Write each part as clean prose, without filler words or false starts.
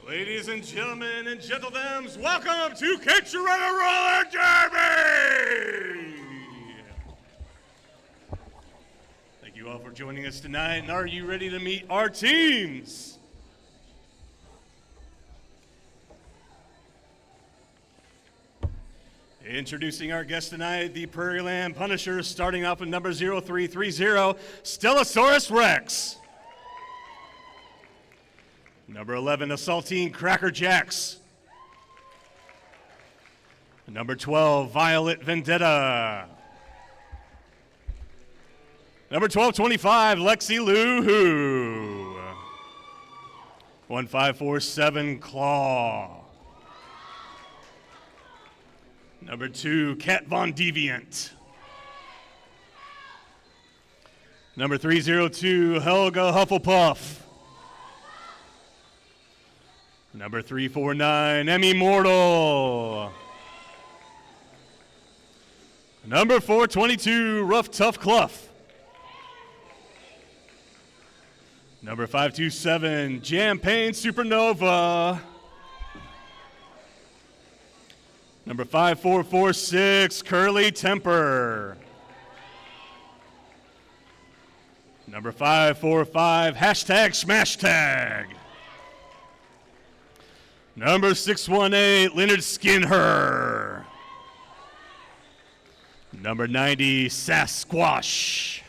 Ladies and gentlemen and gentlethems, welcome to Girardeau Roller Derby! Thank you all for joining us tonight, and are you ready to meet our teams? Introducing our guest tonight, the Prairieland Punishers, starting off with number 0330, Stellosaurus Rex. Number 11, Assaultine Cracker Jacks. Number 12, Violet Vendetta. Number 1225, Lexi Lou Hoo. 1547, Claw. Number 2, Cat Von Deviant. Number 302, Helga Hufflepuff. Number 349, Emmy Mortal. Number 422, Rough Tough Cluff. Number 527, Champagne Supernova. Number 5446, Curly Temper. Number 545, hashtag Smash Tag. Number 618, Leonard Skinher. Number 90, Sasquatch.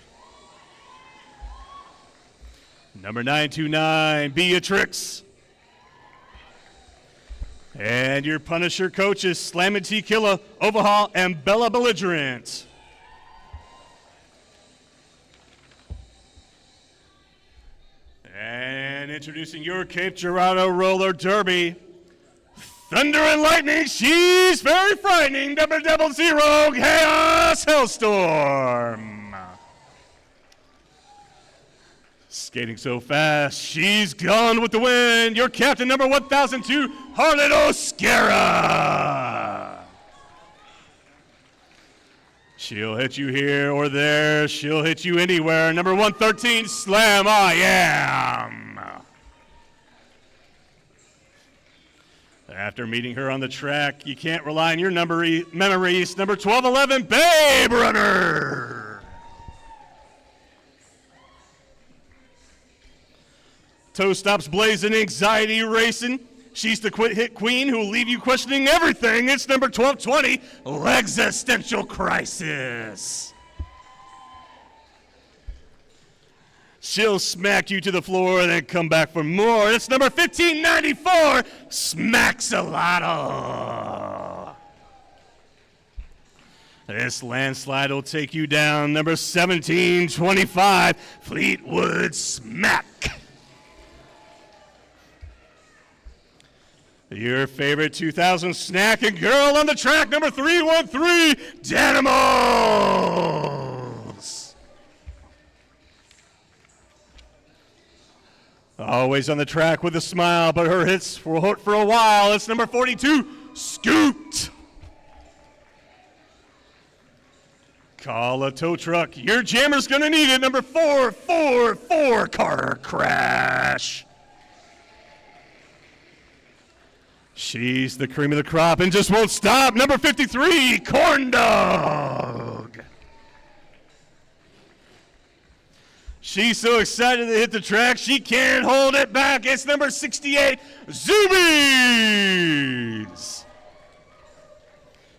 Number 929, Beatrix. And your Punisher coaches, Slammin' T Killa, Overhaul, and Bella Belligerent. And introducing your Cape Girardeau Roller Derby, Thunder and Lightning, she's very frightening, 000 Chaos Hellstorm. Skating so fast, she's gone with the wind. Your captain, number 1002, Harlan Oscara. She'll hit you here or there. She'll hit you anywhere. Number 113, Slam I Am. After meeting her on the track, you can't rely on your memories. Number 1211, Babe Runner. Toe stops blazing, anxiety racing. She's the quit hit queen who'll leave you questioning everything. It's number 1220, Existential Crisis. She'll smack you to the floor and then come back for more. It's number 1594, Smaxolotl. This landslide will take you down. Number 1725, Fleetwood Smack. Your favorite 2000 snacking girl on the track, number 313, Danimals. Always on the track with a smile, but her hits will hurt for a while. It's number 42, Scoot. Call a tow truck. Your jammer's gonna need it. Number 444, Car Crash. She's the cream of the crop and just won't stop. Number 53, Corn Dog. She's so excited to hit the track, she can't hold it back. It's number 68, Zoobies.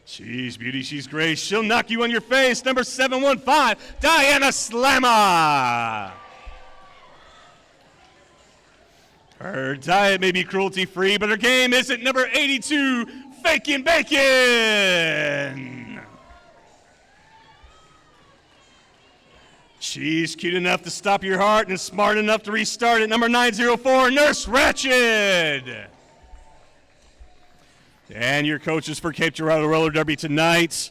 She's beauty, she's grace. She'll knock you on your face. Number 715, Diana Slammer. Her diet may be cruelty-free, but her game isn't. Number 82, Fakin' Bacon. She's cute enough to stop your heart and smart enough to restart it. Number 904, Nurse Ratched. And your coaches for Cape Girardeau Roller Derby tonight,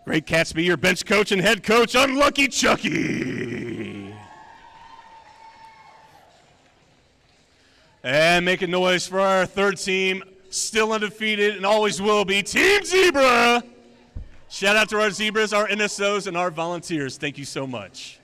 Great Catsby, your bench coach and head coach, Unlucky Chucky. And making noise for our third team, still undefeated and always will be, Team Zebra. Shout out to our Zebras, our NSOs, and our volunteers. Thank you so much.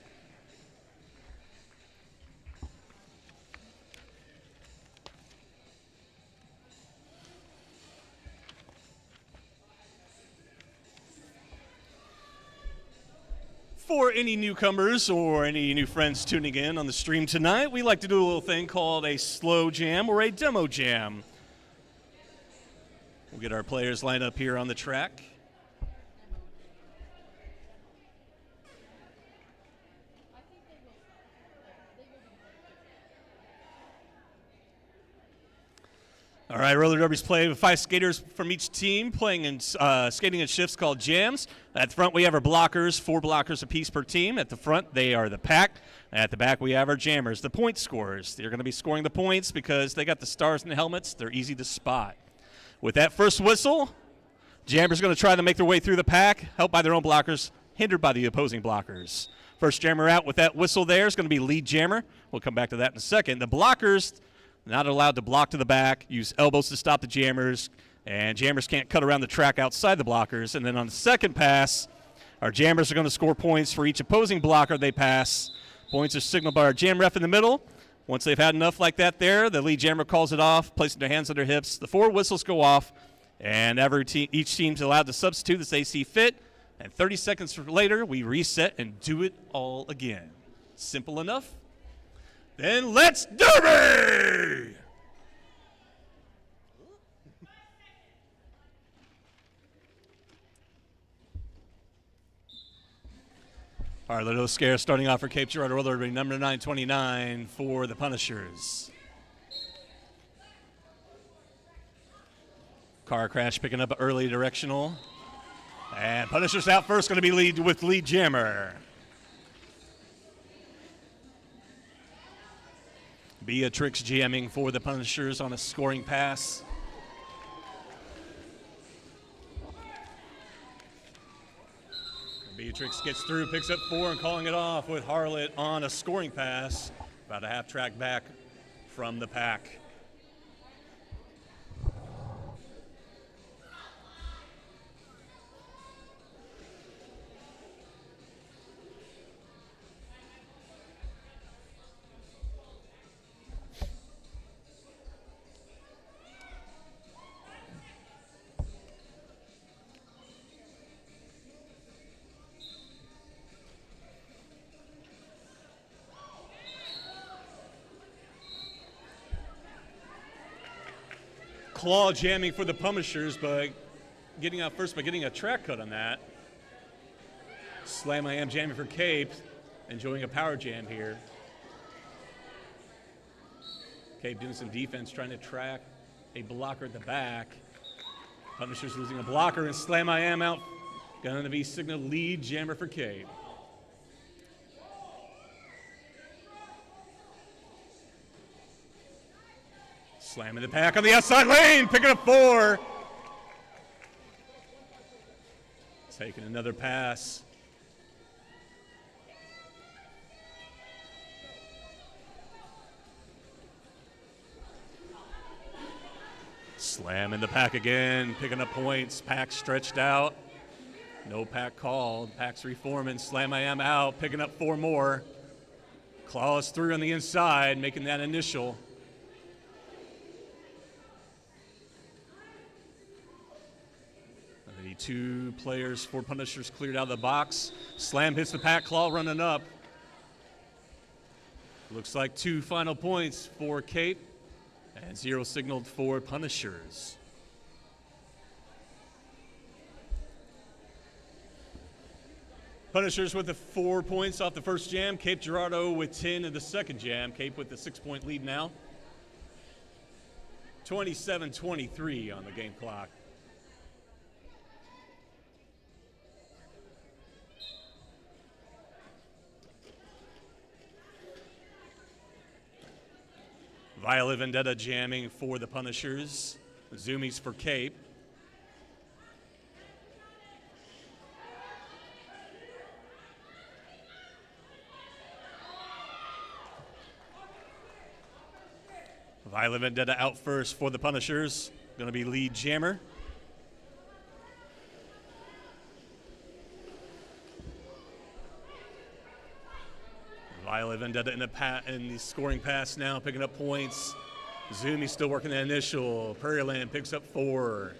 For any newcomers or any new friends tuning in on the stream tonight, we like to do a little thing called a slow jam or a demo jam. We'll get our players lined up here on the track. All right, roller derbies play with 5 skaters from each team playing in skating in shifts called jams. At the front, we have our blockers, 4 blockers apiece per team. At the front, they are the pack. At the back, we have our jammers, the point scorers. They're going to be scoring the points because they got the stars in the helmets. They're easy to spot. With that first whistle, jammers going to try to make their way through the pack, helped by their own blockers, hindered by the opposing blockers. First jammer out with that whistle there is going to be lead jammer. We'll come back to that in a second. The blockers not allowed to block to the back, use elbows to stop the jammers, and jammers can't cut around the track outside the blockers. And then on the second pass, our jammers are going to score points for each opposing blocker they pass. Points are signaled by our jam ref in the middle. Once they've had enough like that there, the lead jammer calls it off, placing their hands on their hips. The 4 whistles go off, and each team's allowed to substitute as they see fit. And 30 seconds later, we reset and do it all again. Simple enough? Then let's derby! All right, little scare starting off for Cape Girardeau Roller Derby, number 929 for the Punishers. Car crash picking up early directional. And Punishers out first, going to be lead jammer. Beatrix jamming for the Punishers on a scoring pass. Beatrix gets through, picks up 4, and calling it off with Harlot on a scoring pass. About a half track back from the pack. Claw jamming for the Punishers, but getting out first by getting a track cut on that. Slam I Am jamming for Cape, enjoying a power jam here. Cape doing some defense, trying to track a blocker at the back. Punishers losing a blocker, and Slam I Am out. Going to be signaled lead jammer for Cape. Slamming the pack on the outside lane, picking up 4. Taking another pass. Slamming the pack again, picking up points. Pack stretched out. No pack called. Pack's reforming. Slam I Am out, picking up 4 more. Claws through on the inside, making that initial. The 2 players for Punishers cleared out of the box. Slam hits the pack, claw running up. Looks like 2 final points for Cape and 0 signaled for Punishers. Punishers with the 4 points off the first jam. Cape Girardeau with 10 in the second jam. Cape with the 6-point lead now. 27-23 on the game clock. Violet Vendetta jamming for the Punishers. Zoomies for Cape. Violet Vendetta out first for the Punishers. Going to be lead jammer. Violet Vendetta in the scoring pass now, picking up points. Zumi still working the initial. Prairieland picks up 4.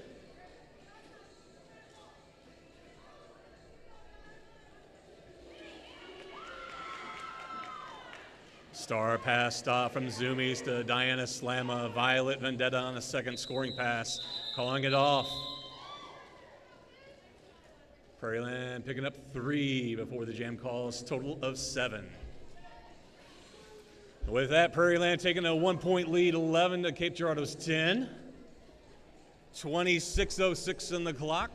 Star pass stop from Zoomies to Diana Slamma. Violet Vendetta on a second scoring pass, calling it off. Prairieland picking up 3 before the jam calls, total of 7. With that, Prairieland taking a 1-point lead, 11 to Cape Girardeau's 10. 26:06 on the clock.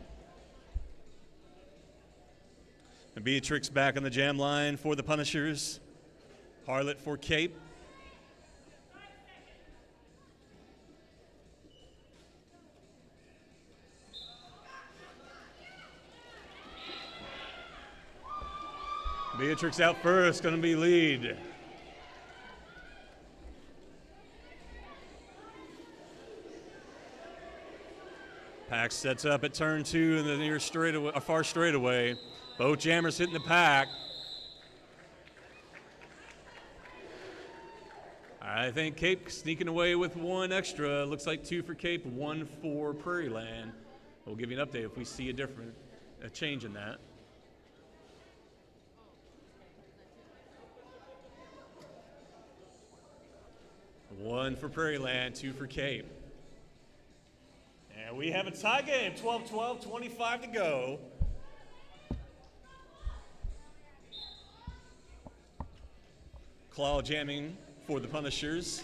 And Beatrix back on the jam line for the Punishers. Harlot for Cape. Beatrix out first, going to be lead. Pack sets up at turn 2 in the near straightaway, far straightaway. Both jammers hitting the pack. I think Cape sneaking away with 1 extra. Looks like 2 for Cape, 1 for Prairieland. We'll give you an update if we see a change in that. One for Prairieland, 2 for Cape. And we have a tie game, 12-12, 25 to go. Claw jamming for the Punishers.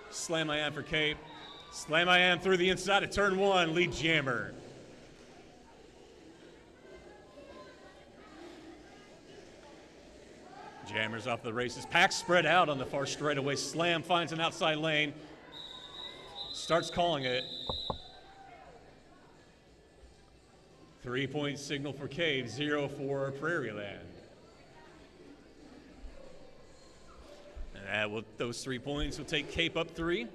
Slam I am for Cape. Slam I am through the inside of turn 1, lead jammer. Jammers off the races. Pack spread out on the far straightaway. Slam finds an outside lane. Starts calling it. 3-point signal for Cape, 0 for Prairieland. And those 3 points will take Cape up 3.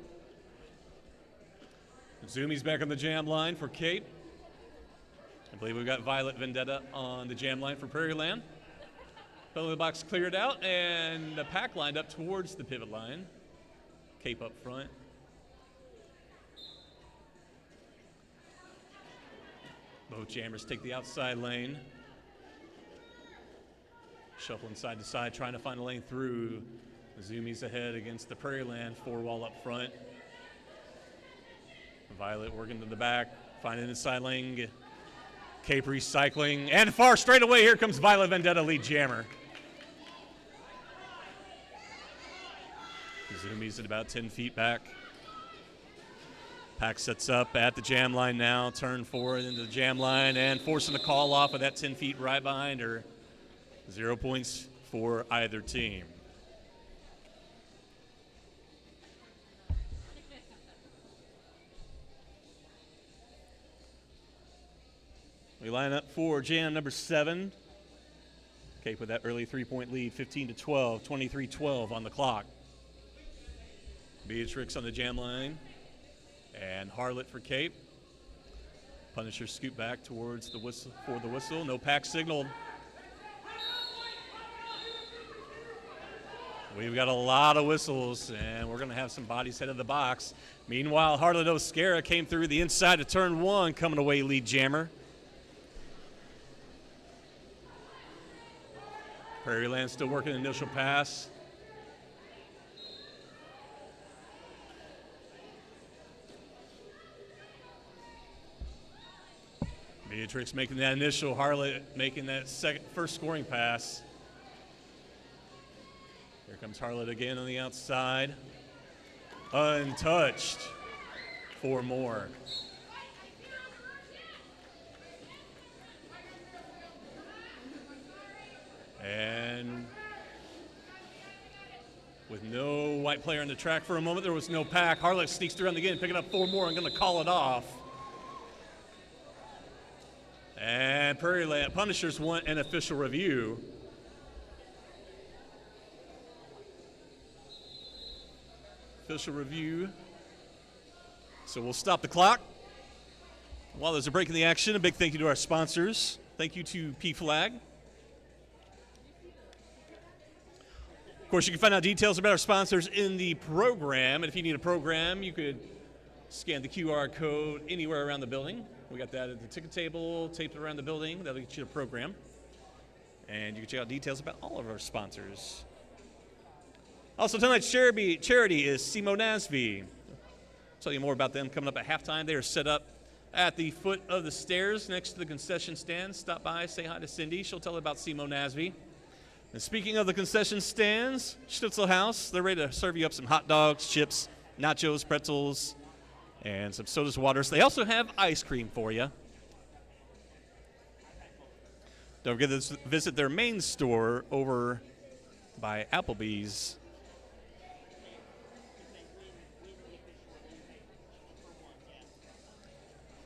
Zoomies back on the jam line for Cape. I believe we've got Violet Vendetta on the jam line for Prairieland. Penalty box cleared out, and the pack lined up towards the pivot line. Cape up front. Both jammers take the outside lane. Shuffling side to side, trying to find a lane through. Zoomies ahead against the Prairieland 4-wall up front. Violet working to the back, finding an inside lane. Cape recycling, and far straight away, here comes Violet Vendetta, lead jammer. Zoomies at about 10 feet back. Pack sets up at the jam line now, turn forward into the jam line, and forcing the call off of that 10 feet right behind her. 0 points for either team. We line up for jam number 7. Cape with that early 3-point lead, 15-12, 23-12 on the clock. Beatrix on the jam line, and Harlot for Cape. Punishers scoot back towards the whistle for the whistle. No pack signaled. We've got a lot of whistles, and we're going to have some bodies head of the box. Meanwhile, Harlot Oscara came through the inside of turn 1, coming away lead jammer. Prairieland still working the initial pass. Beatrix making that initial, Harlot making that first scoring pass. Here comes Harlot again on the outside. Untouched. 4 more. And with no white player on the track for a moment, there was no pack. Harlot sneaks through on the again, picking up 4 more and going to call it off. And Prairieland Punishers want an official review. Official review. So we'll stop the clock. While there's a break in the action, a big thank you to our sponsors. Thank you to P-Flag. Of course, you can find out details about our sponsors in the program. And if you need a program, you could scan the QR code anywhere around the building. We got that at the ticket table, taped around the building. That'll get you a program. And you can check out details about all of our sponsors. Also tonight's charity is Simo Nasby. Tell you more about them coming up at halftime. They are set up at the foot of the stairs next to the concession stand. Stop by, say hi to Cindy. She'll tell you about Simo Nasby. And speaking of the concession stands, Schnitzel House, they're ready to serve you up some hot dogs, chips, nachos, pretzels, and some sodas, waters. They also have ice cream for you. Don't forget to visit their main store over by Applebee's.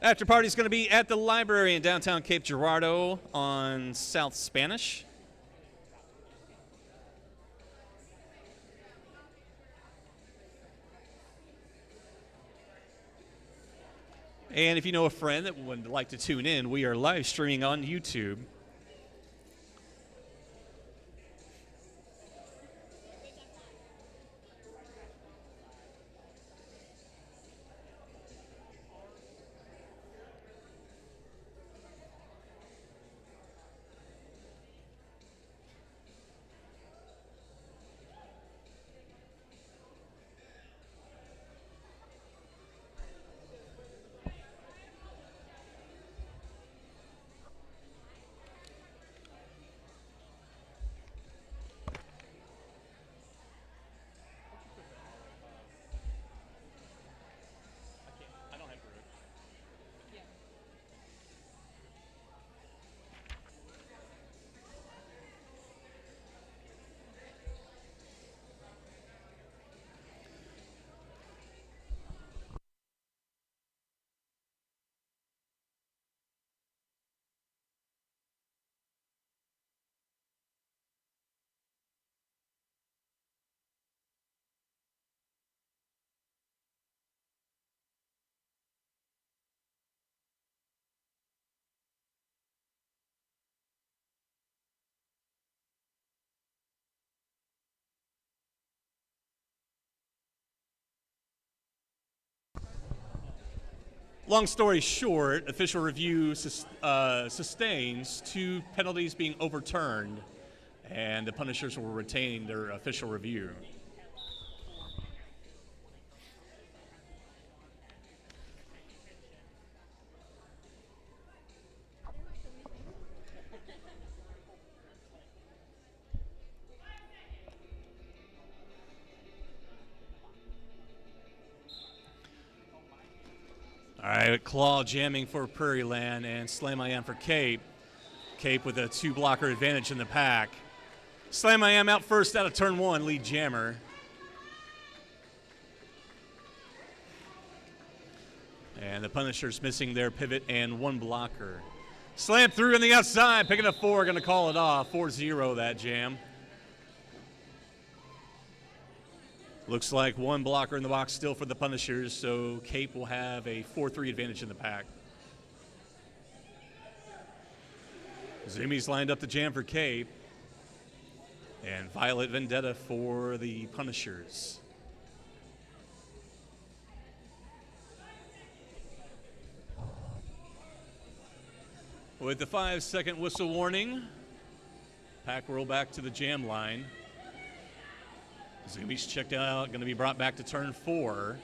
After party is going to be at the library in downtown Cape Girardeau on South Spanish. And if you know a friend that would like to tune in, we are live streaming on YouTube. Long story short, official review sustains 2 penalties being overturned, and the Punishers will retain their official review. All right, claw jamming for Prairieland and slam I am for Cape. Cape with a 2-blocker advantage in the pack. Slam I am out first out of turn 1, lead jammer. And the Punishers missing their pivot and 1 blocker. Slam through on the outside, picking up 4, going to call it off. 4-0 that jam. Looks like 1 blocker in the box still for the Punishers, so Cape will have a 4-3 advantage in the pack. Zimi's lined up the jam for Cape. And Violet Vendetta for the Punishers. With the 5-second whistle warning, pack roll back to the jam line. Zimi's checked out, going to be brought back to turn 4.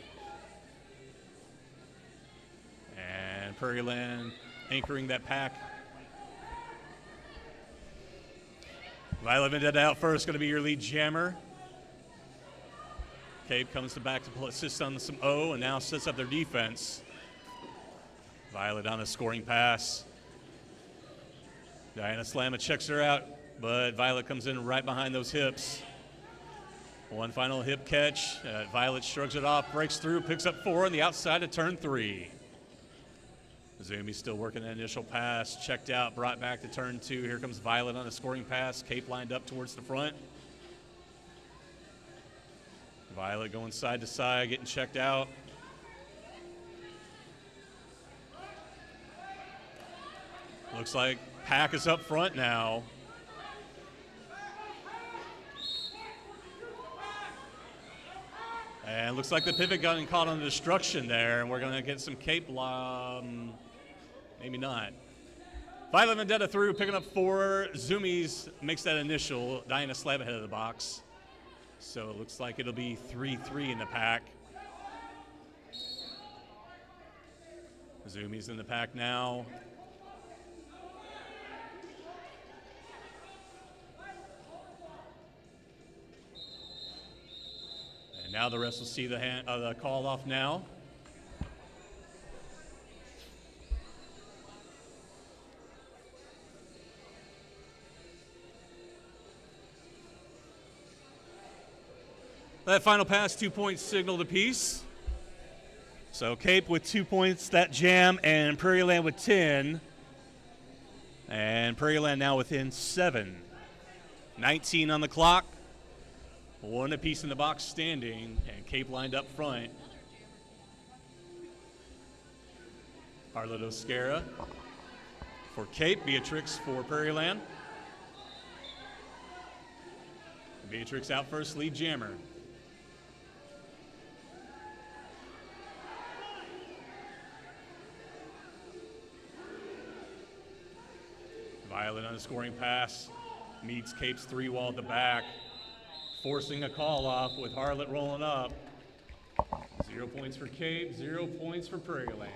And Prairieland anchoring that pack. Violet Vendetta out first, going to be your lead jammer. Cape comes back to assist on some O and now sets up their defense. Violet on a scoring pass. Diana Slama checks her out, but Violet comes in right behind those hips. 1 final hip catch. Violet shrugs it off, breaks through, picks up 4 on the outside of turn 3. Zumi still working the initial pass, checked out, brought back to turn 2. Here comes Violet on a scoring pass. Cape lined up towards the front. Violet going side to side, getting checked out. Looks like pack is up front now. And looks like the pivot got caught on the destruction there, and we're going to get some Cape, maybe not. Violet Vendetta through, picking up 4. Zoomies makes that initial. Diana Slab ahead of the box. So it looks like it'll be 3-3 in the pack. Zoomies in the pack now. And now the rest will see the call off now. That final pass, 2 points signaled apiece. So Cape with 2 points, that jam, and Prairieland with 10. And Prairieland now within 7. 19 on the clock. 1 apiece in the box standing, and Cape lined up front. Harlot Oscara for Cape, Beatrix for Prairieland. Beatrix out first, lead jammer. Violet on a scoring pass, meets Cape's 3-wall at the back, forcing a call off with Harlot rolling up. 0 points for Cape, 0 points for Prairieland.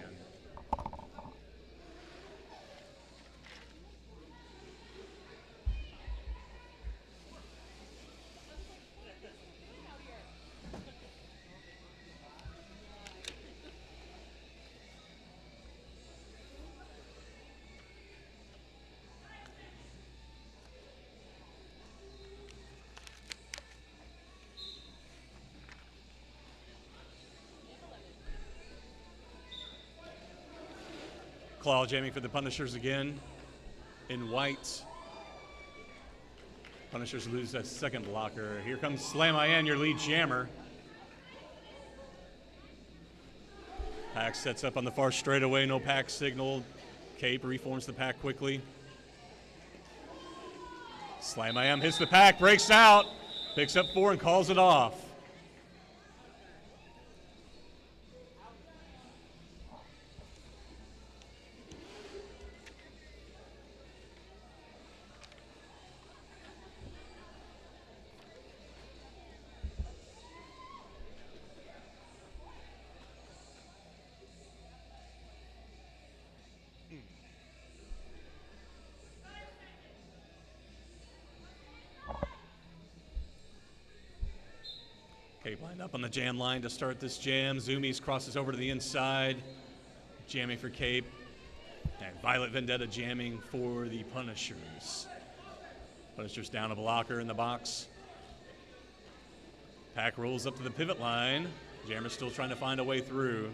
Claw jamming for the Punishers again in white. Punishers lose that second blocker. Here comes Slam In, your lead jammer. Pack sets up on the far straightaway, no pack signal. Cape reforms the pack quickly. Slam In hits the pack, breaks out, picks up 4 and calls it off. Cape lined up on the jam line to start this jam. Zoomies crosses over to the inside, jamming for Cape. And Violet Vendetta jamming for the Punishers. Punishers down a blocker in the box. Pack rolls up to the pivot line. Jammer's still trying to find a way through.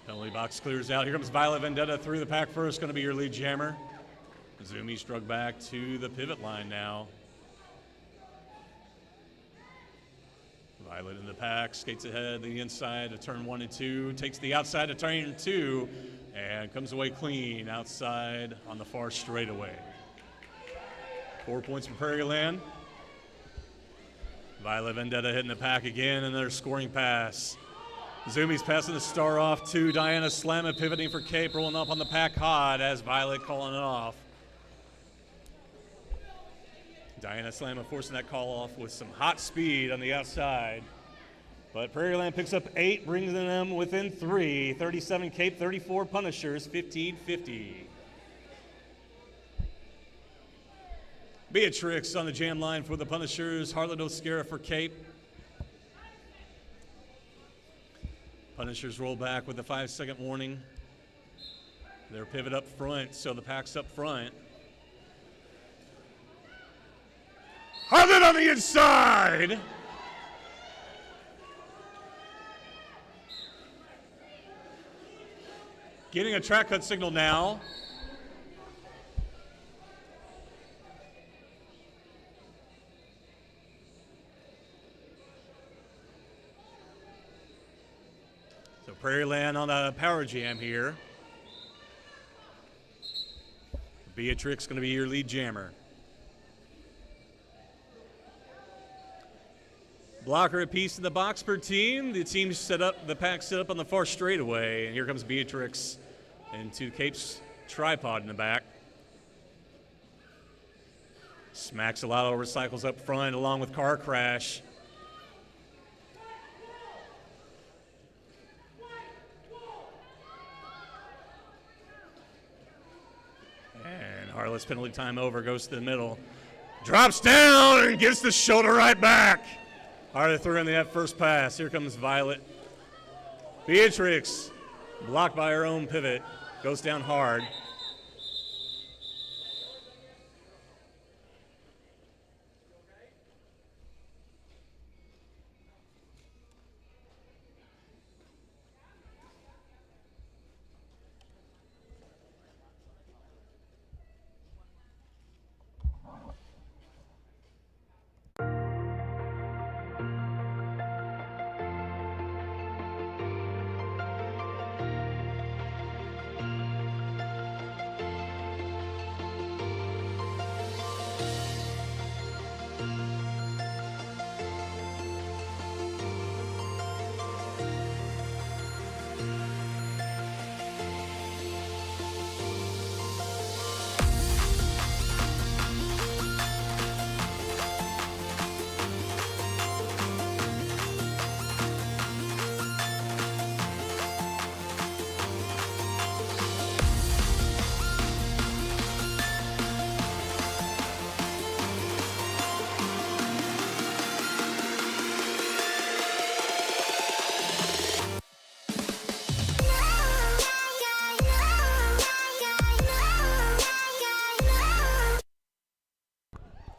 Penalty box clears out. Here comes Violet Vendetta through the pack first, going to be your lead jammer. Zoomies drug back to the pivot line now. Violet in the pack, skates ahead, the inside to turn 1 and 2, takes the outside to turn 2, and comes away clean outside on the far straightaway. 4 points for Prairieland. Violet Vendetta hitting the pack again, another scoring pass. Zoomies passing the star off to Diana Slamma, pivoting for Cape, rolling up on the pack hot as Violet calling it off. Diana Slamma forcing that call off with some hot speed on the outside. But Prairieland picks up 8, brings them within 3. 37 Cape, 34 Punishers, 15-50. Beatrix on the jam line for the Punishers. Harlot Oscara for Cape. Punishers roll back with the 5-second warning. Their pivot up front, so the pack's up front. Harlot on the inside! Getting a track cut signal now. So Prairieland on a power jam here. Beatrix going to be your lead jammer. Blocker apiece in the box per team. The team set up, the pack set up on the far straightaway, and here comes Beatrix into Cape's tripod in the back. Smacks a lot of recycles up front along with car crash. And Harlot's penalty time over, goes to the middle. Drops down and gets the shoulder right back. Harlot threw in that first pass. Here comes Violet. Beatrix, blocked by her own pivot, goes down hard.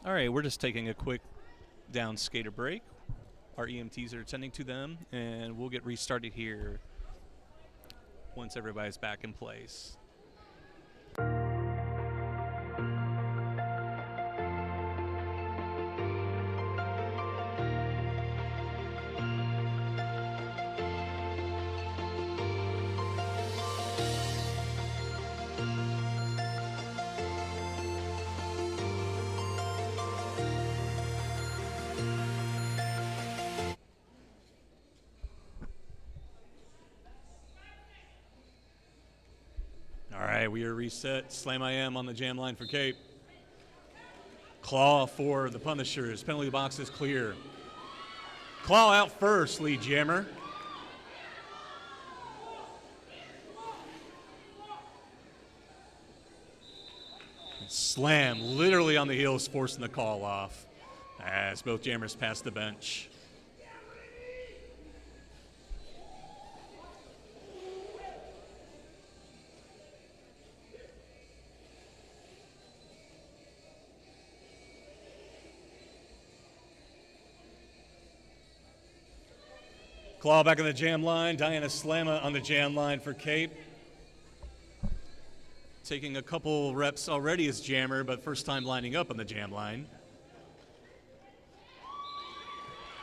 All right, we're just taking a quick down skater break. Our EMTs are attending to them, and we'll get restarted here once everybody's back in place. We are reset. Slam IM on the jam line for Cape. Claw for the Punishers. Penalty box is clear. Claw out first, lead jammer. Slam literally on the heels, forcing the call off as both jammers pass the bench. Claw back on the jam line. Diana Slama on the jam line for Cape. Taking a couple reps already as jammer, but first time lining up on the jam line.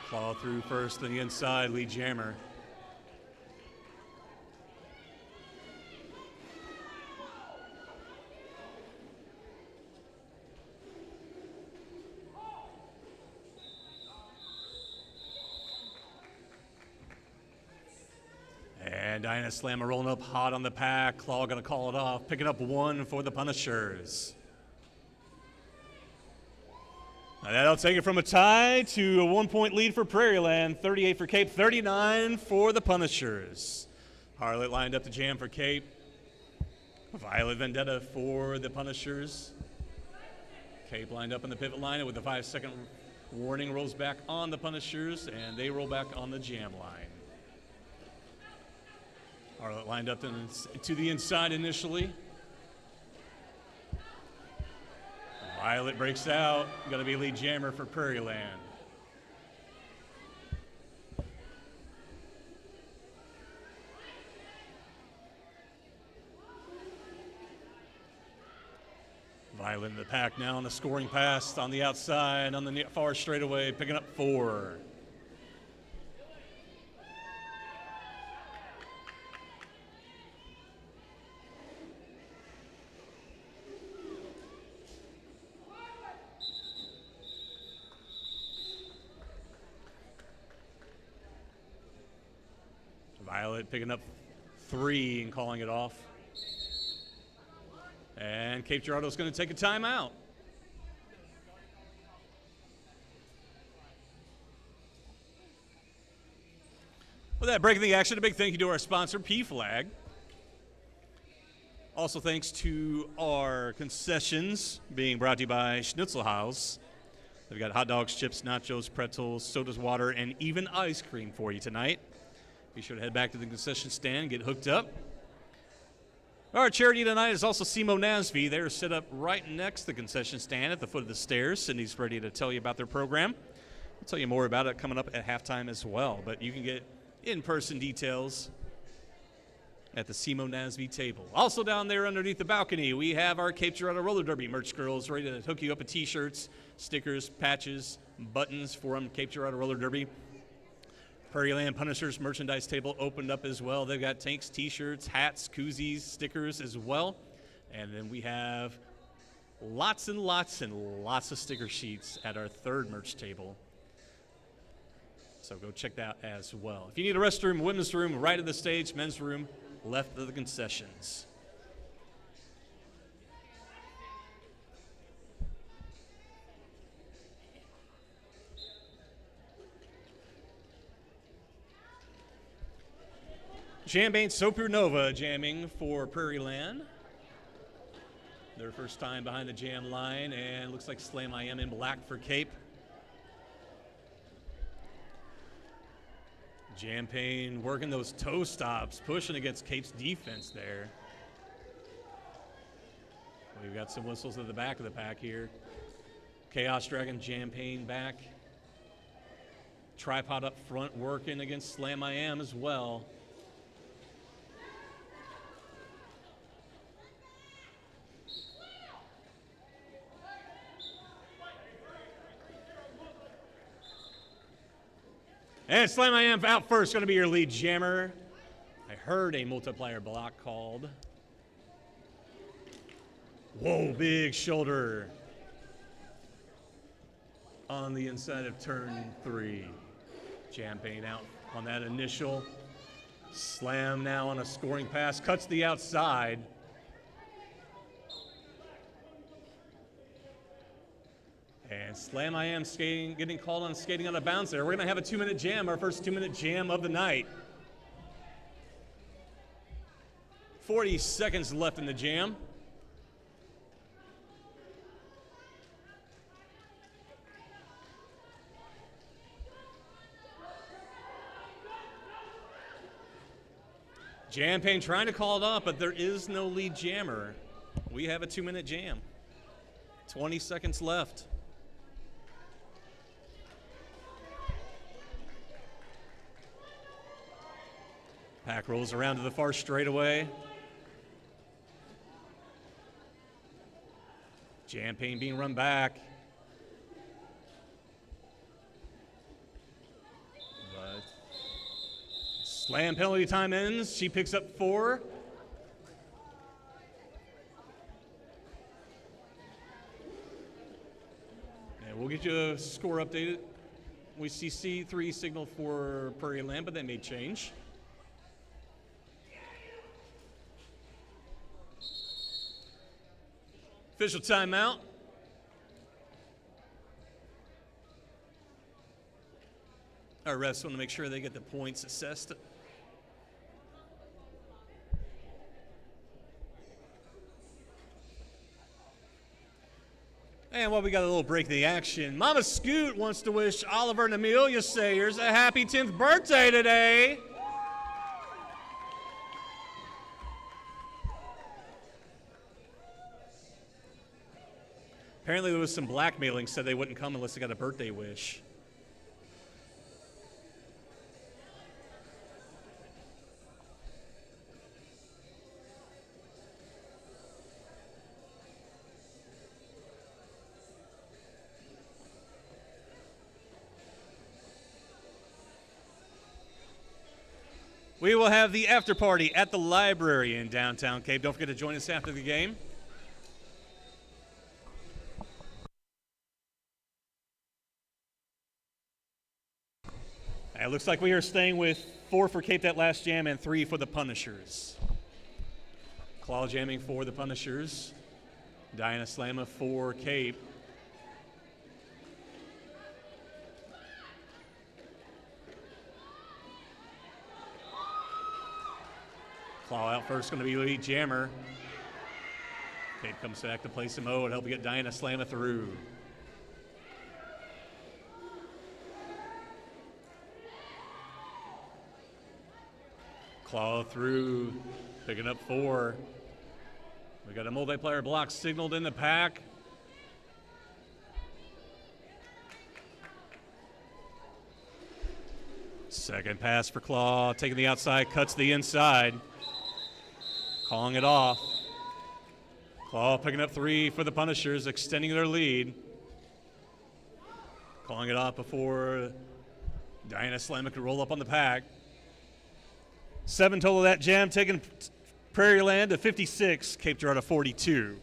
Claw through first to the inside, lead jammer. And Diana Slammer rolling up hot on the pack. Claw going to call it off. Picking up one for the Punishers. Now that'll take it from a tie to a 1-point lead for Prairieland. 38 for Cape, 39 for the Punishers. Harlot lined up the jam for Cape. Violet Vendetta for the Punishers. Cape lined up in the pivot line with the 5-second warning, rolls back on the Punishers, and they roll back on the jam line. Harlot lined up to the inside initially. Violet breaks out. Going to be lead jammer for Prairieland. Violet in the pack now on the scoring pass on the outside, on the far straightaway, picking up 4. Violet picking up 3 and calling it off. And Cape Girardeau's going to take a timeout. With that, breaking the action, a big thank you to our sponsor, P-Flag. Also thanks to our concessions being brought to you by Schnitzelhaus. They've got hot dogs, chips, nachos, pretzels, sodas, water, and even ice cream for you tonight. Be sure to head back to the concession stand, get hooked up. Our charity tonight is also Simo Nasby. They're set up right next to the concession stand at the foot of the stairs. Cindy's ready to tell you about their program. I'll tell you more about it coming up at halftime as well, but you can get in-person details at the Simo Nasby table. Also down there underneath the balcony, we have our Cape Girardeau Roller Derby merch girls ready to hook you up with t-shirts, stickers, patches, buttons for them. Cape Girardeau Roller Derby. Prairieland Punishers merchandise table opened up as well. They've got tanks, t-shirts, hats, koozies, stickers as well. And then we have lots and lots and lots of sticker sheets at our third merch table. So go check that out as well. If you need a restroom, women's room, right of the stage, men's room, left of the concessions. Jambane Supernova jamming for Prairieland. Their first time behind the jam line, and looks like Slam I Am in black for Cape. Jambane working those toe stops, pushing against Cape's defense there. We've got some whistles at the back of the pack here. Chaos Dragon, Jambane back. Tripod up front working against Slam I Am as well. And Slam I Am out first, going to be your lead jammer. I heard a multiplier block called. Whoa, big shoulder on the inside of turn 3. Jambane out on that initial. Slam now on a scoring pass, cuts the outside. And Slam I Am skating, getting called on skating on a bounce there. We're going to have a 2-minute jam, our first 2-minute jam of the night. 40 seconds left in the jam. Jambane trying to call it off, but there is no lead jammer. We have a 2-minute jam. 20 seconds left. Pack rolls around to the far straightaway. Jambane being run back. But Slam penalty time ends. She picks up 4. And we'll get you a score updated. We see C3 signal for Prairieland, but that may change. Official timeout. Our refs want to make sure they get the points assessed. And while we got a little break in the action, Mama Scoot wants to wish Oliver and Amelia Sayers a happy 10th birthday today. Apparently there was some blackmailing, said they wouldn't come unless they got a birthday wish. We will have the after party at the library in downtown Cape. Don't forget to join us after the game. It looks like we are staying with 4 for Cape that last jam and 3 for the Punishers. Claw jamming for the Punishers. Diana Slama for Cape. Claw out first, going to be lead jammer. Cape comes back to play some O and help get Diana slam it through. Claw through, picking up 4. We got a multiplayer block signaled in the pack. Second pass for Claw, taking the outside, cuts the inside. Calling it off. Claw picking up 3 for the Punishers, extending their lead. Calling it off before Diana Slammer could roll up on the pack. 7 total of that jam, taking Prairieland to 56, Cape Girardeau 42.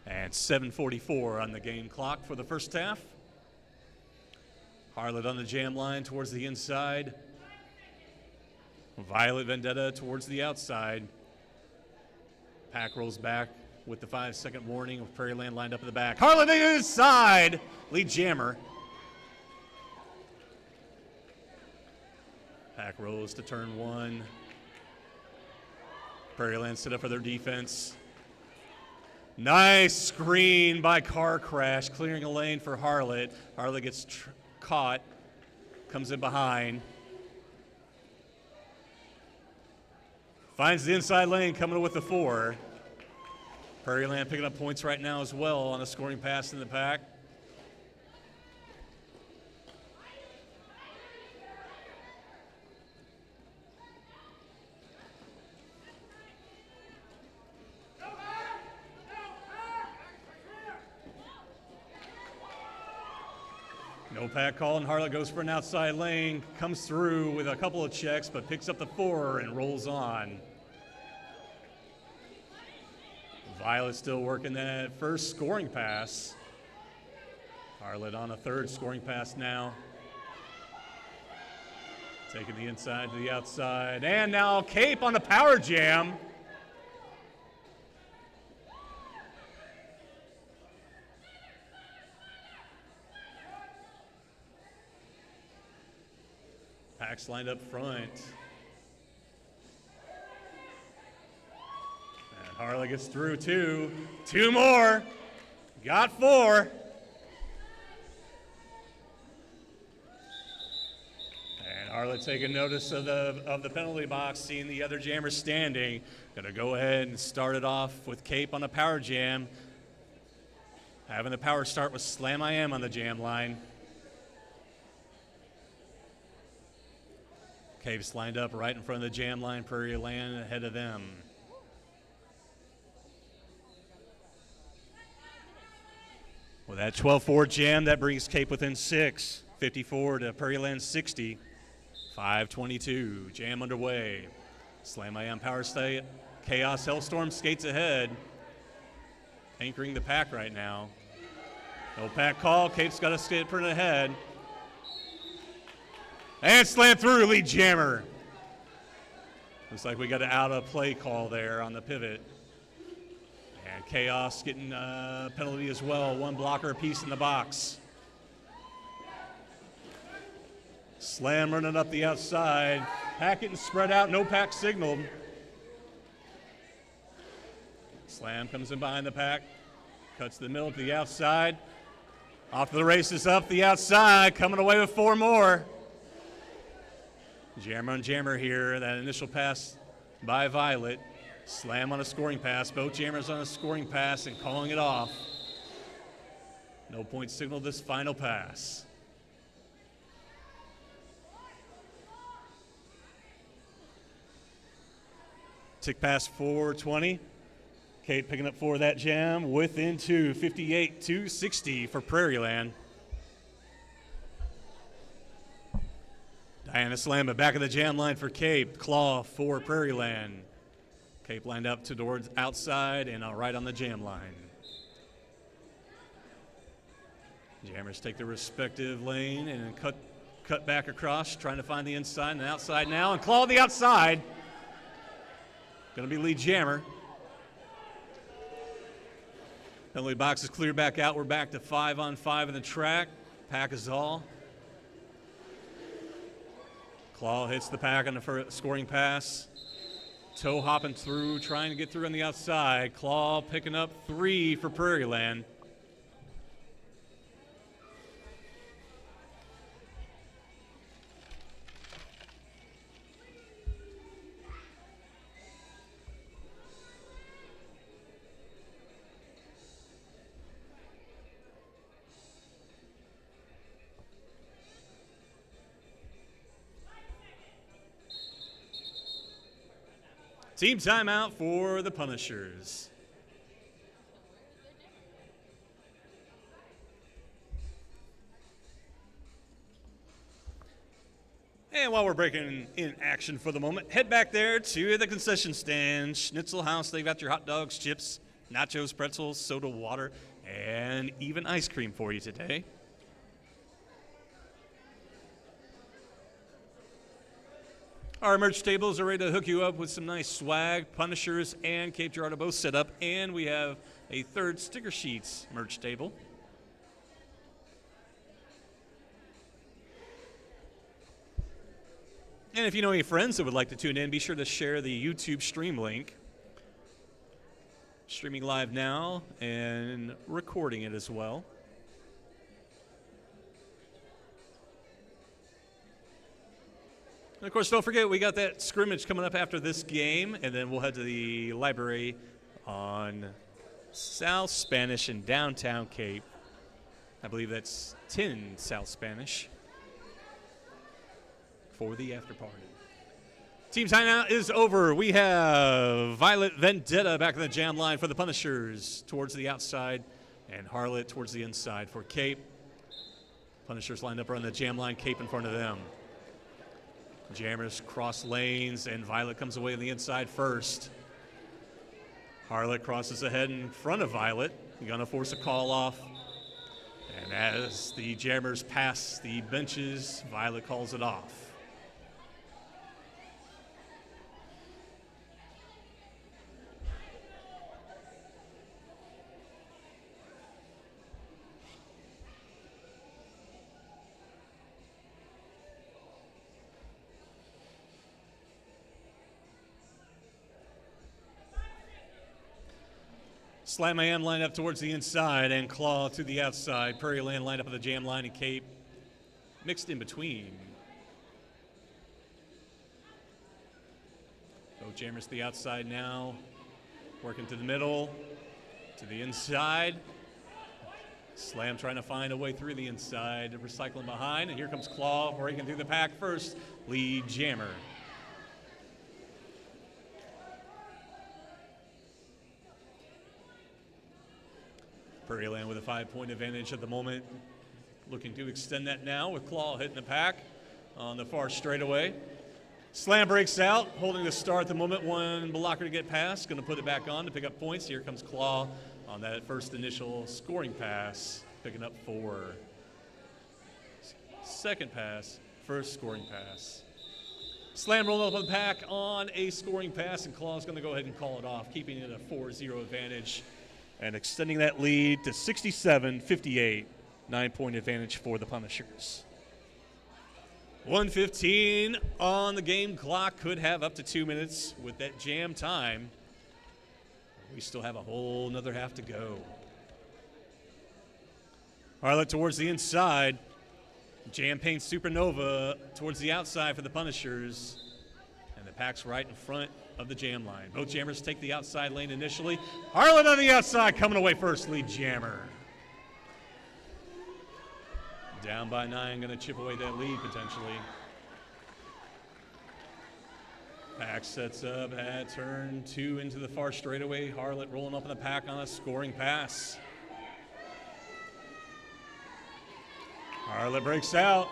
And 7:44 on the game clock for the first half. Harlot on the jam line towards the inside. Violet Vendetta towards the outside. Pack rolls back with the 5-second warning of Prairieland lined up in the back. Harlot inside, lead jammer. Pack rolls to turn 1. Prairieland set up for their defense. Nice screen by Car Crash, clearing a lane for Harlot. Harlot gets caught, comes in behind. Finds the inside lane, coming with the 4. Prairieland picking up points right now as well on a scoring pass in the pack. No pack call, and Harlot goes for an outside lane, comes through with a couple of checks, but picks up the 4 and rolls on. Violet still working that first scoring pass. Harlot on a 3rd scoring pass now. Taking the inside to the outside, and now Cape on the power jam. Packs lined up front. And Harlot gets through 2. 2 more. Got 4. And Harlot taking notice of the penalty box, seeing the other jammers standing. Gonna go ahead and start it off with Cape on a power jam. Having the power start with Slam I Am on the jam line. Cape's lined up right in front of the jam line, Prairieland ahead of them. With that 12-4 jam, that brings Cape within 6. 54 to Prairieland 60. 5:22, jam underway. Slam I Am power stay. Chaos Hellstorm skates ahead. Anchoring the pack right now. No pack call, Cape's got to skate pretty ahead. And slam through, lead jammer. Looks like we got an out-of-play call there on the pivot. And Chaos getting a penalty as well. 1 blocker apiece in the box. Slam running up the outside. Pack getting spread out, no pack signaled. Slam comes in behind the pack. Cuts the middle to the outside. Off to the races up the outside, coming away with 4 more. Jammer on jammer here, that initial pass by Violet. Slam on a scoring pass, both jammers on a scoring pass and calling it off. No point signal this final pass. Tick pass 4:20. Cape picking up 4 of that jam, within 2, 58-60 for Prairieland. Diana Slamma back of the jam line for Cape. Claw for Prairieland. Cape lined up towards outside and right on the jam line. Jammers take their respective lane and cut back across, trying to find the inside and the outside now, and Claw the outside. Going to be lead jammer. Penalty box is cleared back out. We're back to 5-on-5 in the track. Pack is all. Claw hits the pack on the scoring pass. Toe hopping through, trying to get through on the outside. Claw picking up 3 for Prairieland. Team timeout for the Punishers. And while we're breaking in action for the moment, head back there to the concession stand, Schnitzel House. They've got your hot dogs, chips, nachos, pretzels, soda, water, and even ice cream for you today. Our merch tables are ready to hook you up with some nice swag. Punishers and Cape Girardeau both set up, and we have a third sticker sheets merch table. And if you know any friends that would like to tune in, be sure to share the YouTube stream link. Streaming live now and recording it as well. And of course, don't forget, we got that scrimmage coming up after this game, and then we'll head to the library on South Spanish in downtown Cape. I believe that's 10 South Spanish for the after party. Team timeout is over. We have Violet Vendetta back in the jam line for the Punishers towards the outside, and Harlot towards the inside for Cape. Punishers lined up around the jam line, Cape in front of them. Jammers cross lanes, and Violet comes away on the inside first. Harlot crosses ahead in front of Violet. Going to force a call off. And as the Jammers pass the benches, Violet calls it off. Slam I Am lined up towards the inside and Claw to the outside. Prairieland lined up on the jam line and Cape mixed in between. Both Jammers to the outside now. Working to the middle, to the inside. Slam trying to find a way through the inside, recycling behind. And here comes Claw breaking through the pack first. Lead Jammer. Prairieland with a 5-point advantage at the moment. Looking to extend that now with Claw hitting the pack on the far straightaway. Slam breaks out, holding the star at the moment. One blocker to get past. Going to put it back on to pick up points. Here comes Claw on that first initial scoring pass, picking up 4. Second pass, first scoring pass. Slam rolling up on the pack on a scoring pass, and Claw's going to go ahead and call it off, keeping it a 4-0 advantage and extending that lead to 67-58, 9-point advantage for the Punishers. 1:15 on the game clock, could have up to 2 minutes with that jam time. We still have a whole nother half to go. Harlot towards the inside. Jam Paint Supernova towards the outside for the Punishers. And the pack's right in front of the jam line. Both Jammers take the outside lane initially. Harlot on the outside, coming away first, lead Jammer. Down by 9, going to chip away that lead potentially. Pack sets up at turn 2 into the far straightaway. Harlot rolling up in the pack on a scoring pass. Harlot breaks out,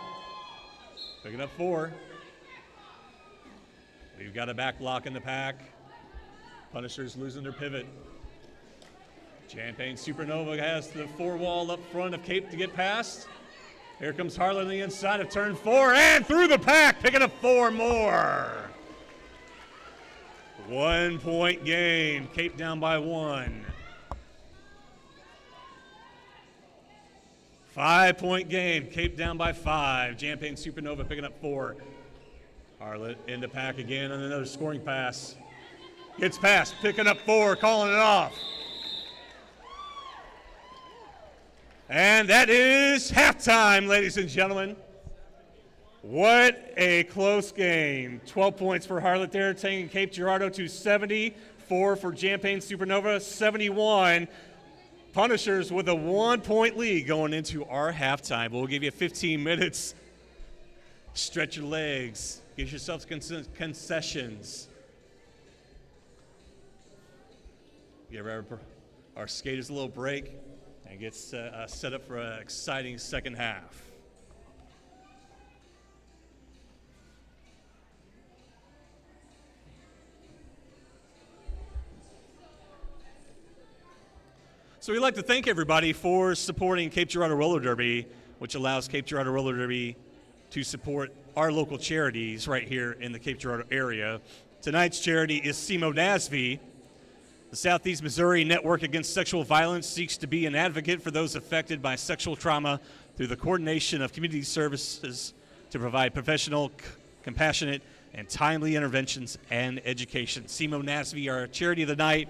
picking up 4. We've got a back block in the pack. Punishers losing their pivot. Champagne Supernova has the 4-wall up front of Cape to get past. Here comes Harlot on the inside of turn 4 and through the pack, picking up 4 more. 1-point game. Cape down by 1. 5-point game. Cape down by 5. Champagne Supernova picking up 4. Harlot in the pack again on another scoring pass. Gets past, picking up 4, calling it off. And that is halftime, ladies and gentlemen. What a close game. 12 points for Harlot there, taking Cape Girardeau to 70. 4 for Champaign Supernova, 71. Punishers with a 1-point lead going into our halftime. We'll give you 15 minutes. Stretch your legs. Give yourselves concessions. Give our skaters a little break and get set up for an exciting second half. So we'd like to thank everybody for supporting Cape Girardeau Roller Derby, which allows Cape Girardeau Roller Derby to support our local charities right here in the Cape Girardeau area. Tonight's charity is SEMO NASV. The Southeast Missouri Network Against Sexual Violence seeks to be an advocate for those affected by sexual trauma through the coordination of community services to provide professional, compassionate, and timely interventions and education. SEMO NASV, our charity of the night.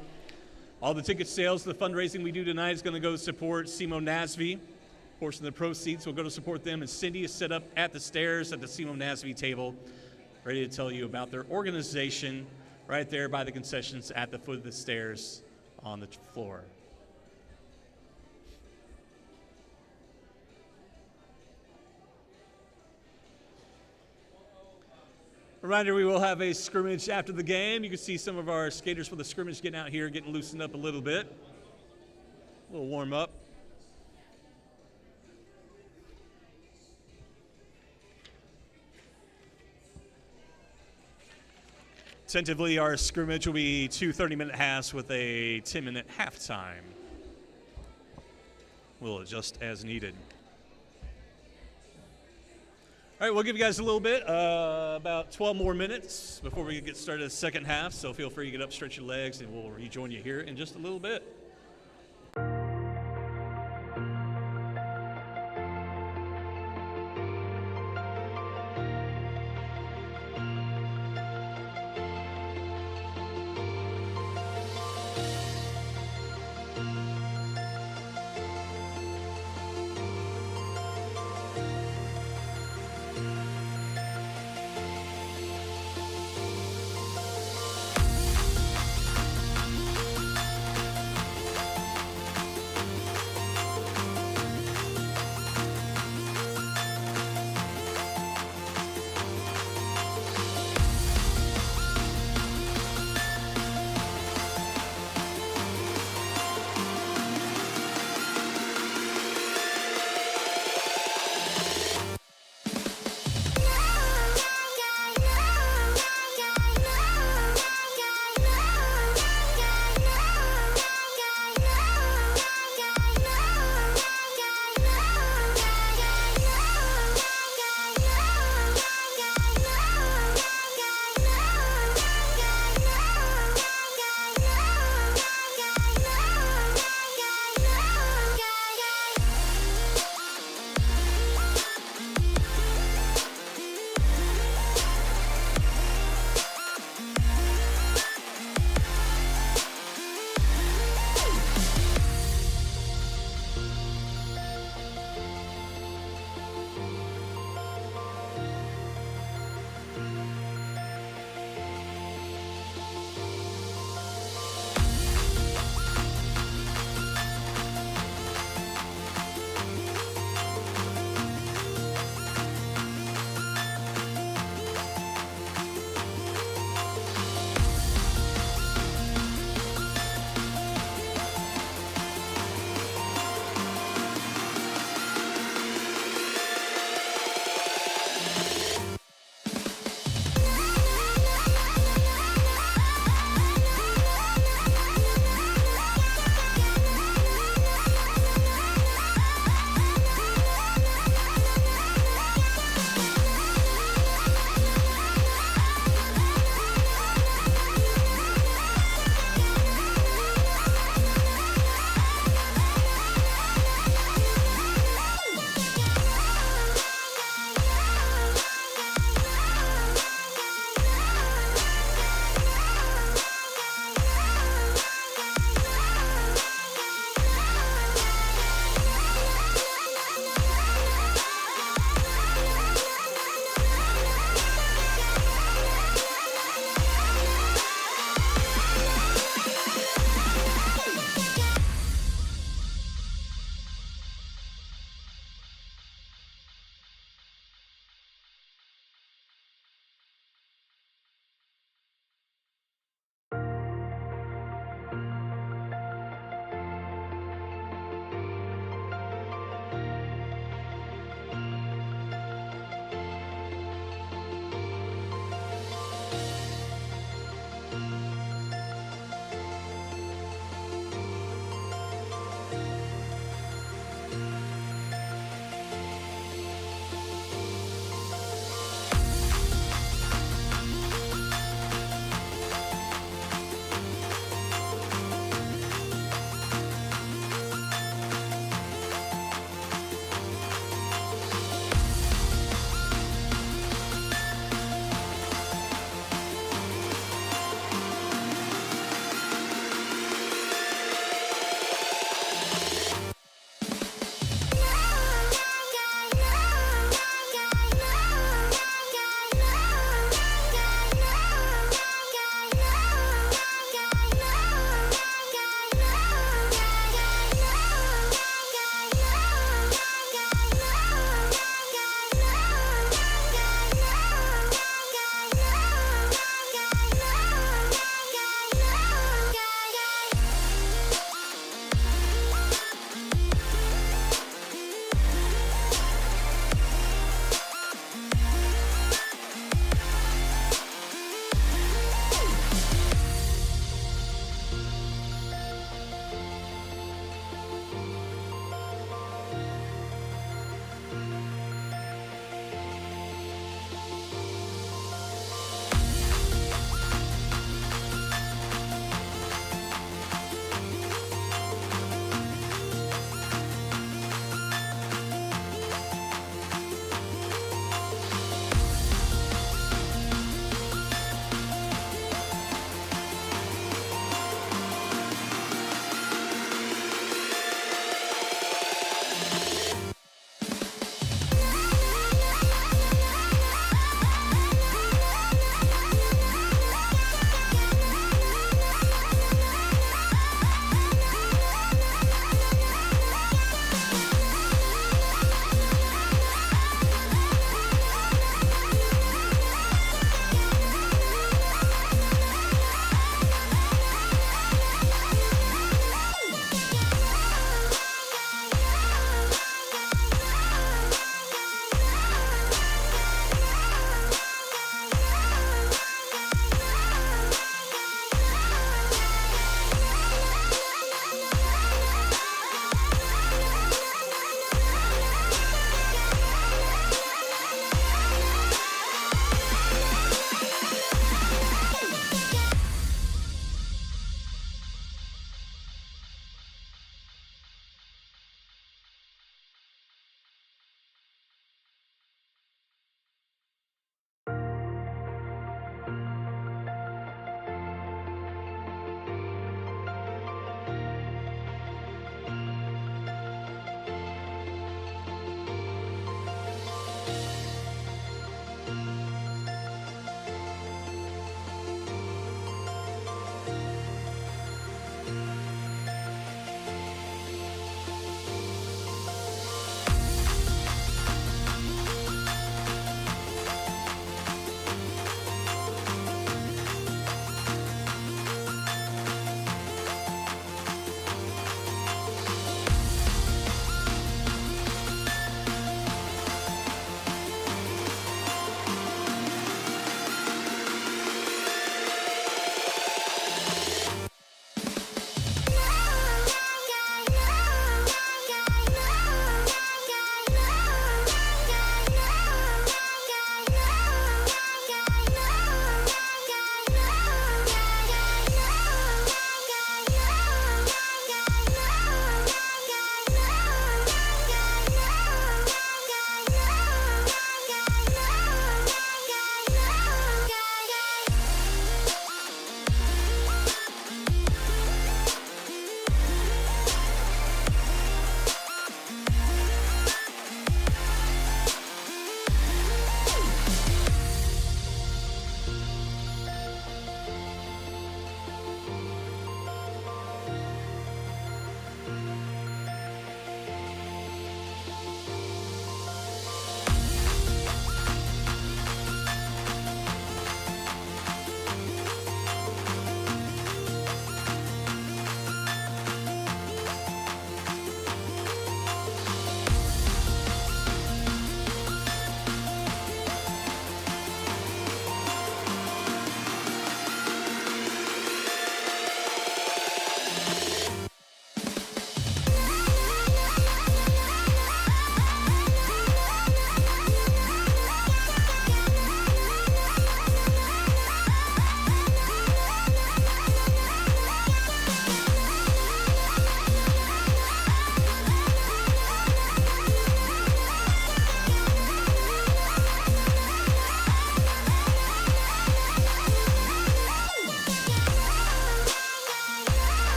All the ticket sales, the fundraising we do tonight is going to go to support SEMO NASV. A portion of the proceeds will go to support them, and Cindy is set up at the stairs at the SEMO NASV table, ready to tell you about their organization right there by the concessions at the foot of the stairs on the floor. Reminder, we will have a scrimmage after the game. You can see some of our skaters for the scrimmage getting out here, getting loosened up a little bit. A little warm up. Tentatively, our scrimmage will be 2 30-minute halves with a 10-minute halftime. We'll adjust as needed. All right, we'll give you guys a little bit, about 12 more minutes before we get started the second half, so feel free to get up, stretch your legs, and we'll rejoin you here in just a little bit.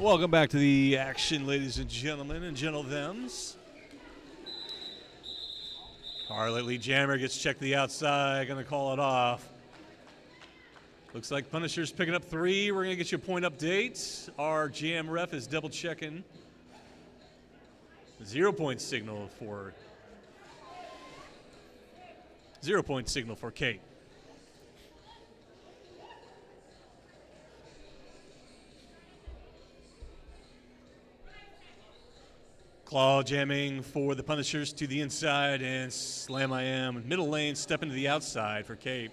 Welcome back to the action, ladies and gentlemen and gentle-thems. Harlot lead jammer gets checked to the outside, going to call it off. Looks like Punishers picking up 3. We're going to get you a point update. Our jam ref is double checking. 0 point signal for Kate. Claw jamming for the Punishers to the inside and slam I am. Middle lane, step into the outside for Cape.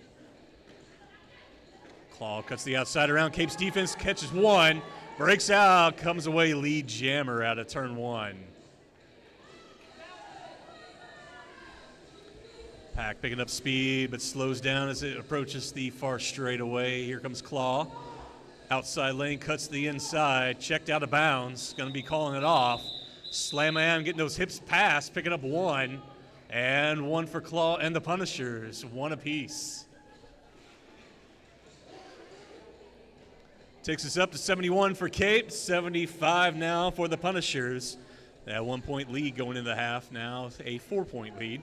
Claw cuts the outside around. Cape's defense catches 1, breaks out, comes away lead jammer out of turn 1. Pack picking up speed but slows down as it approaches the far straightaway. Here comes Claw. Outside lane cuts the inside, checked out of bounds, going to be calling it off. Slam am getting those hips past, picking up 1, and 1 for Claw and the Punishers, 1 apiece. Takes us up to 71 for Cape, 75 now for the Punishers. That 1 point lead going into the half, now a 4 point lead.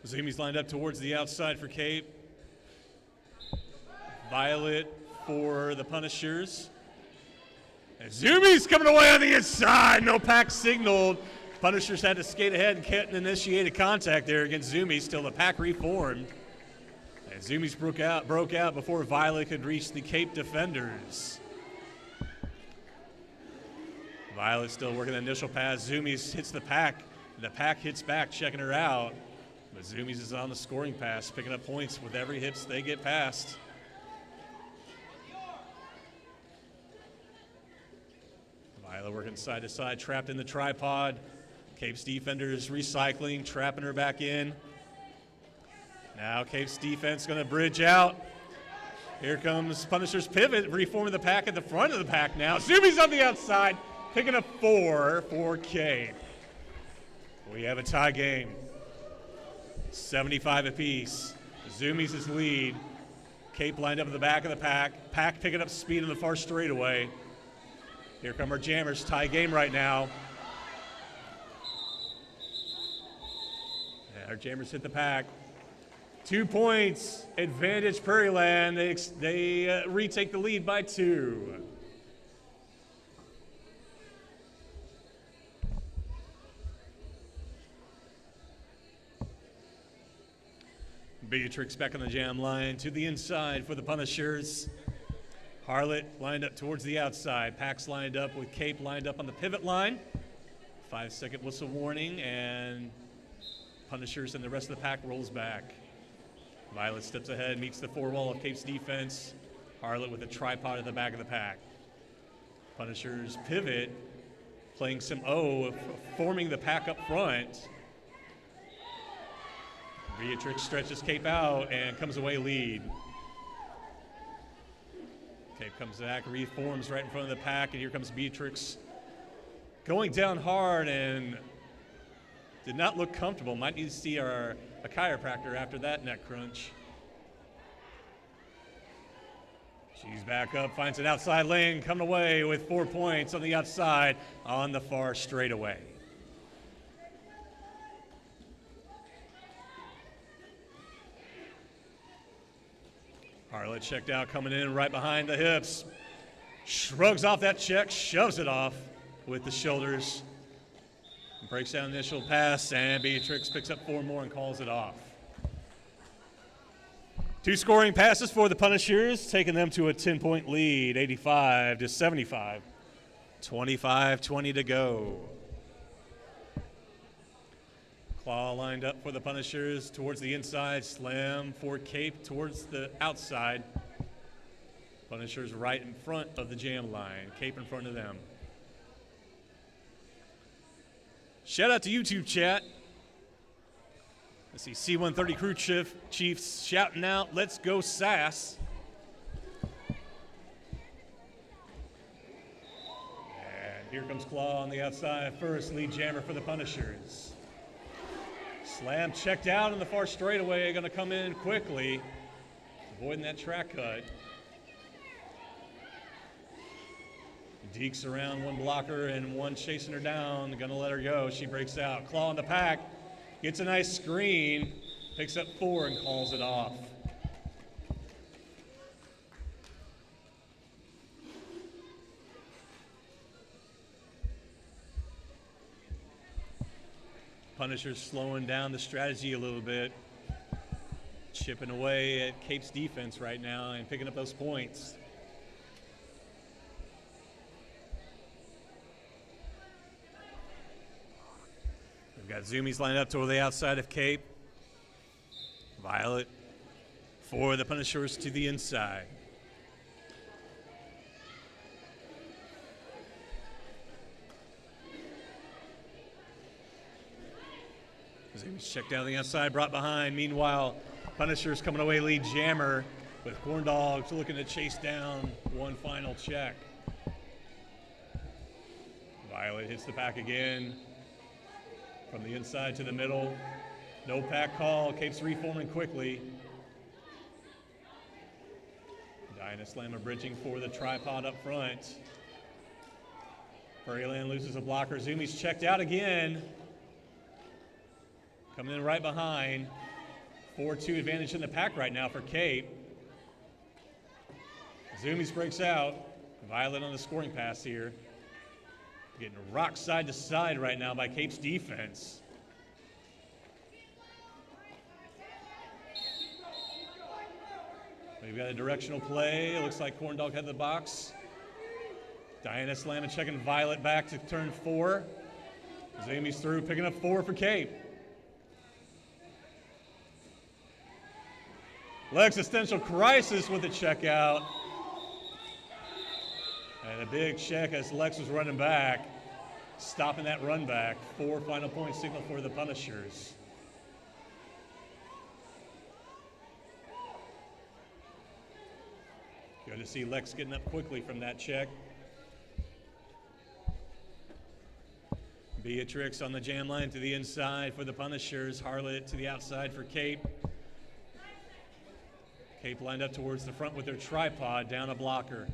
Zumi's lined up towards the outside for Cape. Violet for the Punishers. And Zumi's coming away on the inside. No pack signaled. Punishers had to skate ahead and can't initiate a contact there against Zumi's till the pack reformed. And Zumi's broke out before Violet could reach the Cape defenders. Violet still working the initial pass. Zumi's hits the pack. The pack hits back, checking her out. But Zumi's is on the scoring pass, picking up points with every hips they get past. Violet working side to side, trapped in the tripod. Cape's defenders recycling, trapping her back in. Now Cape's defense going to bridge out. Here comes Punisher's pivot, reforming the pack at the front of the pack now. Zumi's on the outside, picking up 4 for Cape. We have a tie game. 75 apiece. Zumi's his lead. Cape lined up at the back of the pack. Pack picking up speed in the far straightaway. Here come our jammers, tie game right now. And our jammers hit the pack. 2 points, advantage Prairieland. They retake the lead by 2. Beatrix back on the jam line to the inside for the Punishers. Harlot lined up towards the outside. Pack's lined up with Cape lined up on the pivot line. 5-second whistle warning, and Punishers and the rest of the pack rolls back. Violet steps ahead, meets the 4 wall of Cape's defense. Harlot with a tripod at the back of the pack. Punishers pivot, playing some O, forming the pack up front. Beatrix stretches Cape out and comes away lead. Cape comes back, reforms right in front of the pack, and here comes Beatrix. Going down hard and did not look comfortable. Might need to see a chiropractor after that neck crunch. She's back up, finds an outside lane, coming away with 4 points on the outside on the far straightaway. Harlot checked out, coming in right behind the hips. Shrugs off that check, shoves it off with the shoulders. Breaks down initial pass, and Beatrix picks up 4 more and calls it off. 2 scoring passes for the Punishers, taking them to a 10-point lead, 85-75. 25-20 to go. Claw lined up for the Punishers towards the inside. Slam for Cape towards the outside. Punishers right in front of the jam line. Cape in front of them. Shout out to YouTube chat. Let's see, C-130 crew chiefs shouting out, "Let's go Sass." And here comes Claw on the outside first, lead jammer for the Punishers. Slam checked out in the far straightaway, going to come in quickly, avoiding that track cut. Dekes around one blocker and one chasing her down, going to let her go. She breaks out, claw in the pack, gets a nice screen, picks up 4 and calls it off. Punishers slowing down the strategy a little bit, chipping away at Cape's defense right now and picking up those points. We've got Zoomies lined up toward the outside of Cape. Violet for the Punishers to the inside. Zoomies checked down the outside, brought behind. Meanwhile, Punishers coming away lead jammer with Corn Dogs looking to chase down one final check. Violet hits the pack again from the inside to the middle. No pack call. Cape's reforming quickly. Diana Slammer bridging for the tripod up front. Prairieland loses a blocker. Zoomies checked out again. Coming in right behind. 4-2 advantage in the pack right now for Cape. Zoomies breaks out. Violet on the scoring pass here. Getting rocked side to side right now by Cape's defense. We've got a directional play. It looks like Corn Dog had the box. Diana slamming, checking Violet back to turn 4. Zoomies through, picking up 4 for Cape. Existential crisis with the checkout. And a big check as Lex was running back, stopping that run back. 4 final point signal for the Punishers. Good to see Lex getting up quickly from that check. Beatrix on the jam line to the inside for the Punishers. Harlot to the outside for Cape. Cape lined up towards the front with their tripod, down a blocker.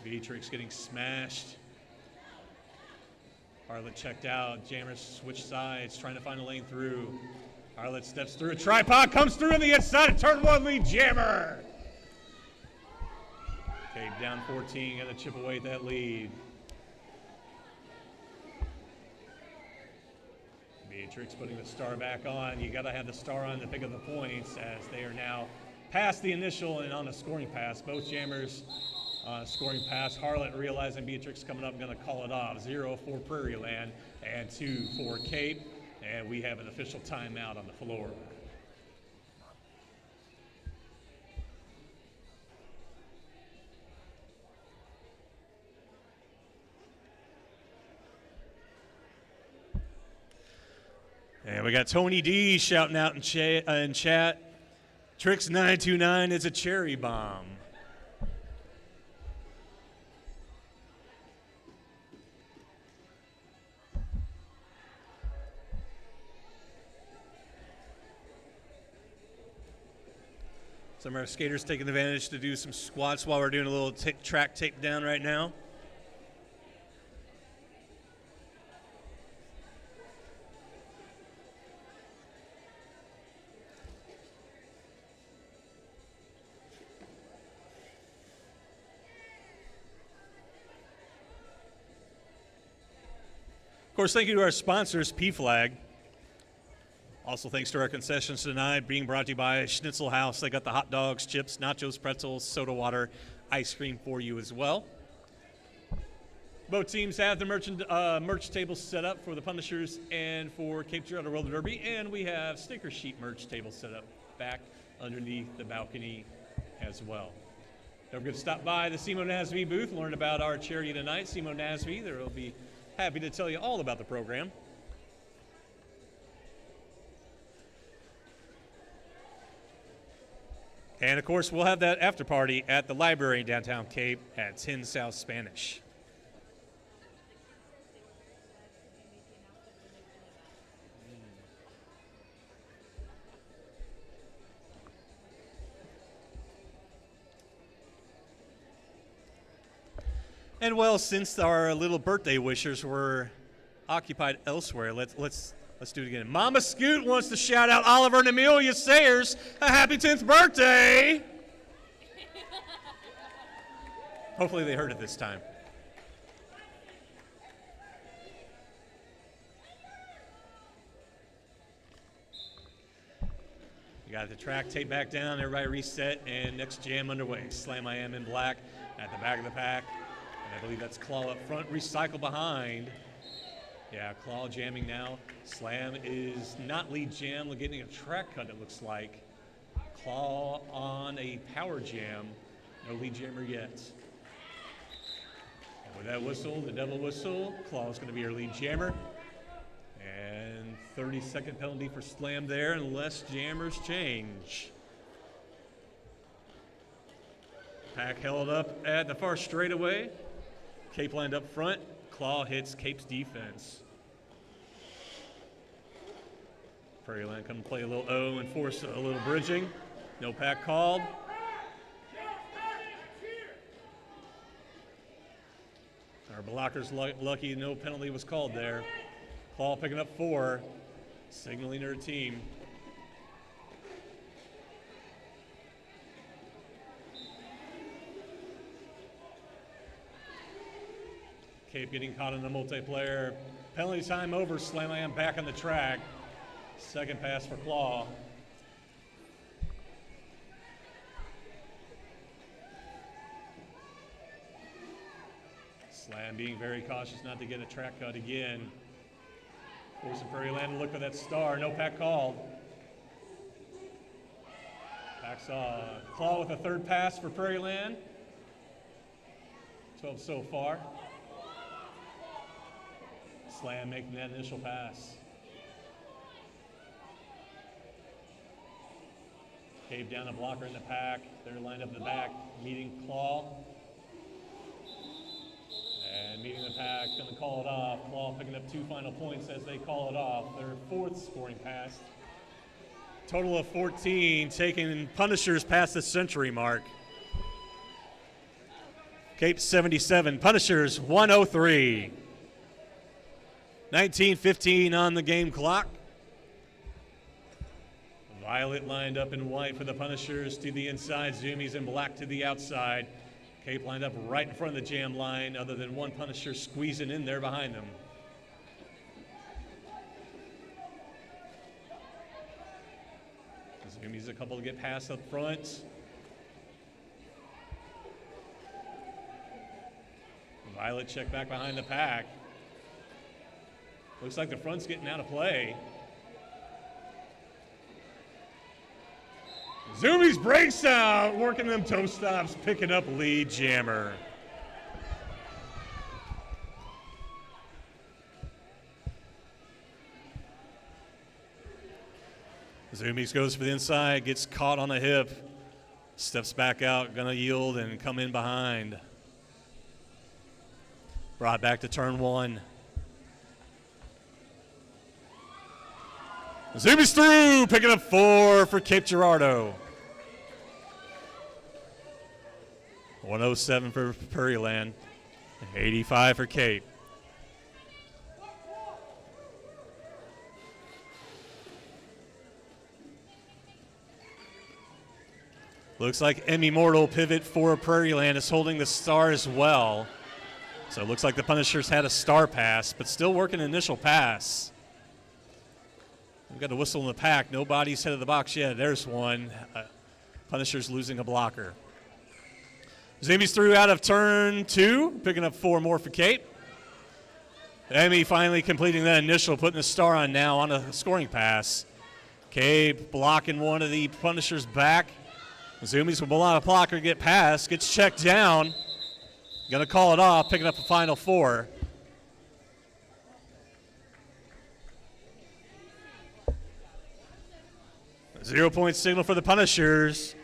Beatrix getting smashed. Harlot checked out. Jammers switch sides, trying to find a lane through. Harlot steps through. A tripod comes through on the inside of turn 1 lead jammer. Cape down 14, going to chip away at that lead. Beatrix putting the star back on. You got to have the star on to pick up the points as they are now past the initial and on a scoring pass. Both jammers on a scoring pass. Harlot realizing Beatrix coming up, going to call it off. 0 for Prairieland and 2 for Cape. And we have an official timeout on the floor. And we got Tony D shouting out in chat. Trix 929 is a cherry bomb. Some of our skaters taking advantage to do some squats while we're doing a little track takedown right now. Of course, thank you to our sponsors, P-Flag. Also, thanks to our concessions tonight, being brought to you by Schnitzel House. They got the hot dogs, chips, nachos, pretzels, soda water, ice cream for you as well. Both teams have the merch tables set up for the Punishers and for Cape Girardeau Roller Derby, and we have sticker sheet merch tables set up back underneath the balcony as well. Don't forget to stop by the Simo Nasby booth, learn about our charity tonight. Simo Nasby, they will be happy to tell you all about the program. And of course, we'll have that after party at the library in downtown Cape at 10 South Spanish. And well, since our little birthday wishers were occupied elsewhere, let's do it again. Mama Scoot wants to shout out Oliver and Amelia Sayers a happy 10th birthday. Hopefully they heard it this time. You got the track tape back down, everybody reset, and next jam underway. Slam I Am in black at the back of the pack. And I believe that's Claw up front, Recycle behind. Yeah, Claw jamming now. Slam is not lead jam, we're getting a track cut it looks like. Claw on a power jam, no lead jammer yet. And with that whistle, the double whistle, Claw is gonna be our lead jammer. And 30-second penalty for Slam there unless jammers change. Pack held up at the far straightaway. Cape lined up front. Claw hits Cape's defense. Prairieland come play a little O and force a little bridging. No pack called. Our blockers lucky no penalty was called there. Claw picking up 4, signaling her team. Cape getting caught in the multiplayer. Penalty time over, Slam I Am back on the track. Second pass for Claw. Slam being very cautious not to get a track cut again. Forcing Prairieland to look for that star. No pack called. Pack's Claw with a third pass for Prairieland. 12 so far. Slam making that initial pass. Cave down a blocker in the pack. They're lined up in the back, meeting Claw. And meeting the pack, gonna call it off. Claw picking up 2 final points as they call it off. Their 4th scoring pass. Total of 14, taking Punishers past the century mark. Cape 77, Punishers 103. 19:15 on the game clock. Violet lined up in white for the Punishers to the inside. Zoomies in black to the outside. Cape lined up right in front of the jam line, other than one Punisher squeezing in there behind them. Zoomies a couple to get past up front. Violet check back behind the pack. Looks like the front's getting out of play. Zoomies breaks out, working them toe stops, picking up lead jammer. Zoomies goes for the inside, gets caught on the hip, steps back out, gonna yield and come in behind. Brought back to turn 1. Zoomies through, picking up 4 for Cape Girardeau. 107 for Prairieland, 85 for Cape. Looks like Emmy Mortal pivot for Prairieland is holding the star as well. So it looks like the Punishers had a star pass, but still working initial pass. We've got a whistle in the pack. No bodies head of the box yet. There's one. Punishers losing a blocker. Zoomies through out of turn 2, picking up 4 more for Cape. Emmy finally completing that initial, putting the star on now on a scoring pass. Cape blocking one of the Punishers back. Zoomies with a lot of blocker get past, gets checked down. Gonna call it off, picking up a final 4. A 0-point signal for the Punishers,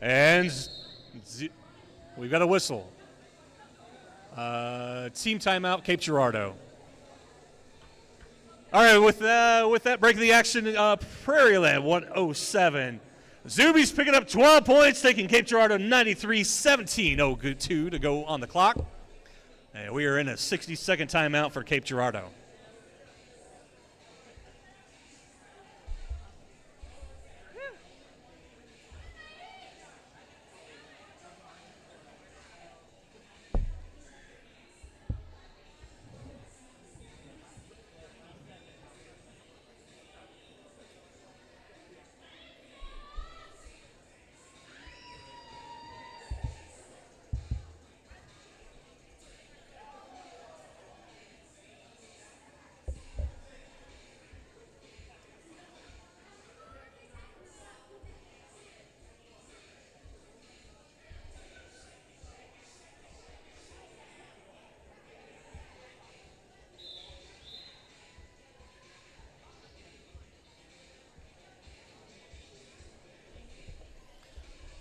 and we've got a whistle. Team timeout, Cape Girardeau. All right, with that break of the action, Prairieland 107. Zoomies picking up 12 points, taking Cape Girardeau 93-17. 0-2 to go on the clock. And we are in a 60-second timeout for Cape Girardeau.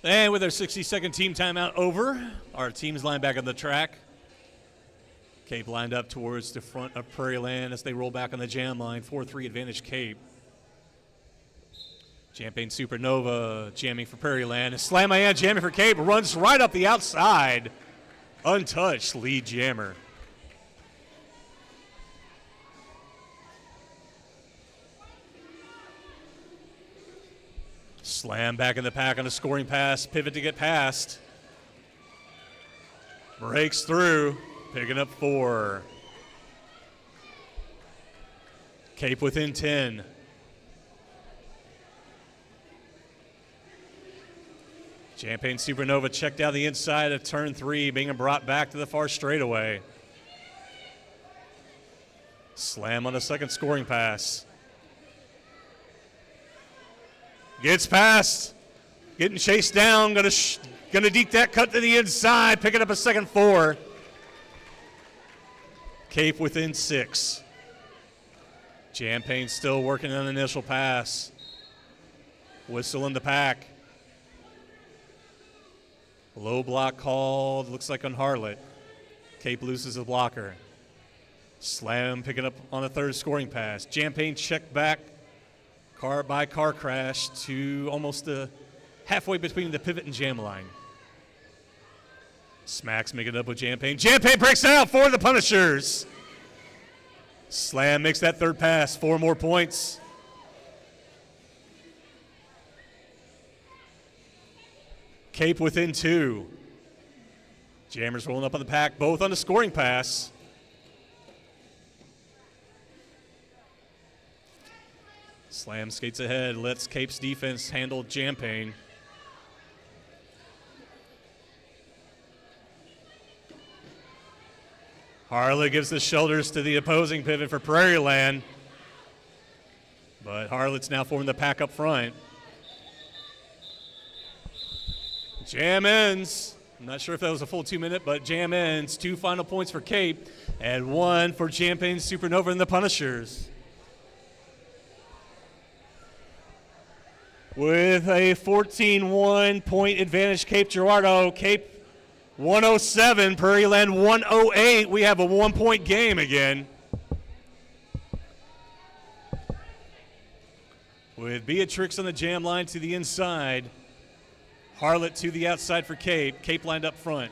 And with our 60-second team timeout over, our team's lined back on the track. Cape lined up towards the front of Prairieland as they roll back on the jam line. 4-3 advantage Cape. Champagne Supernova jamming for Prairieland. And Slam My Hand jamming for Cape. Runs right up the outside. Untouched lead jammer. Slam back in the pack on a scoring pass. Pivot to get past. Breaks through. Picking up 4. Cape within 10. Champagne Supernova checked down the inside of turn 3, being brought back to the far straightaway. Slam on a second scoring pass. Gets past, getting chased down, gonna deke that cut to the inside, picking up a second 4. Cape within 6. Champagne still working on the initial pass. Whistle in the pack. Low block called, looks like on Harlot. Cape loses the blocker. Slam picking up on a third scoring pass. Champagne checked back. Car crash to almost halfway between the pivot and jam line. Smacks making it up with Champagne. Champagne breaks out for the Punishers. Slam makes that third pass. 4 more points. Cape within 2. Jammers rolling up on the pack, both on the scoring pass. Slam skates ahead, lets Cape's defense handle Champagne. Harlot gives the shoulders to the opposing pivot for Prairieland. But Harlot's now forming the pack up front. Jam ends. I'm not sure if that was a full 2 minute, but jam ends. 2 final points for Cape and 1 for Champagne Supernova and the Punishers. With a 14-1 point advantage, Cape Girardeau. Cape 107, Prairieland 108. We have a 1-point game again. With Beatrix on the jam line to the inside. Harlot to the outside for Cape. Cape lined up front.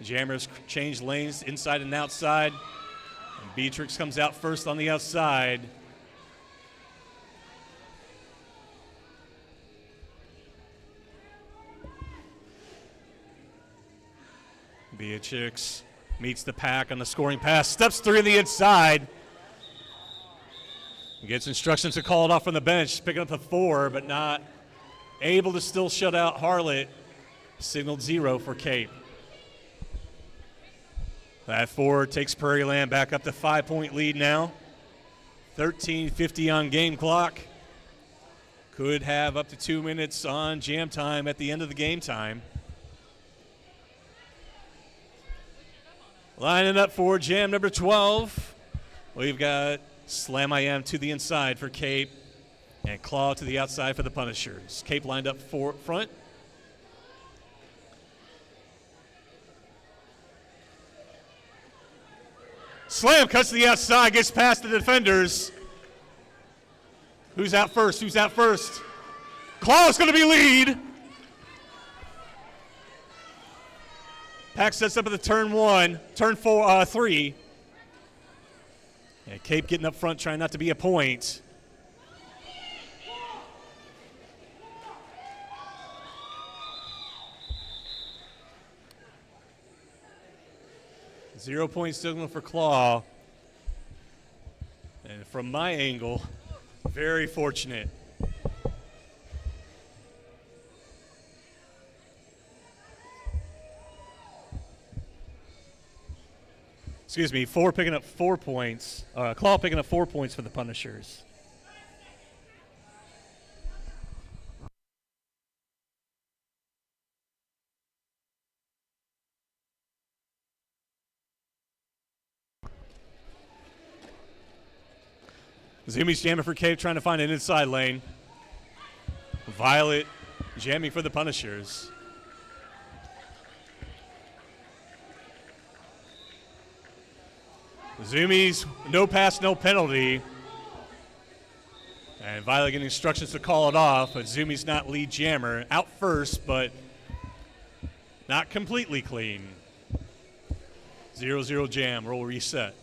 Jammers change lanes inside and outside. And Beatrix comes out first on the outside. Beatrix meets the pack on the scoring pass, steps through the inside. Gets instructions to call it off from the bench, picking up the 4, but not able to still shut out Harlot. Signaled 0 for Cape. That 4 takes Prairieland back up to 5-point lead now. 13:50 on game clock. Could have up to 2 minutes on jam time at the end of the game time. Lining up for jam number 12. We've got Slam I Am to the inside for Cape and Claw to the outside for the Punishers. Cape lined up front. Slam cuts to the outside, gets past the defenders. Who's out first? Who's out first? Claw's going to be lead. Pack sets up at the turn 3. And Cape getting up front, trying not to be a point. Zero-point signal for Claw. And from my angle, very fortunate. Excuse me, picking up 4 points. Claw picking up 4 points for the Punishers. Zumi's jamming for Cape, trying to find an inside lane. Violet jamming for the Punishers. Zumi's no pass, no penalty. And Violet getting instructions to call it off, but Zumi's not lead jammer. Out first, but not completely clean. 0-0 jam, roll reset.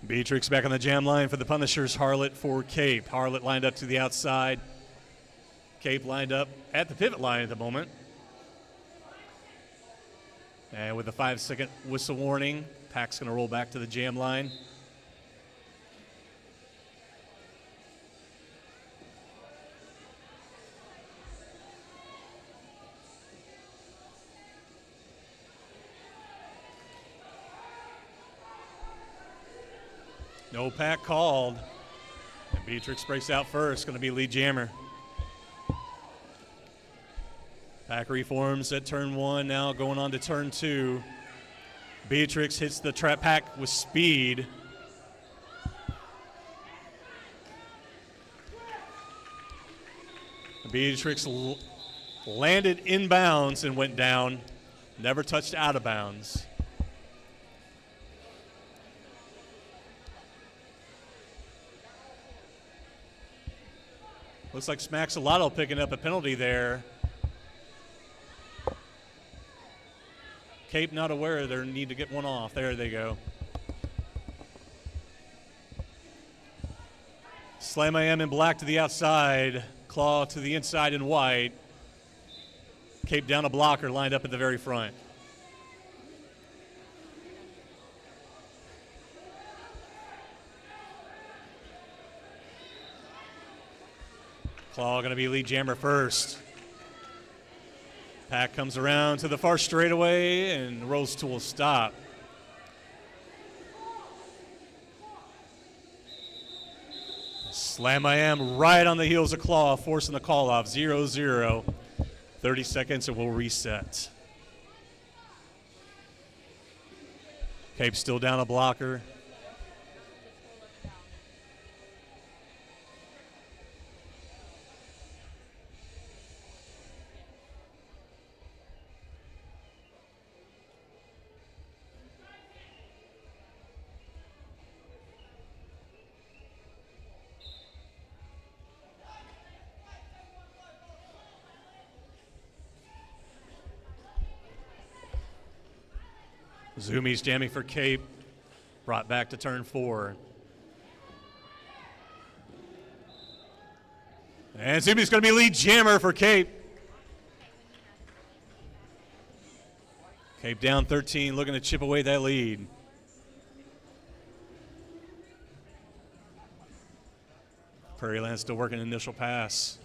Beatrix back on the jam line for the Punishers. Harlot for Cape. Harlot lined up to the outside. Cape lined up at the pivot line at the moment. And with a 5-second whistle warning, Pack's going to roll back to the jam line. No pack called. And Beatrix breaks out first, going to be lead jammer. Pack reforms at turn 1, now going on to turn 2. Beatrix hits the trap pack with speed. Beatrix landed inbounds and went down, never touched out of bounds. Looks like Smaxolotto picking up a penalty there. Cape not aware of their need to get one off. There they go. Slam I Am in black to the outside. Claw to the inside in white. Cape down a blocker lined up at the very front. Claw going to be lead jammer first. Pack comes around to the far straightaway and rolls to a stop. Slam I Am right on the heels of Claw, forcing the call off. 0-0. 30 seconds and we'll reset. Cape still down a blocker. Zumi's jamming for Cape, brought back to turn 4. And Zumi's going to be lead jammer for Cape. Cape down 13, looking to chip away that lead. Prairieland still working initial pass.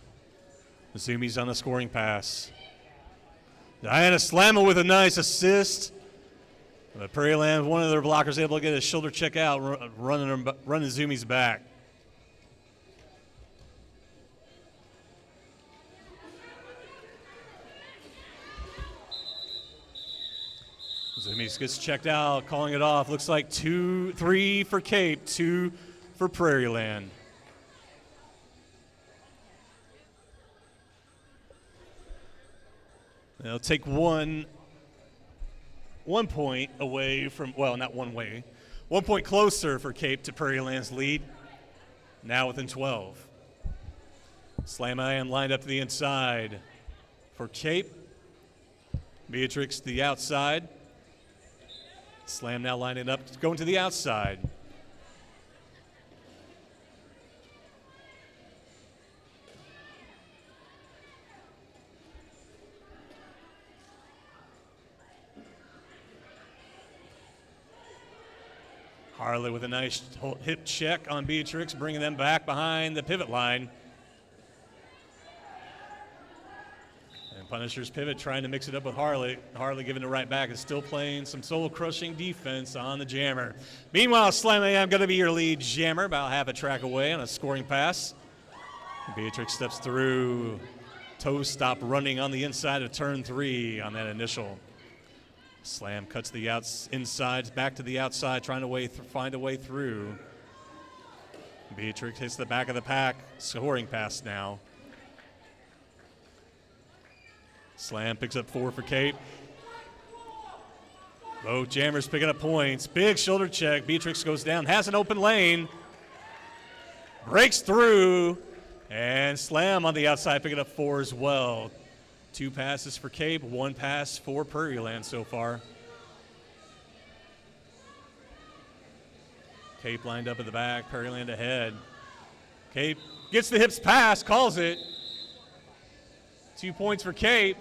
Zumi's on the scoring pass. Diana Slamma with a nice assist. But Prairieland, one of their blockers, able to get a shoulder check out, running Zumi's back. Zumi's gets checked out, calling it off. Looks like 3 for Cape, 2 for Prairieland. They'll take one point away from, well, not one way. 1 point closer for Cape to Prairieland's lead, now within 12. Slam IM lined up to the inside for Cape. Beatrix to the outside. Slam now lining up, going to the outside. Harlot with a nice hip check on Beatrix, bringing them back behind the pivot line. And Punishers pivot, trying to mix it up with Harlot. Harlot giving it right back and still playing some soul-crushing defense on the jammer. Meanwhile, Slam AM going to be your lead jammer, about half a track away on a scoring pass. Beatrix steps through, toe stop running on the inside of turn 3 on that initial. Slam cuts the inside, back to the outside, trying to find a way through. Beatrix hits the back of the pack, scoring pass now. Slam picks up 4 for Cape. Both jammers picking up points. Big shoulder check. Beatrix goes down, has an open lane. Breaks through. And Slam on the outside picking up 4 as well. 2 passes for Cape, 1 pass for Prairieland so far. Cape lined up at the back, Prairieland ahead. Cape gets the hips pass, calls it. 2 points for Cape.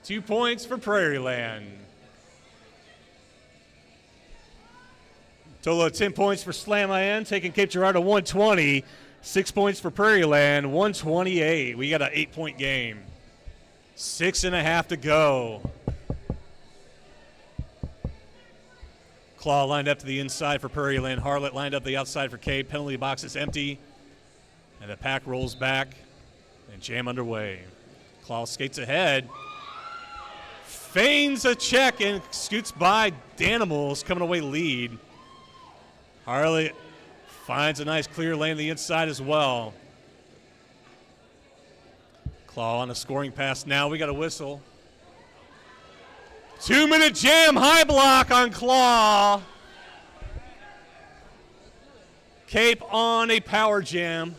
2 points for Prairieland. Total of 10 points for Slam IN, taking Cape Girardeau 120. 6 points for Prairieland, 128. We got an 8-point game. 6.5 to go. Claw lined up to the inside for Prairieland. Harlot lined up the outside for Cape. Penalty box is empty. And the pack rolls back. And jam underway. Claw skates ahead. Feigns a check and scoots by Danimals, coming away lead. Harlot finds a nice clear lane on the inside as well. Claw on a scoring pass now. We got a whistle. 2-minute jam, high block on Claw. Cape on a power jam.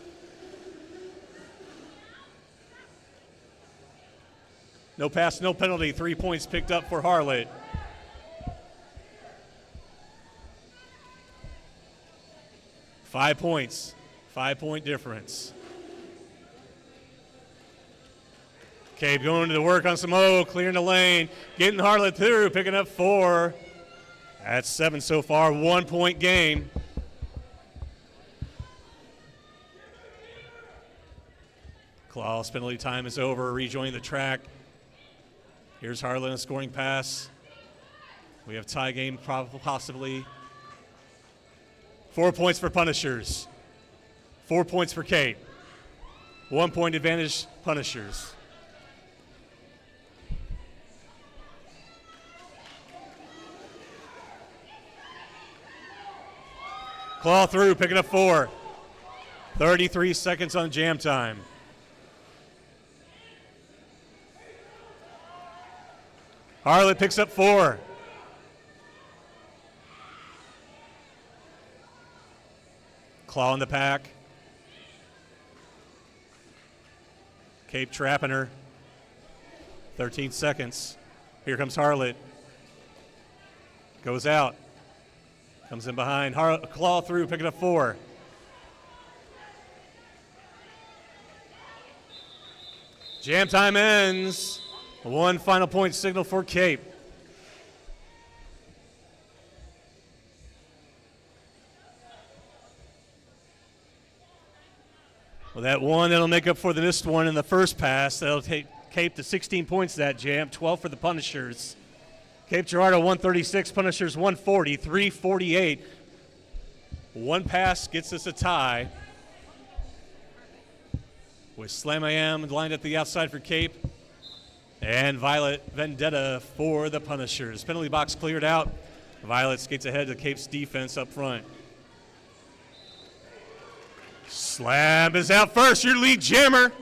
No pass, no penalty. 3 points picked up for Harlot. Five points, 5-point difference. Cape going to work on some clearing the lane, getting Harlot through, picking up 4. That's 7 so far, 1-point game. Claw's penalty time is over, rejoining the track. Here's Harlot a scoring pass. We have tie game possibly. 4 points for Punishers. 4 points for Cape. 1 point advantage, Punishers. Claw through, picking up 4. 33 seconds on jam time. Harlot picks up 4. Claw in the pack. Cape trapping her. 13 seconds. Here comes Harlot. Goes out. Comes in behind. Claw through, picking up 4. Jam time ends. 1 final point signal for Cape. Well, that one that'll make up for the missed one in the first pass. That'll take Cape to 16 points that jam, 12 for the Punishers. Cape Girardeau 136, Punishers 140, 348. 1 pass gets us a tie. With Slam IM lined at the outside for Cape. And Violet Vendetta for the Punishers. Penalty box cleared out. Violet skates ahead to Cape's defense up front. Slam is out first, your lead jammer.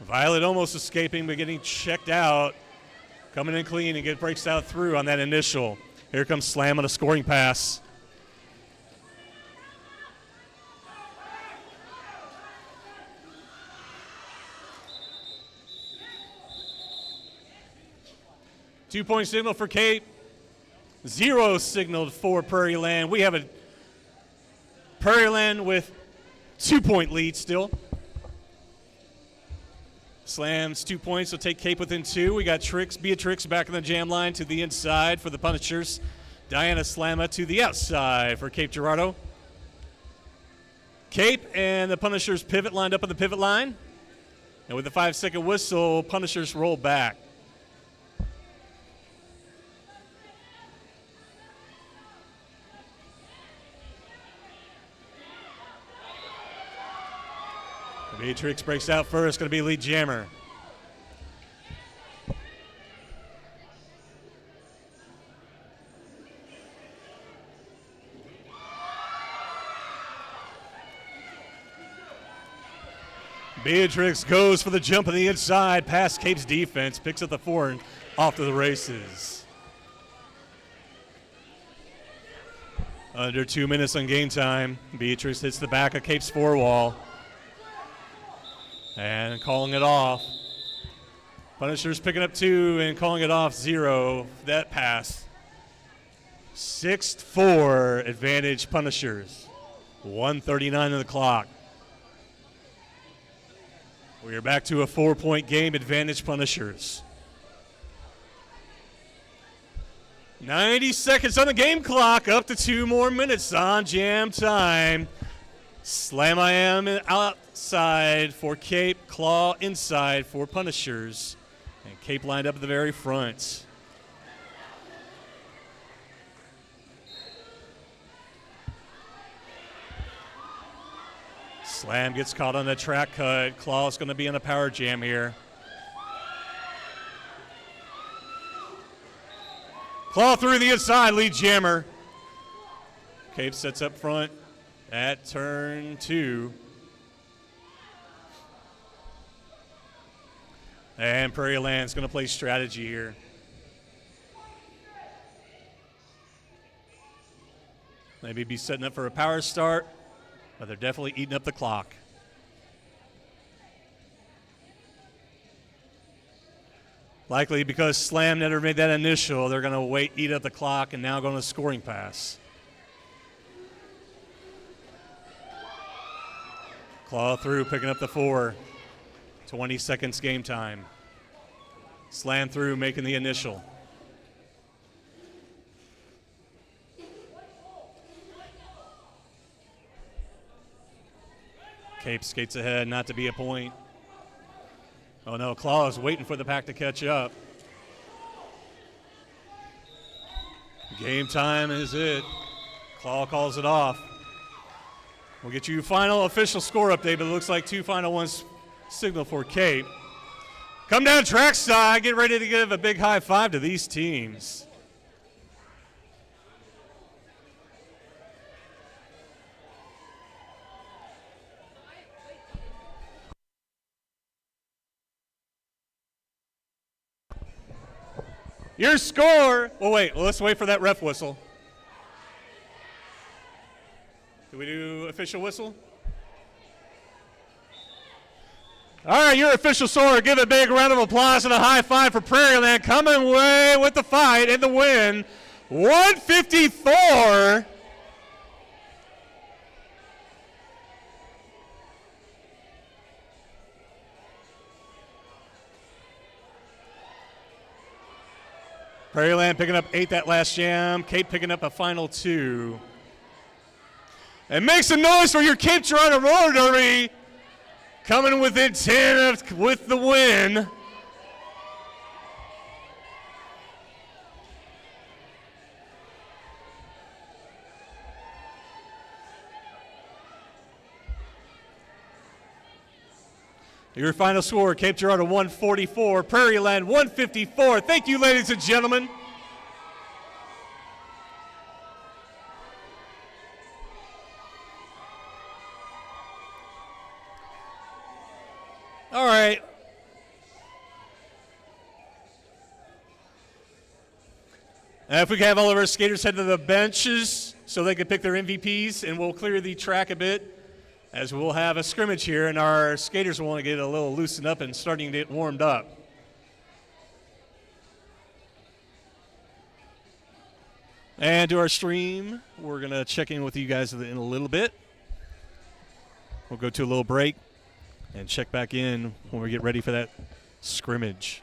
Violet almost escaping, but getting checked out. Coming in clean and breaks out through on that initial. Here comes Slam on a scoring pass. Two-point signal for Cape. 0 signaled for Prairieland. We have a Prairieland with 2-point lead still. Slams 2 points, will take Cape within 2. We got Beatrix back in the jam line to the inside for the Punishers. Diana Slama to the outside for Cape Girardeau. Cape and the Punishers pivot lined up on the pivot line. And with the 5-second whistle, Punishers roll back. Beatrix breaks out first, going to be lead jammer. Beatrix goes for the jump on the inside, past Cape's defense, picks up the 4 and off to the races. Under 2 minutes on game time. Beatrix hits the back of Cape's 4 wall. And calling it off. Punishers picking up 2 and calling it off 0. That pass. 6-4 advantage Punishers. 1:39 on the clock. We are back to a 4-point game advantage Punishers. 90 seconds on the game clock. Up to 2 more minutes on jam time. Slam I am outside for Cape, Claw inside for Punishers. And Cape lined up at the very front. Slam gets caught on the track cut. Claw is going to be in a power jam here. Claw through the inside, lead jammer. Cape sets up front. At turn 2. And Prairieland's going to play strategy here. Maybe be setting up for a power start, but they're definitely eating up the clock. Likely because Slam never made that initial, they're going to eat up the clock, and now go on a scoring pass. Claw through, picking up the 4. 20 seconds game time. Slam through, making the initial. Cape skates ahead, not to be a point. Oh no, Claw is waiting for the pack to catch up. Game time is it. Claw calls it off. We'll get you final official score update, but it looks like 2 final ones signal for Cape. Come down trackside, get ready to give a big high five to these teams. Your score, let's wait for that ref whistle. Do we do official whistle? All right, your official score. Give a big round of applause and a high five for Prairieland, coming away with the fight and the win. 154. Prairieland picking up 8 that last jam. Cape picking up a final 2. And make some noise for your Cape Girardeau Roller Derby. Coming within 10 with the win. Your final score, Cape Girardeau 144, Prairieland 154. Thank you, ladies and gentlemen. All right. If we can have all of our skaters head to the benches so they can pick their MVPs, and we'll clear the track a bit as we'll have a scrimmage here, and our skaters will want to get a little loosened up and starting to get warmed up. And to our stream, we're going to check in with you guys in a little bit. We'll go to a little break and check back in when we get ready for that scrimmage.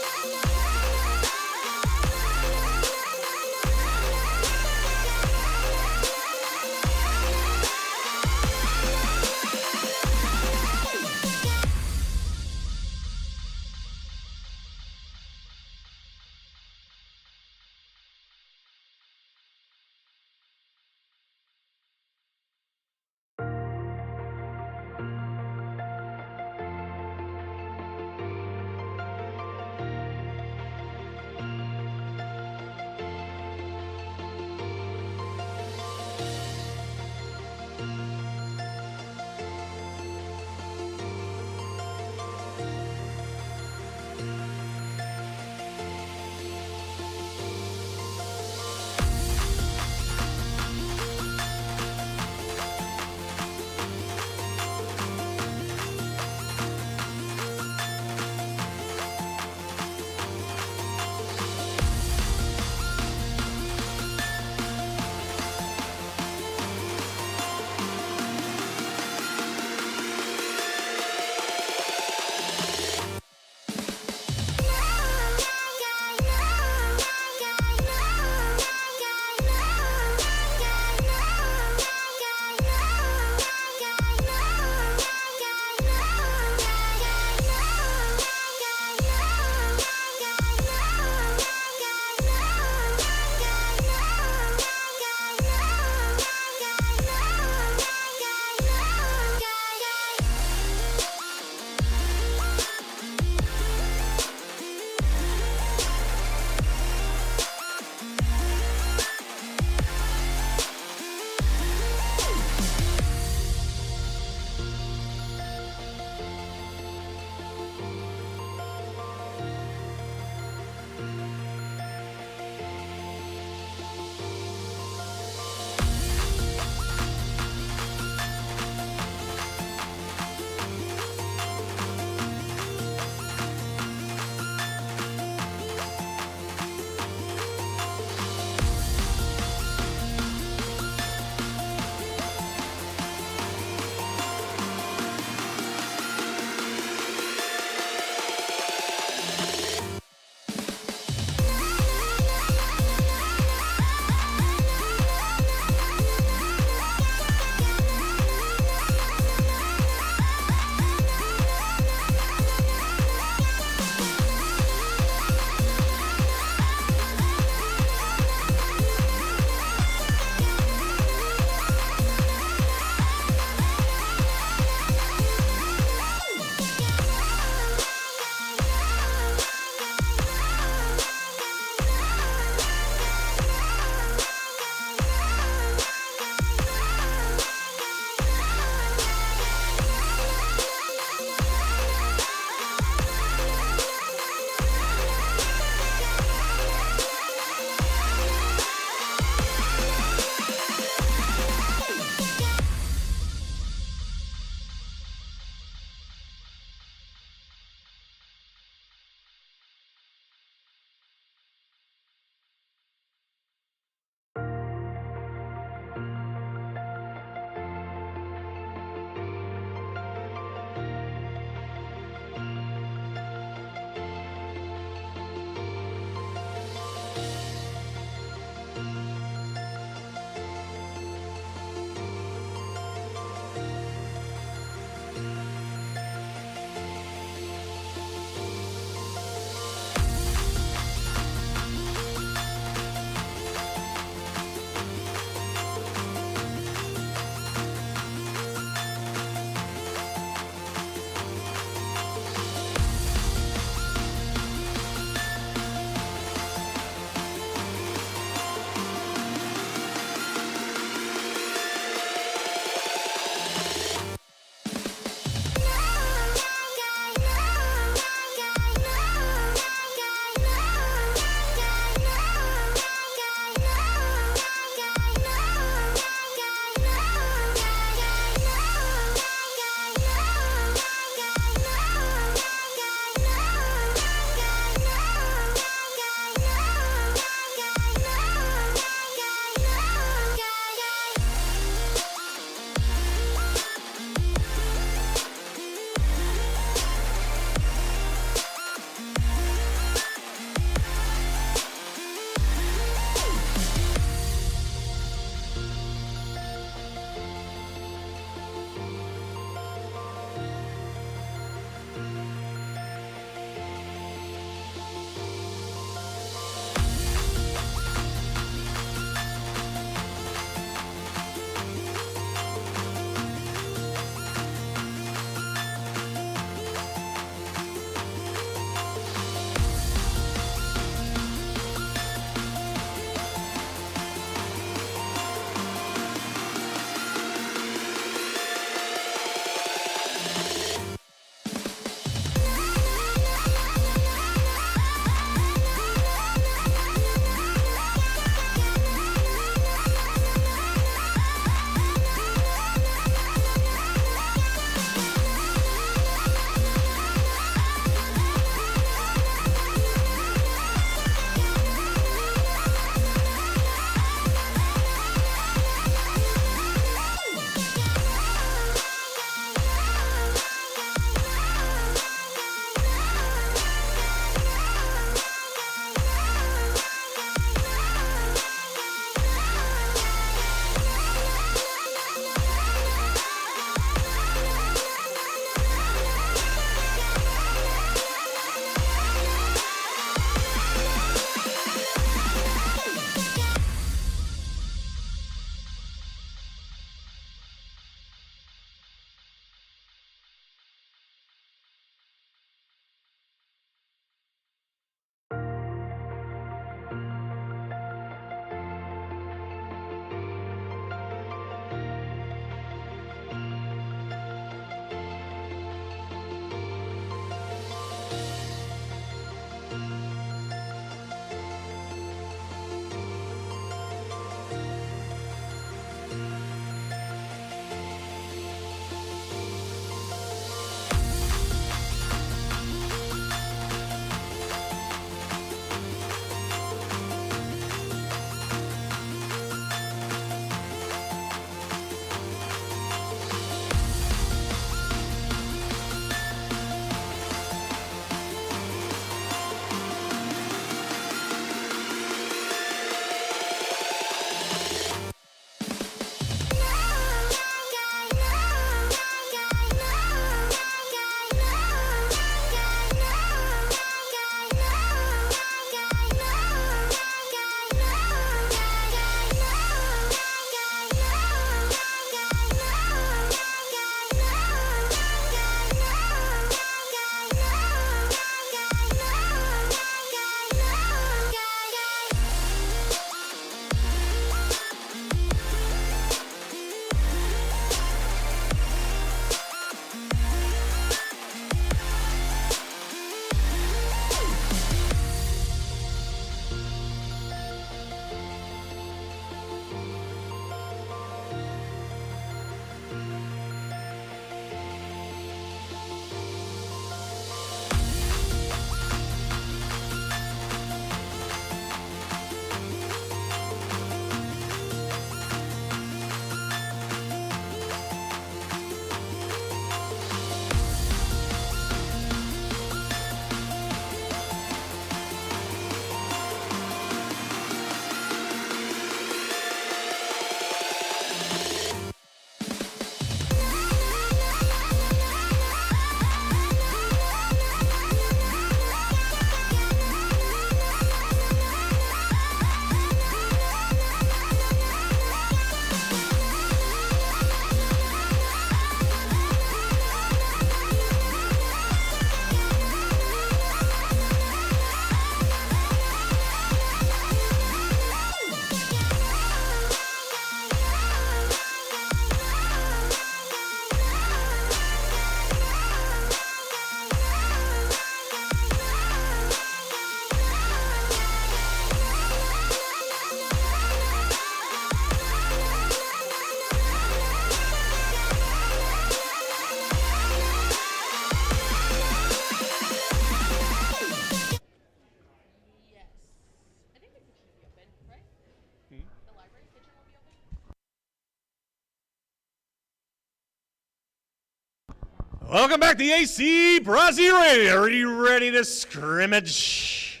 Welcome back to AC Brazzi Radio. Are you ready to scrimmage?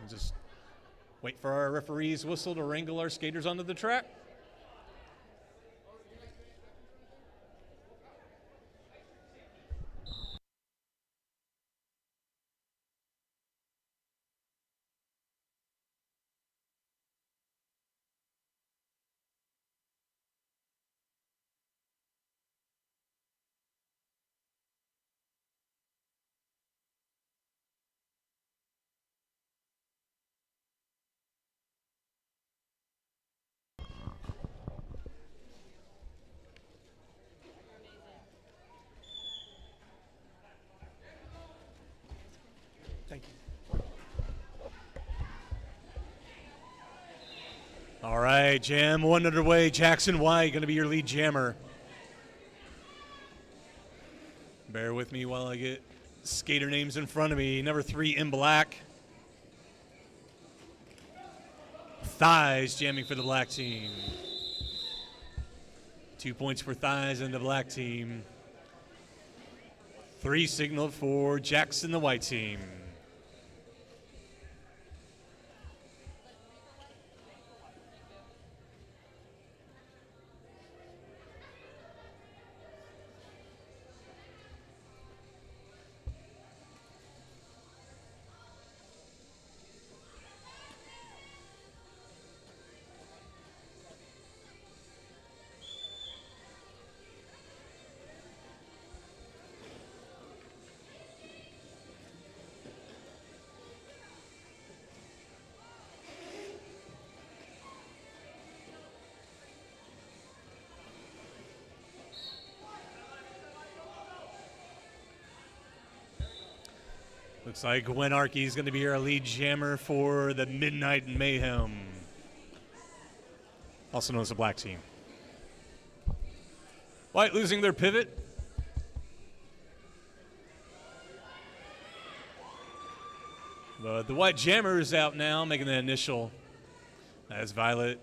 Just wait for our referee's whistle to wrangle our skaters onto the track. Thank you. All right, jam one underway. Jackson White going to be your lead jammer. Bear with me while I get skater names in front of me. Number 3 in black. Thighs jamming for the black team. 2 points for Thighs and the black team. 3 signaled for Jackson, the white team. Looks like Gwen Arkey is going to be our lead jammer for the Midnight Mayhem, also known as the black team. White losing their pivot. But the white jammer is out now, making the initial. As Violet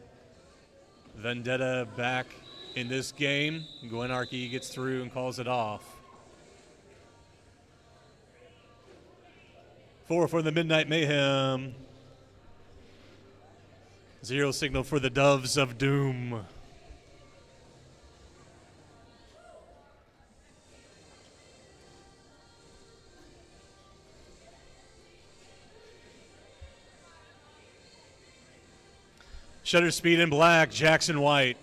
Vendetta back in this game. Gwen Arkey gets through and calls it off. 4 for the Midnight Mayhem. 0 signal for the Doves of Doom. Shutter speed in black, Jackson White.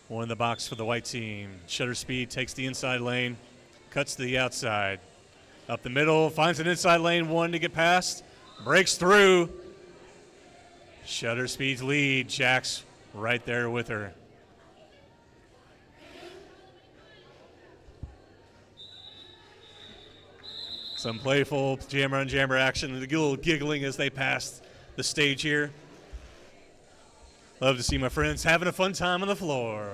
1 in the box for the white team. Shutter speed takes the inside lane, cuts to the outside. Up the middle, finds an inside lane 1 to get past, breaks through. Shutter speed's lead, Jack's right there with her. Some playful jammer on jammer action, a little giggling as they pass the stage here. Love to see my friends having a fun time on the floor.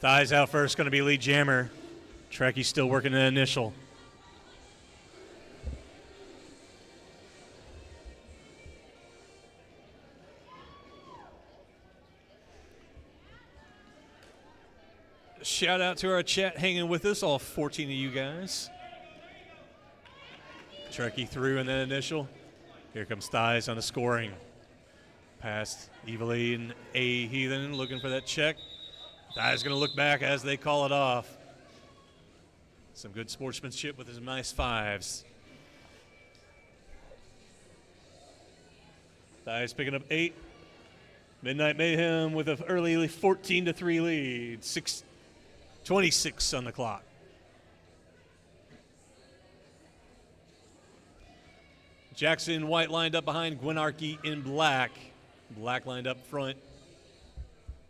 Thighs out first, going to be lead jammer. Trekkie still working the initial. Shout out to our chat hanging with us, all 14 of you guys. Trekkie through and then initial. Here comes Thighs on the scoring. Past Eveline A. Heathen looking for that check. Thighs going to look back as they call it off. Some good sportsmanship with his nice 5s. Thighs picking up 8. Midnight Mayhem with an early 14-3 lead. 6:26 on the clock. Jackson White lined up behind Gwinnarchy in black. Black lined up front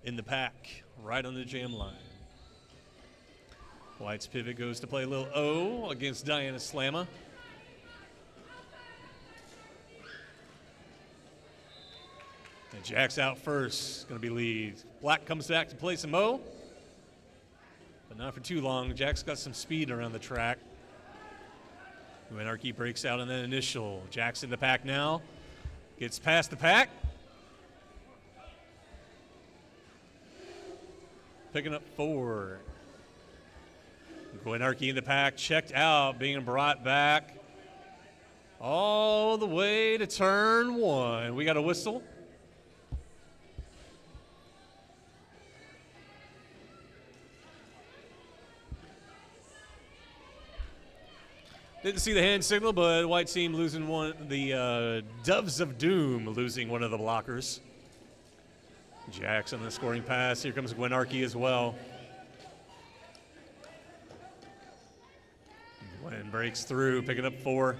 in the pack, right on the jam line. White's pivot goes to play a little O against Diana Slamma. And Jack's out first, going to be lead. Black comes back to play some O, but not for too long. Jack's got some speed around the track. Gwinnarchy breaks out on that initial. Jack's in the pack now. Gets past the pack. Picking up 4. Gwinnarchy in the pack, checked out, being brought back all the way to turn 1. We got a whistle. Didn't see the hand signal, but White team losing one. The Doves of Doom losing one of the blockers. Jack's on the scoring pass. Here comes Gwinnarchy as well. Gwen breaks through, picking up 4.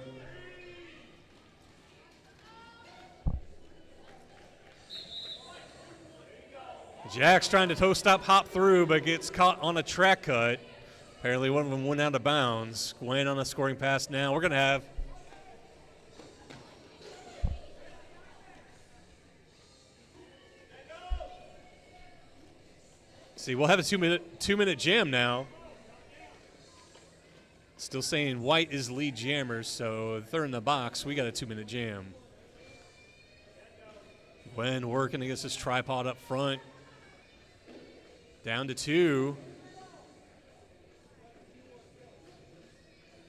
Jack's trying to toe stop, hop through, but gets caught on a track cut. Apparently one of them went out of bounds. Gwen on a scoring pass now. We're going to have we'll have a two-minute jam now. Still saying White is lead jammers, so if they're in the box, we got a 2-minute jam. Gwen working against this tripod up front. Down to 2.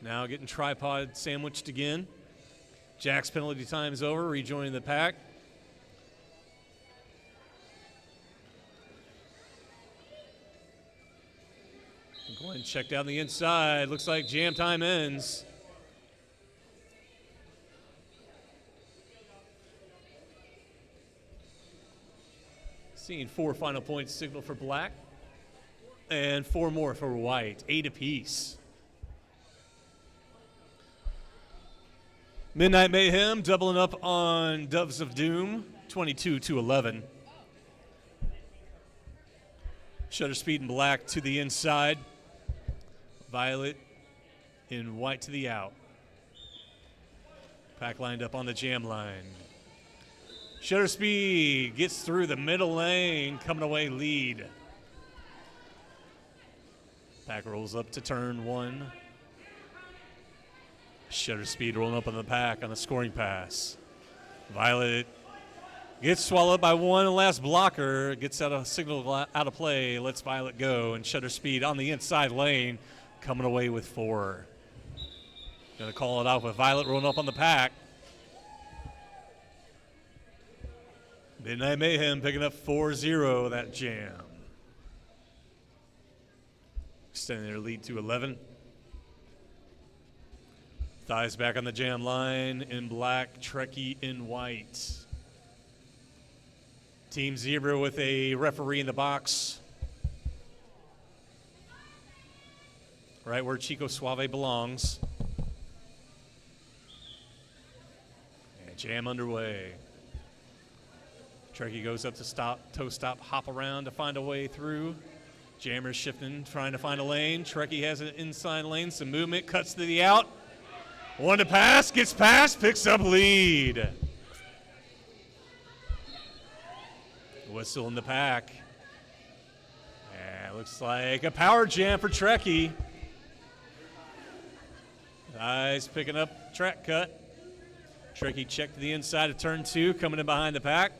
Now getting tripod sandwiched again. Jack's penalty time is over, rejoining the pack. Gwen checked down the inside. Looks like jam time ends. Seeing 4 final points signal for Black and 4 more for White, 8 apiece. Midnight Mayhem doubling up on Doves of Doom, 22-11. Shutter Speed in Black to the inside. Violet in White to the out. Pack lined up on the jam line. Shutter Speed gets through the middle lane, coming away lead. Pack rolls up to turn 1. Shutter Speed rolling up on the pack on a scoring pass. Violet gets swallowed by one last blocker, gets out of signal out of play, lets Violet go, and Shutter Speed on the inside lane, coming away with 4. Gonna call it out with Violet rolling up on the pack. Midnight Mayhem picking up 4-0 that jam. Extending their lead to 11. Thighs back on the jam line in Black, Trekkie in White. Team Zebra with a referee in the box. Right where Chico Suave belongs. And jam underway. Trekkie goes up to stop, toe stop, hop around to find a way through. Jammer's shifting, trying to find a lane. Trekkie has an inside lane, some movement, cuts to the out. One to pass, gets past, picks up lead. Whistle in the pack. Yeah, looks like a power jam for Trekkie. Eyes picking up track cut. Trekkie checked to the inside of turn 2, coming in behind the pack.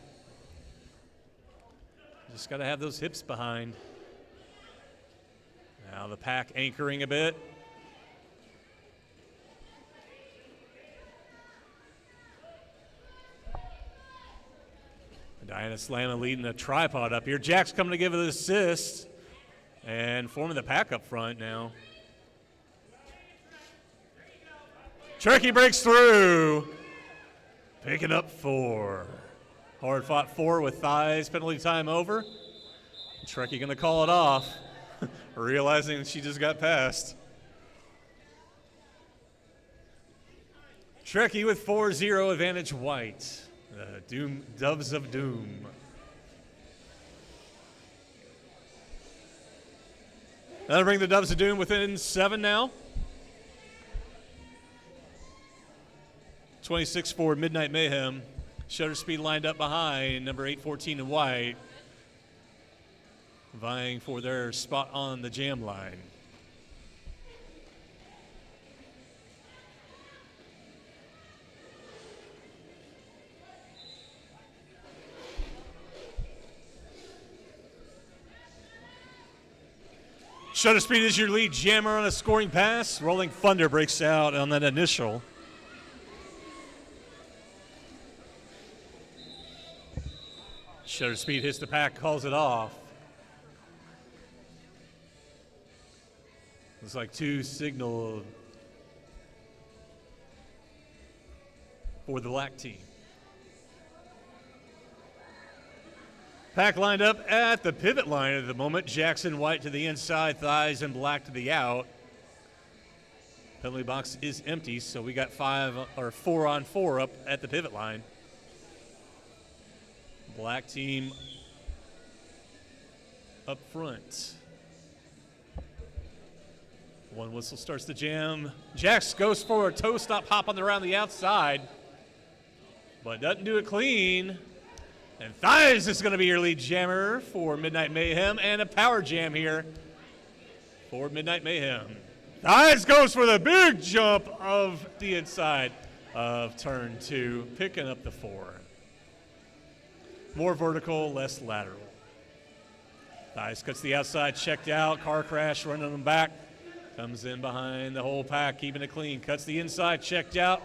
Just got to have those hips behind. Now the pack anchoring a bit. Diana Slamma leading a tripod up here. Jack's coming to give it an assist and forming the pack up front now. Trekkie breaks through, picking up 4. Hard fought 4 with thighs, penalty time over. Trekkie gonna call it off, realizing she just got passed. Trekkie with 4-0 advantage white. The Doves of Doom. That'll bring the Doves of Doom within 7 now. 26 for Midnight Mayhem. Shutter Speed lined up behind number 814 in white, vying for their spot on the jam line. Shutter Speed is your lead jammer on a scoring pass. Rolling Thunder breaks out on that initial. Shutter Speed hits the pack, calls it off. Looks like 2 signal for the black team. Pack lined up at the pivot line at the moment. Jackson white to the inside, thighs and black to the out. Penalty box is empty, so we got 4-on-4 up at the pivot line. Black team up front. One whistle starts the jam. Jax goes for a toe stop hop on around the outside, but doesn't do it clean. And Thighs is going to be your lead jammer for Midnight Mayhem, and a power jam here for Midnight Mayhem. Thighs goes for the big jump of the inside of turn 2, picking up the 4. More vertical, less lateral. Thighs cuts the outside, checked out, car crash, running them back. Comes in behind the whole pack, keeping it clean. Cuts the inside, checked out.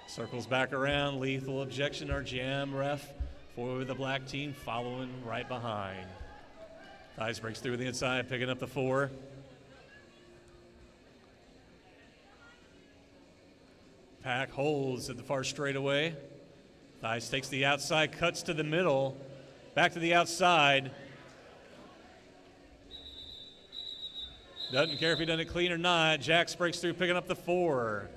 Circles back around, lethal objection, our jam ref for the black team, following right behind. Thighs breaks through the inside, picking up the 4. Pack holds at the far straightaway. Thighs takes the outside, cuts to the middle, back to the outside. Doesn't care if he done it clean or not. Jax breaks through, picking up the 4.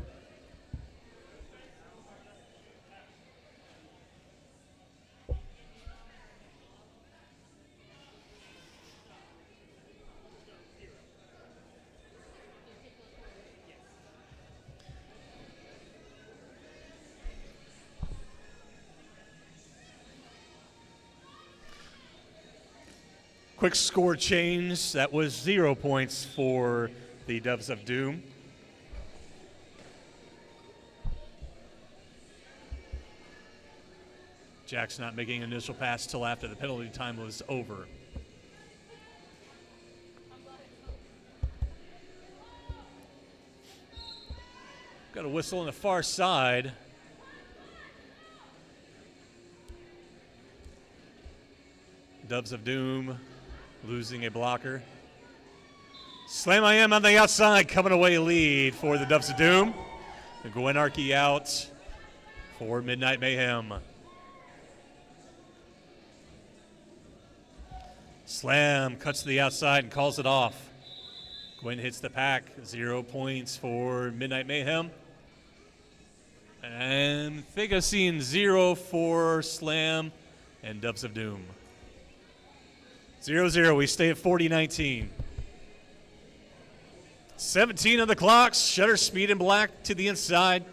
Quick score change. That was 0 points for the Doves of Doom. Jack's not making an initial pass till after the penalty time was over. Got a whistle on the far side. Doves of Doom losing a blocker. Slam I Am on the outside, coming away lead for the Doves of Doom. The Gwenarchy out for Midnight Mayhem. Slam cuts to the outside and calls it off. Gwen hits the pack, 0 points for Midnight Mayhem. And I think I've seen 0 for Slam and Doves of Doom. 0-0, we stay at 40-19. 17 on the clocks. Shutter Speed in black to the inside.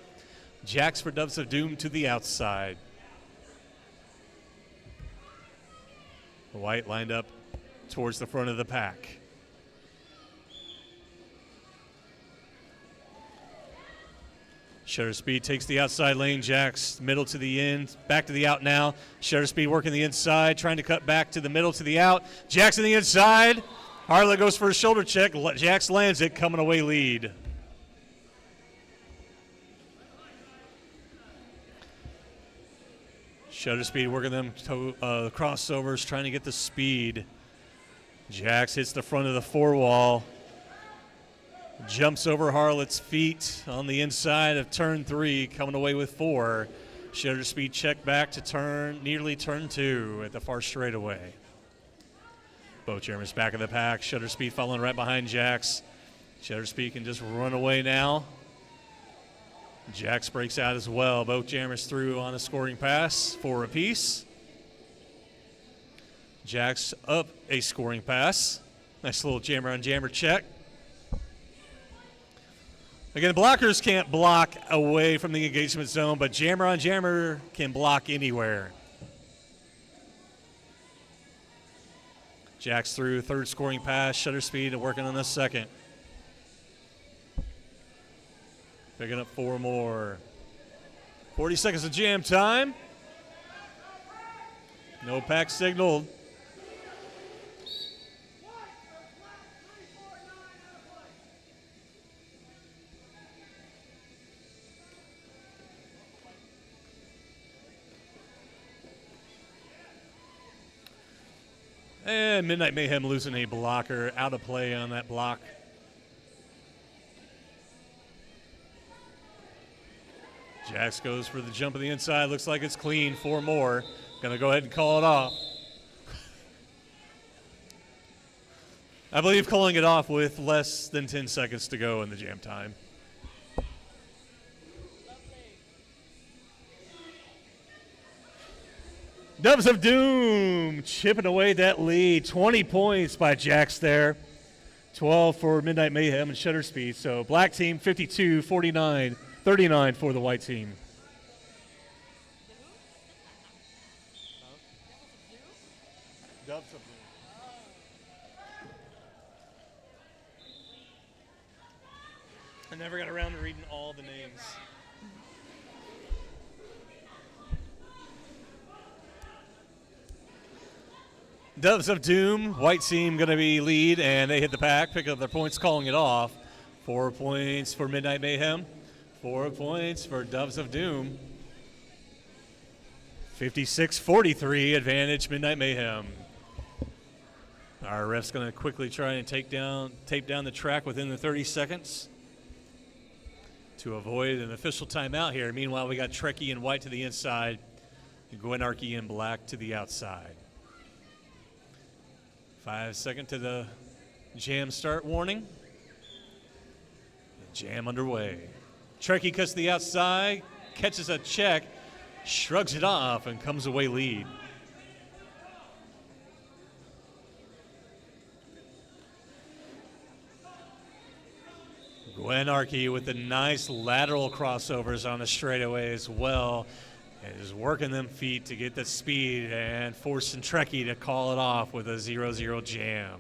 Jax for Doves of Doom to the outside. White lined up towards the front of the pack. Shutter Speed takes the outside lane. Jax middle to the end, back to the out now. Shutter Speed working the inside, trying to cut back to the middle to the out. Jax in the inside. Harla goes for a shoulder check. Jax lands it, coming away lead. Shutter Speed working them crossovers, trying to get the speed. Jax hits the front of the 4 wall. Jumps over Harlot's feet on the inside of turn 3, coming away with 4. Shutter Speed check back to nearly turn 2 at the far straightaway. Both Jeremy's back of the pack. Shutter Speed following right behind Jax. Shutter Speed can just run away now. Jax breaks out as well. Both jammers through on a scoring pass, 4 apiece. Jax up a scoring pass. Nice little jammer on jammer check. Again, blockers can't block away from the engagement zone, but jammer on jammer can block anywhere. Jax through, third scoring pass, shutter speed, and working on the second. Picking up 4 more. 40 seconds of jam time. No pack signaled. And Midnight Mayhem losing a blocker, out of play on that block. Jax goes for the jump on the inside. Looks like it's clean. 4 more. Gonna go ahead and call it off. I believe calling it off with less than 10 seconds to go in the jam time. Doves of Doom chipping away that lead. 20 points by Jax there. 12 for Midnight Mayhem and Shutter Speed. So black team 52, 49, 39 for the white team. Doves of Doom. I never got around to reading all the names. Doves of Doom, white team going to be lead, and they hit the pack, pick up their points, calling it off. 4 points for Midnight Mayhem, 4 points for Doves of Doom. 56-43, advantage Midnight Mayhem. Our ref's going to quickly try and tape down the track within the 30 seconds to avoid an official timeout here. Meanwhile, we got Trekkie in white to the inside, and Gwenarchy in black to the outside. 5 seconds to the jam start warning. The jam underway. Trekkie cuts to the outside, catches a check, shrugs it off, and comes away lead. Gwenarchy with the nice lateral crossovers on the straightaway as well. And is working them feet to get the speed and forcing Trekkie to call it off with a 0-0 jam.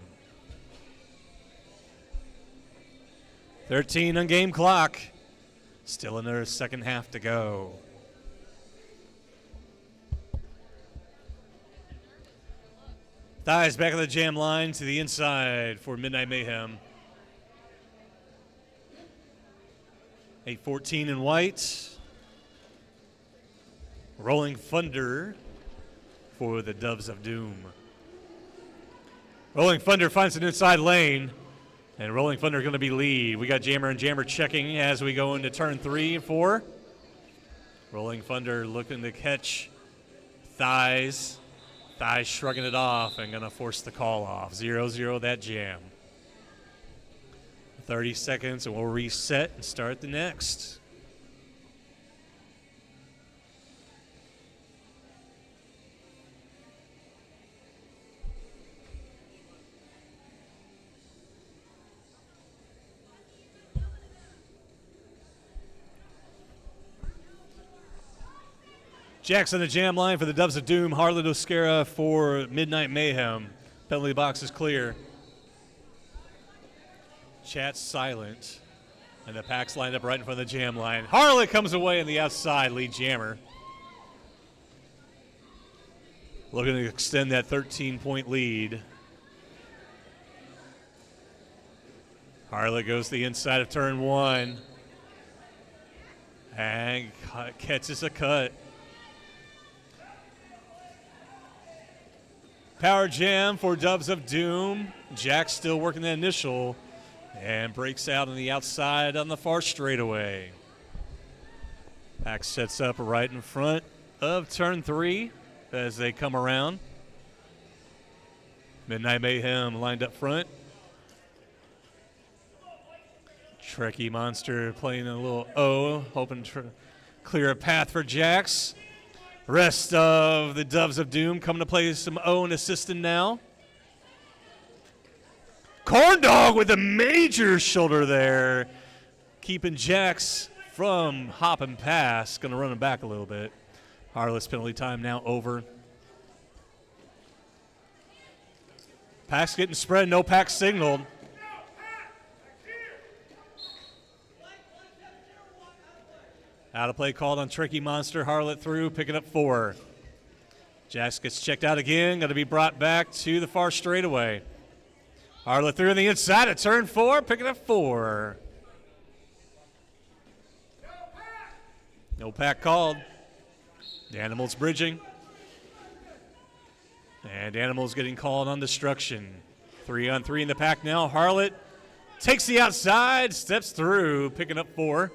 13 on game clock. Still another second half to go. Thighs back of the jam line to the inside for Midnight Mayhem. 8-14 in white. Rolling Thunder for the Doves of Doom. Rolling Thunder finds an inside lane, and Rolling Thunder going to be lead. We got Jammer and Jammer checking as we go into turn 3 and 4. Rolling Thunder looking to catch Thighs. Thighs shrugging it off and going to force the call off. 0-0 that jam. 30 seconds and we'll reset and start the next. Jackson the jam line for the Doves of Doom. Harlan Oscara for Midnight Mayhem. Penalty box is clear. Chat's silent. And the pack's lined up right in front of the jam line. Harlan comes away on the outside, lead jammer. Looking to extend that 13-point lead. Harlan goes to the inside of turn 1. And catches a cut. Power jam for Doves of Doom. Jack still working the initial and breaks out on the outside on the far straightaway. Pack sets up right in front of turn 3 as they come around. Midnight Mayhem lined up front. Tricky Monster playing a little O, hoping to clear a path for Jax. Rest of the Doves of Doom coming to play some O and assistant now. Corn Dog with a major shoulder there, keeping Jax from hopping past. Going to run him back a little bit. Harlot's penalty time now over. Pack's getting spread, no pack signaled. Out of play called on Tricky Monster. Harlot through, picking up 4. Jax gets checked out again, going to be brought back to the far straightaway. Harlot through on the inside at turn 4, picking up 4. No pack called. The Animal's bridging. And Animal's getting called on destruction. 3-on-3 in the pack now. Harlot takes the outside, steps through, picking up 4.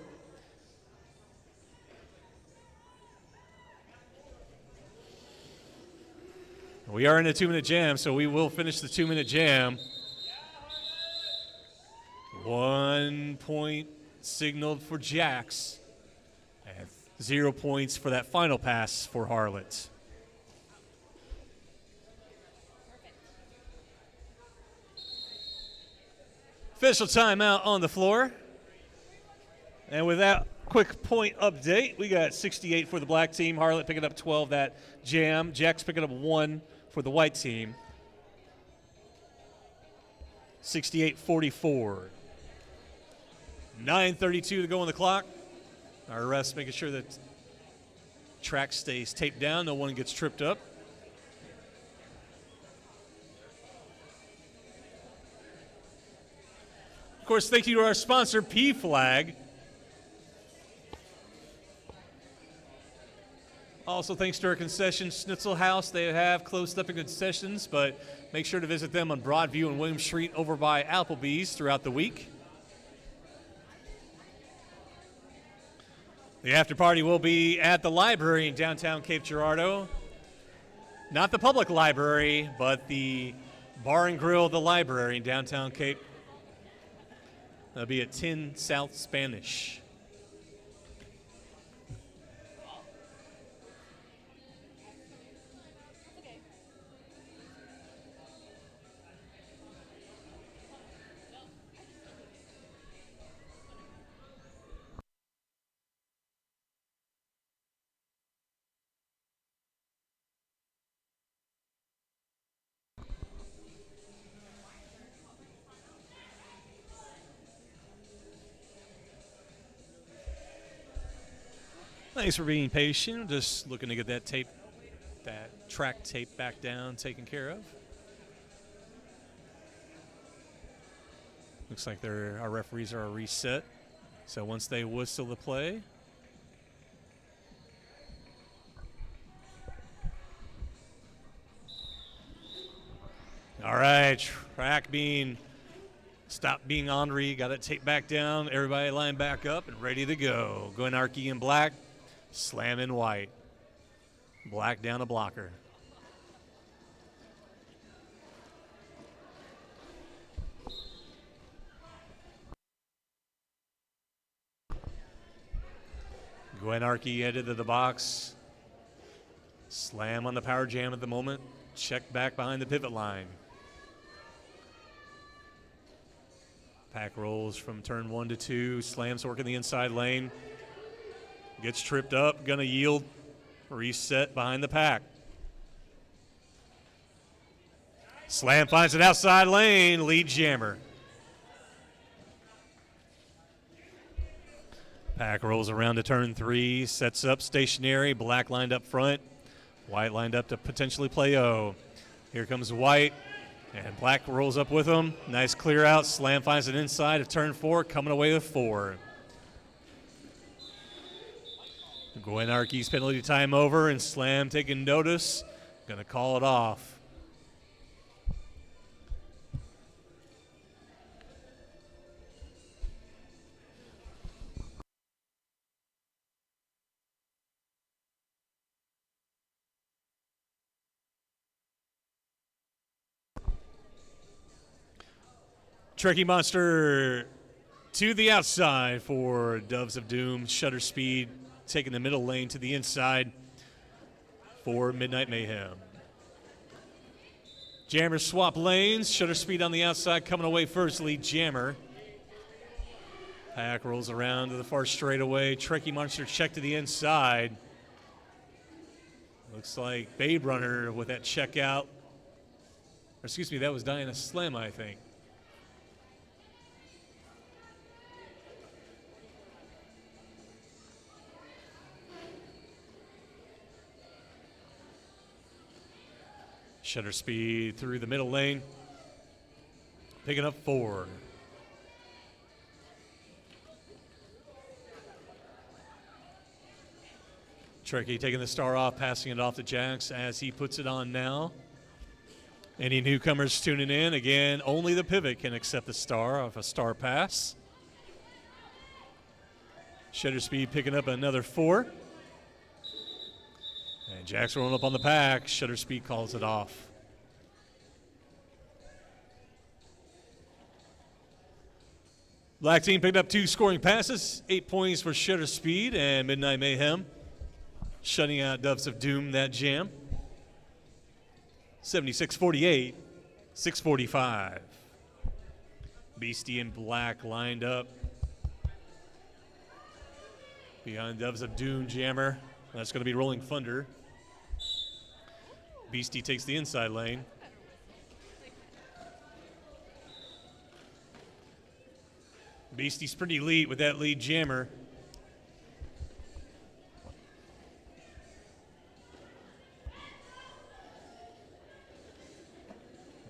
We are in a 2-minute jam, so we will finish the 2-minute jam. 1 point signaled for Jax. And 0 points for that final pass for Harlot. Official timeout on the floor. And with that quick point update, we got 68 for the black team. Harlot picking up 12 that jam. Jax picking up 1 for the white team. 68-44. 9:32 to go on the clock. Our refs making sure that track stays taped down. No one gets tripped up. Of course, thank you to our sponsor, P-Flag. Also, thanks to our concession, Schnitzel House. They have closed-up concessions, but make sure to visit them on Broadview and William Street over by Applebee's throughout the week. The after party will be at the library in downtown Cape Girardeau. Not the public library, but the bar and grill of the library in downtown Cape. That'll be at 10 South Spanish. Thanks for being patient. Just looking to get that tape, that track tape back down, taken care of. Looks like our referees are reset. So once they whistle the play. All right, track being stopped being ornery, got it taped back down. Everybody lined back up and ready to go. Girardeau in black. Slam in white. Black down a blocker. Girardeau headed to the box. Slam on the power jam at the moment. Check back behind the pivot line. Pack rolls from turn 1 to 2. Slams working the inside lane. Gets tripped up, gonna yield. Reset behind the pack. Slam finds an outside lane, lead jammer. Pack rolls around to turn 3, sets up stationary, black lined up front. White lined up to potentially play O. Here comes White, and black rolls up with him. Nice clear out, Slam finds it inside of turn 4, coming away with 4. Girardeau's penalty time over, and Slam taking notice. Gonna call it off. Tricky Monster To the outside for Doves of Doom. Shutter Speed taking the middle lane to the inside for Midnight Mayhem. Jammers swap lanes. Shutter Speed on the outside coming away first. Lead Jammer. Pack rolls around to the far straightaway. Trekkie Monster check to the inside. Looks like Babe Runner with that check out. Or excuse me, that was Diana Slim, I think. Shutter Speed through the middle lane. Picking up 4. Trekkie taking the star off, passing it off to Jax as he puts it on now. Any newcomers tuning in, again, only the pivot can accept the star off a star pass. Shutter Speed picking up another 4. And Jax rolling up on the pack. Shutter Speed calls it off. Black team picked up 2 scoring passes, 8 points for Shutter Speed and Midnight Mayhem, shutting out Doves of Doom that jam. 76-48, 6:45. Beastie and Black lined up behind Doves of Doom Jammer. That's going to be Rolling Thunder. Beastie takes the inside lane. Beastie's pretty elite with that lead Jammer.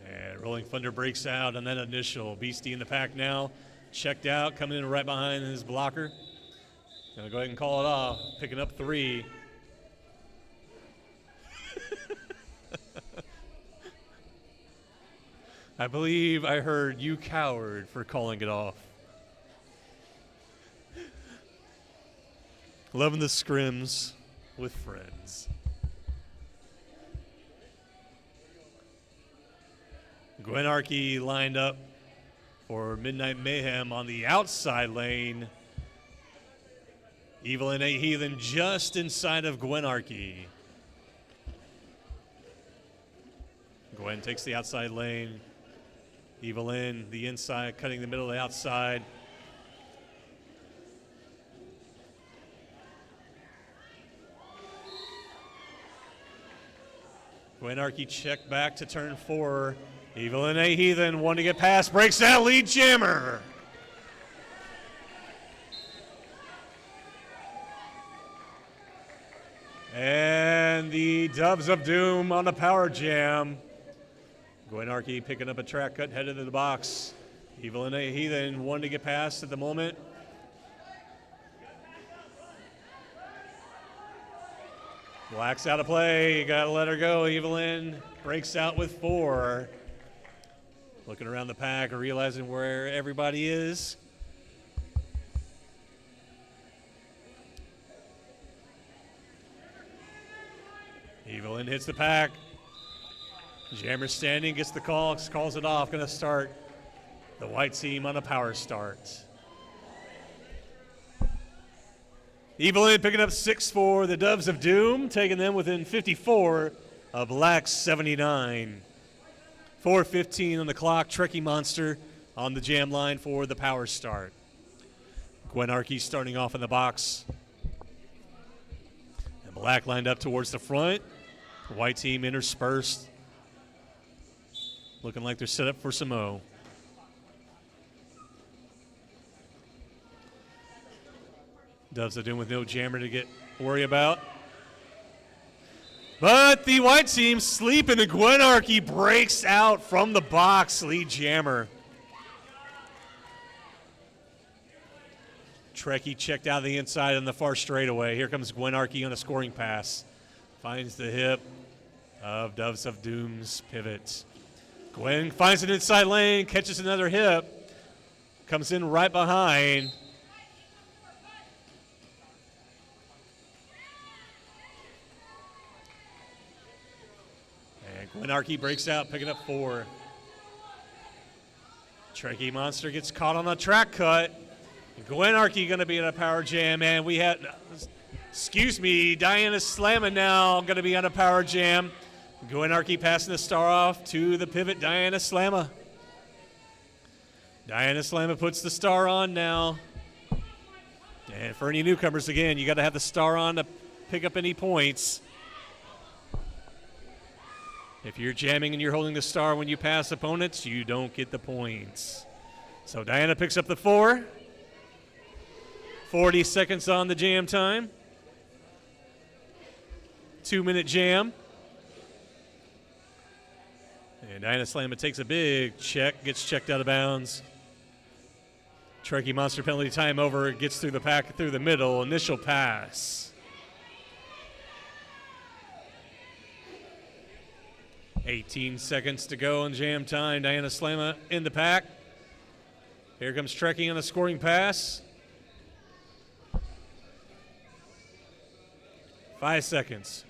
And Rolling Thunder breaks out on that initial. Beastie in the pack now. Checked out, coming in right behind his blocker. Gonna go ahead and call it off. Picking up 3. I believe I heard you coward for calling it off. Loving the scrims with friends. Gwenarchy lined up for Midnight Mayhem on the outside lane. Evil and a Heathen just inside of Gwenarchy. Gwen takes the outside lane. Evil in the inside, cutting the middle of the outside. Gwenarchy check back to turn 4. Evil and a Heathen, one to get past, breaks out, lead Jammer. And the Doves of Doom on the power jam. Gwenarchy picking up a track cut, headed to the box. Evil and a Heathen, one to get past at the moment. Black's out of play, gotta let her go. Evelyn breaks out with 4. Looking around the pack, realizing where everybody is. Evelyn hits the pack. Jammer standing, gets the call, calls it off. Gonna start the white team on a power start. Evelyn picking up 6 for the Doves of Doom, taking them within 54 of Black's 79. 4:15 on the clock. Trekkie Monster on the jam line for the power start. Gwenarchy starting off in the box. And Black lined up towards the front. The white team interspersed. Looking like they're set up for some O. Doves of Doom with no jammer to worry about. But the white team sleeping. The Gwenarchy breaks out from the box. Lead jammer. Trekkie checked out the inside on the far straightaway. Here comes Gwenarchy on a scoring pass. Finds the hip of Doves of Doom's pivot. Gwen finds an inside lane, catches another hip. Comes in right behind. Gwenarchy breaks out, picking up 4. Trekkie Monster gets caught on a track cut. Gwenarchy going to be in a power jam, and we had, Diana Slamma now going to be on a power jam. Gwenarchy passing the star off to the pivot, Diana Slamma. Diana Slamma puts the star on now. And for any newcomers, again, you got to have the star on to pick up any points. If you're jamming and you're holding the star when you pass opponents, you don't get the points. So Diana picks up the 4. 40 seconds on the jam time. 2-minute jam. And Diana Slamma takes a big check, gets checked out of bounds. Trekkie Monster penalty time over, gets through the pack through the middle, initial pass. 18 seconds to go in jam time. Diana Slamma in the pack. Here comes Trekkie on a scoring pass. 5 seconds.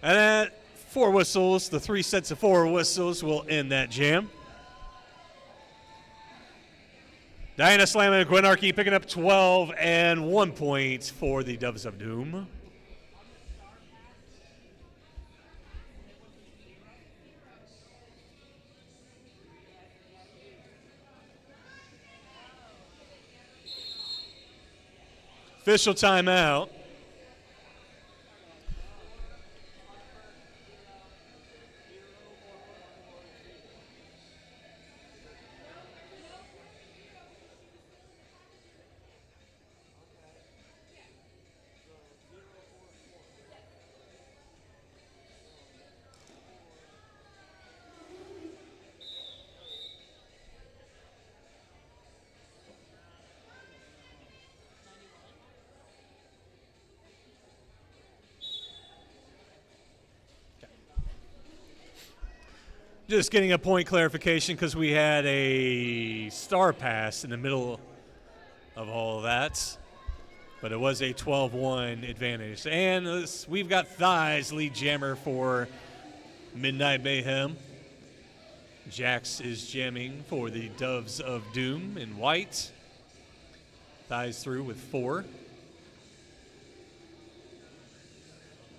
And at 4 whistles, the 3 sets of 4 whistles will end that jam. Diana Slamma and Gwenarchy picking up 12 and 1 point for the Doves of Doom. Official timeout. Just getting a point clarification because we had a star pass in the middle of all of that. But it was a 12-1 advantage. And we've got Thighs lead jammer for Midnight Mayhem. Jax is jamming for the Doves of Doom in white. Thighs through with 4.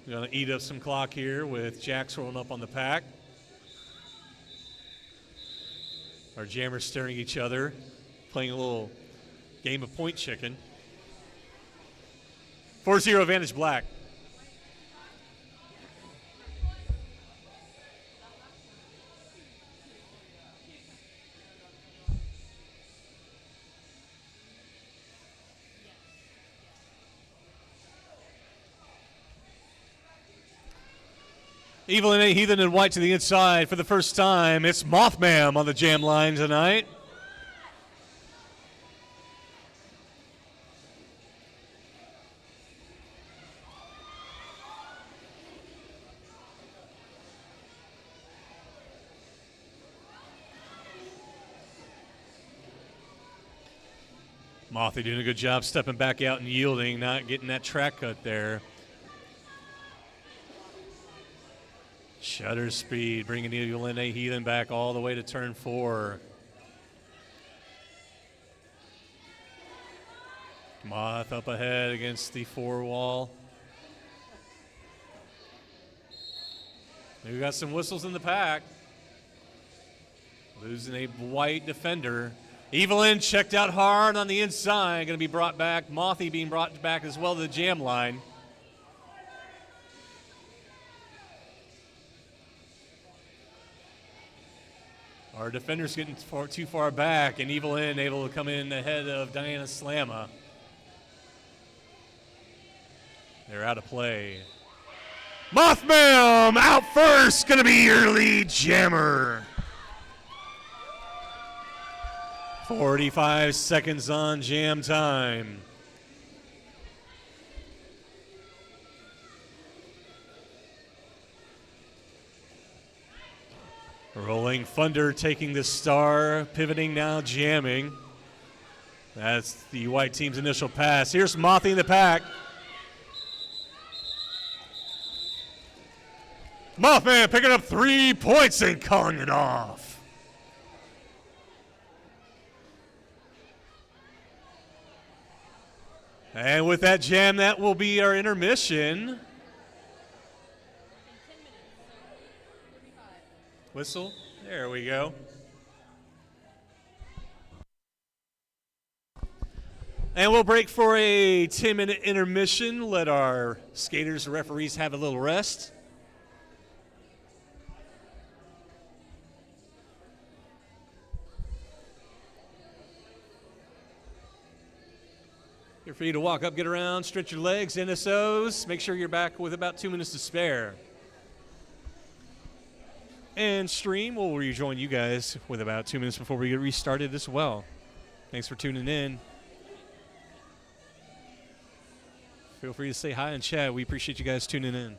We're going to eat up some clock here with Jax rolling up on the pack. Our jammers staring at each other, playing a little game of point chicken. 4-0 advantage black. Evil and a Heathen in white to the inside for the first time. It's Mothman on the jam line tonight. Mothy doing a good job stepping back out and yielding, not getting that track cut there. Shutter speed, bringing Evil and a Heathen back all the way to turn 4. Moth up ahead against the 4 wall. We've got some whistles in the pack. Losing a white defender. Evelyn checked out hard on the inside, going to be brought back. Mothy being brought back as well to the jam line. Our defender's getting too far back, and Evelyn able to come in ahead of Diana Slamma. They're out of play. Mothman out first, going to be your lead jammer. 45 seconds on jam time. Rolling Thunder taking the star, pivoting now, jamming. That's the white team's initial pass. Here's Mothy in the pack. Mothman picking up 3 points and calling it off. And with that jam, that will be our intermission. Whistle. There we go. And we'll break for a 10-minute intermission. Let our skaters and referees have a little rest. Here for you to walk up, get around, stretch your legs, NSOs. Make sure you're back with about 2 minutes to spare. And stream will rejoin you guys with about 2 minutes before we get restarted as well. Thanks for tuning in. Feel free to say hi and chat. We appreciate you guys tuning in.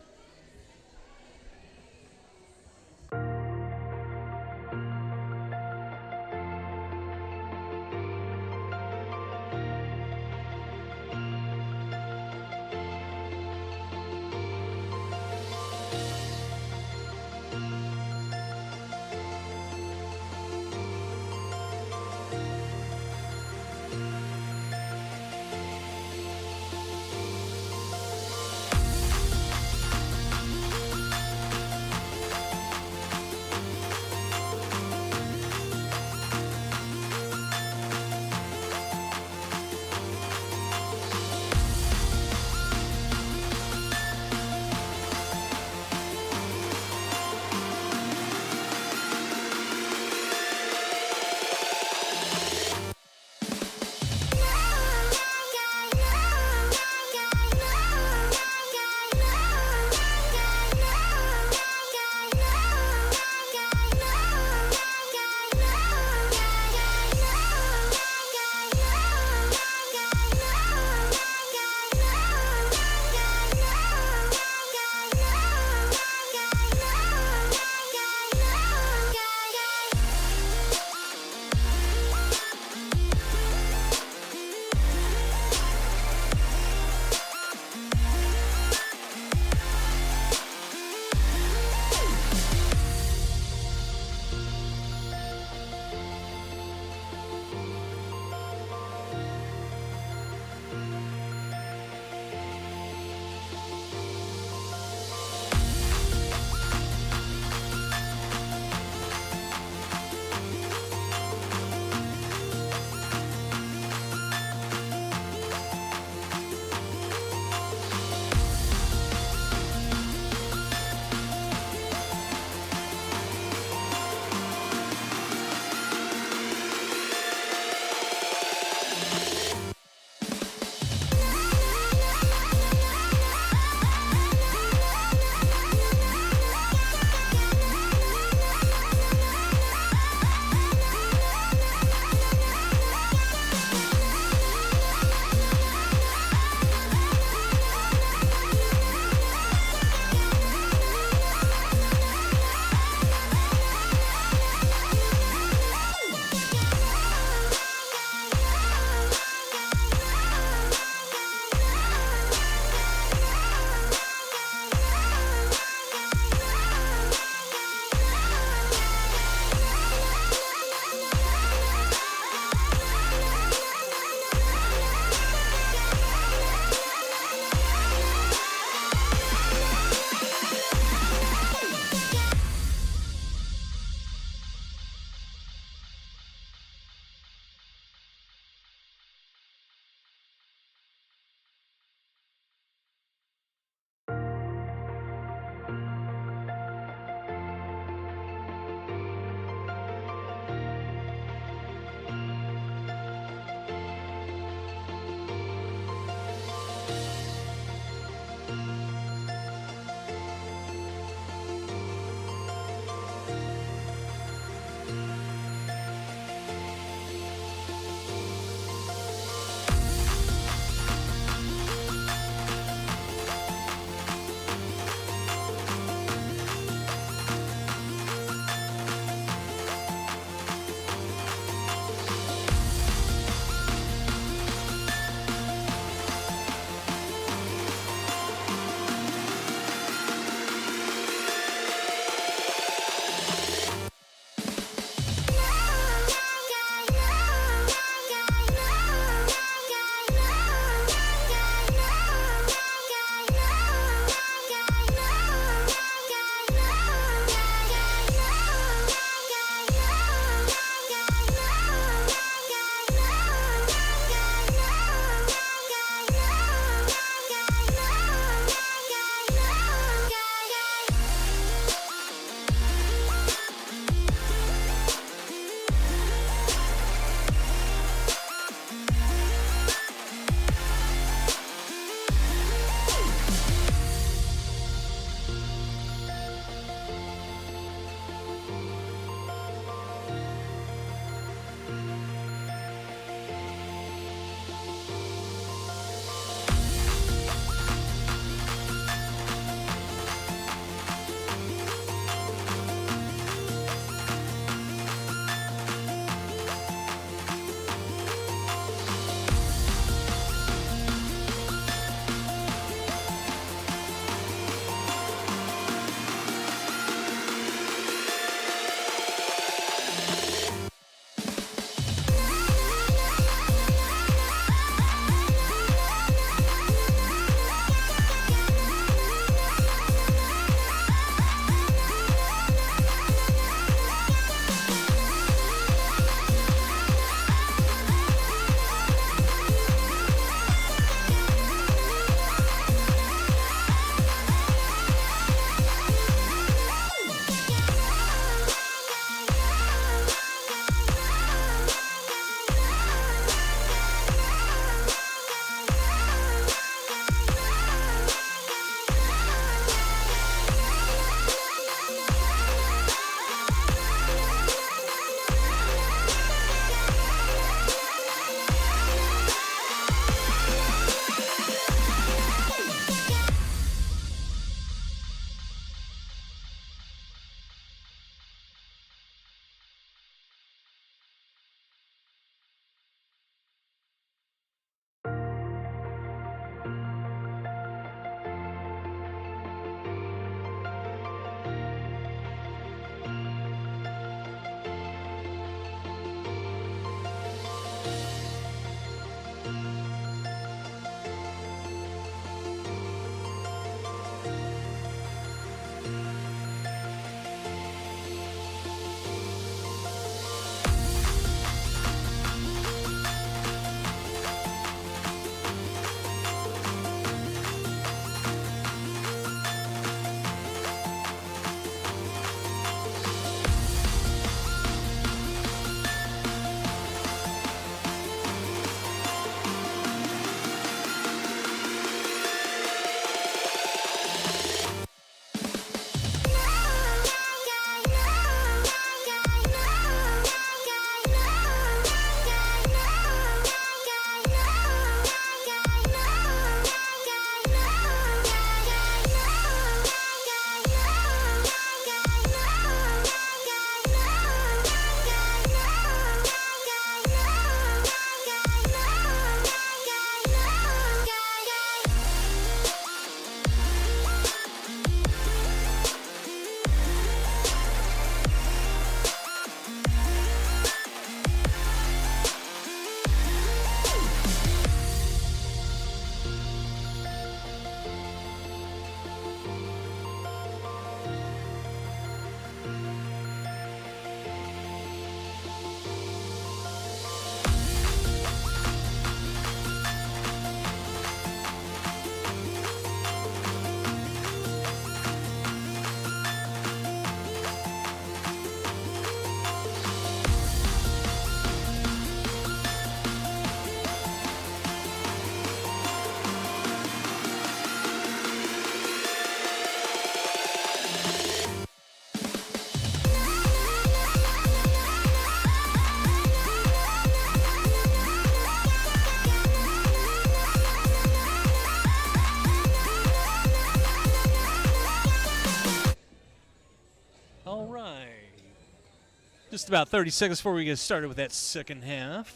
Just about 30 seconds before we get started with that second half.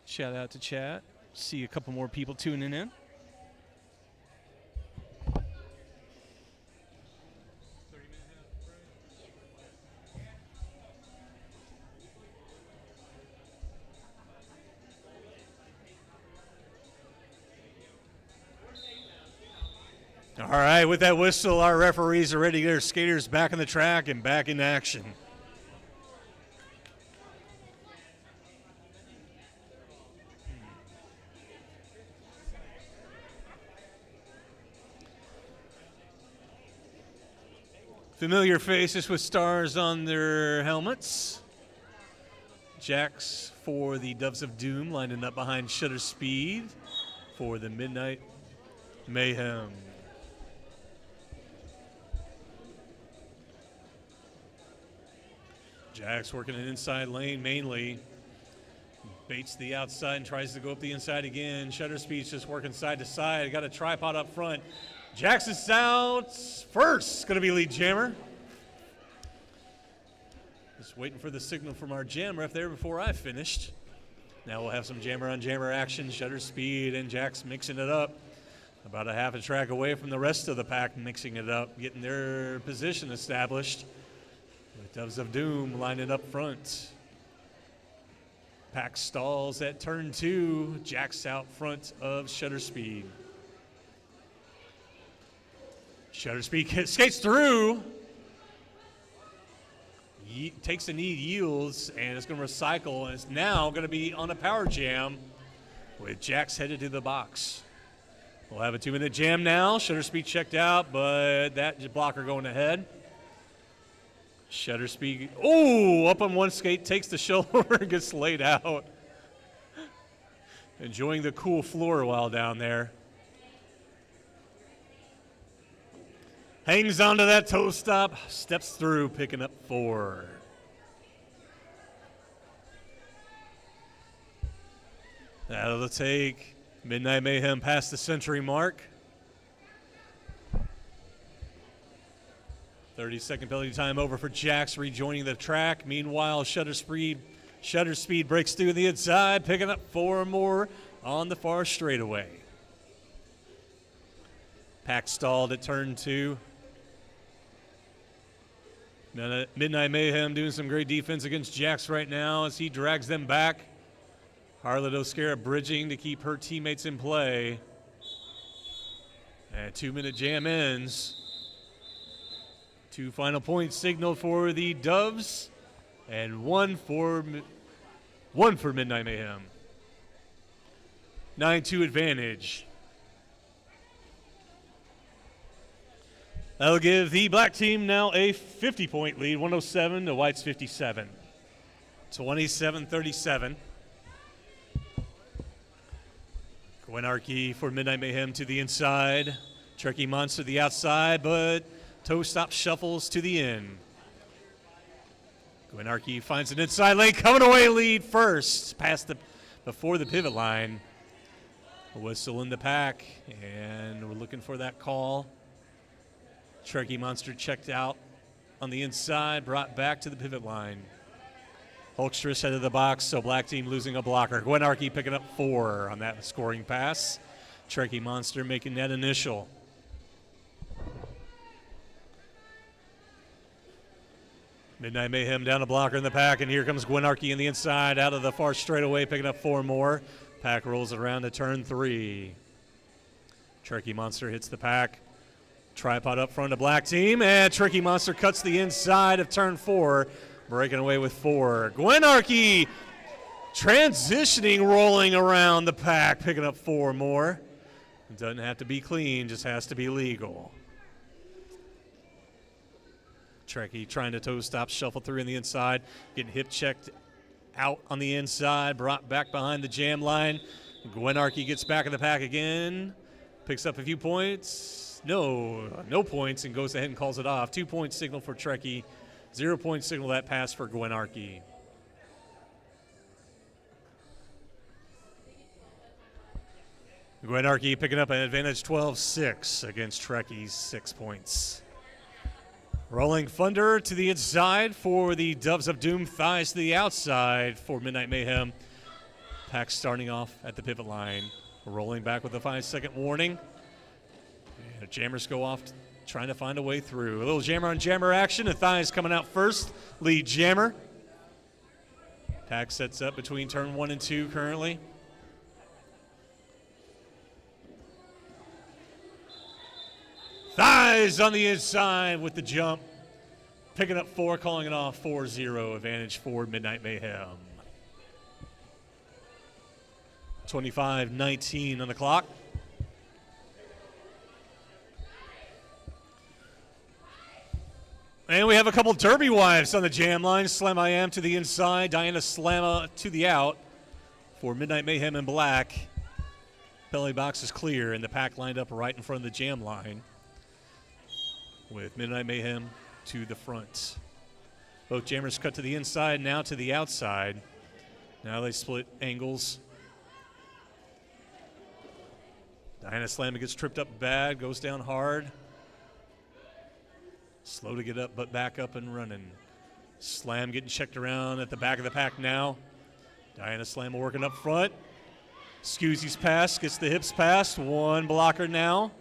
Shout out to chat. See a couple more people tuning in. All right, with that whistle, our referees are ready to get their skaters back on the track and back in action. Familiar faces with stars on their helmets. Jacks for the Doves of Doom lining up behind Shutter Speed for the Midnight Mayhem. Jacks working an inside lane mainly. Baits the outside and tries to go up the inside again. Shutter Speed's just working side to side. Got a tripod up front. Jacks is out first. Going to be lead jammer. Just waiting for the signal from our jam ref there before I finished. Now we'll have some jammer on jammer action. Shutter Speed and Jacks mixing it up. About a half a track away from the rest of the pack mixing it up, getting their position established. With Doves of Doom lining up front. Pack stalls at turn 2. Jacks out front of Shutter Speed. Shutter Speed skates through. Takes a knee, yields, and it's going to recycle, and it's now going to be on a power jam with Jacks headed to the box. We'll have a 2-minute jam now. Shutter Speed checked out, but that blocker going ahead. Shutter Speed, up on one skate, takes the shoulder and gets laid out. Enjoying the cool floor while down there. Hangs onto that toe stop, steps through, picking up 4. That'll take Midnight Mayhem past the century mark. 30-second penalty time over for Jacks rejoining the track. Meanwhile, Shutter Speed breaks through the inside, picking up 4 more on the far straightaway. Pack stalled at turn 2. Midnight Mayhem doing some great defense against Jacks right now as he drags them back. Harlot O'Scara bridging to keep her teammates in play. And 2-minute jam ends. 2 final points signaled for the Doves and one for Midnight Mayhem. 9-2 advantage. That'll give the black team now a 50-point lead, 107 to White's 57. 27-37. Gwinarchy for Midnight Mayhem to the inside. Tricky Monster to the outside, but toe stop shuffles to the end. Gwinarchy finds an inside lane, coming away lead first, before the pivot line. A whistle in the pack, and we're looking for that call. Tricky Monster checked out on the inside, brought back to the pivot line. Hulkstress head of the box, so black team losing a blocker. Gwinarchy picking up 4 on that scoring pass. Tricky Monster making that initial. Midnight Mayhem down a blocker in the pack, and here comes Gwinarchy in the inside, out of the far straightaway, picking up 4 more. Pack rolls it around to turn 3. Tricky Monster hits the pack. Tripod up front of black team, and Tricky Monster cuts the inside of turn 4, breaking away with 4. Gwinarchy transitioning, rolling around the pack, picking up 4 more. It doesn't have to be clean, just has to be legal. Tricky trying to toe stop, shuffle through on the inside, getting hip checked out on the inside, brought back behind the jam line. Gwinarchy gets back in the pack again, picks up a few points. No points, and goes ahead and calls it off. 2 point signal for Tricky. 0 point signal that pass for Gwinarchy. Gwinarchy picking up an advantage 12-6 against Trekkies 6 points. Rolling Thunder to the inside for the Doves of Doom. Thighs to the outside for Midnight Mayhem. Pack starting off at the pivot line. Rolling back with a 5-second warning. And the jammers go off trying to find a way through. A little jammer on jammer action. The thighs coming out first. Lead jammer. Pack sets up between turn 1 and 2 currently. Thighs on the inside with the jump. Picking up 4, calling it off 4-0. Advantage for Midnight Mayhem. 25-19 on the clock. And we have a couple Derby wives on the jam line. Slam I Am to the inside. Diana Slamma to the out for Midnight Mayhem in black. Belly box is clear, and the pack lined up right in front of the jam line with Midnight Mayhem to the front. Both jammers cut to the inside, now to the outside. Now they split angles. Diana Slamma gets tripped up bad, goes down hard. Slow to get up, but back up and running. Slam getting checked around at the back of the pack now. Diana Slamma working up front. Scoozy's pass, gets the hips past. One blocker now.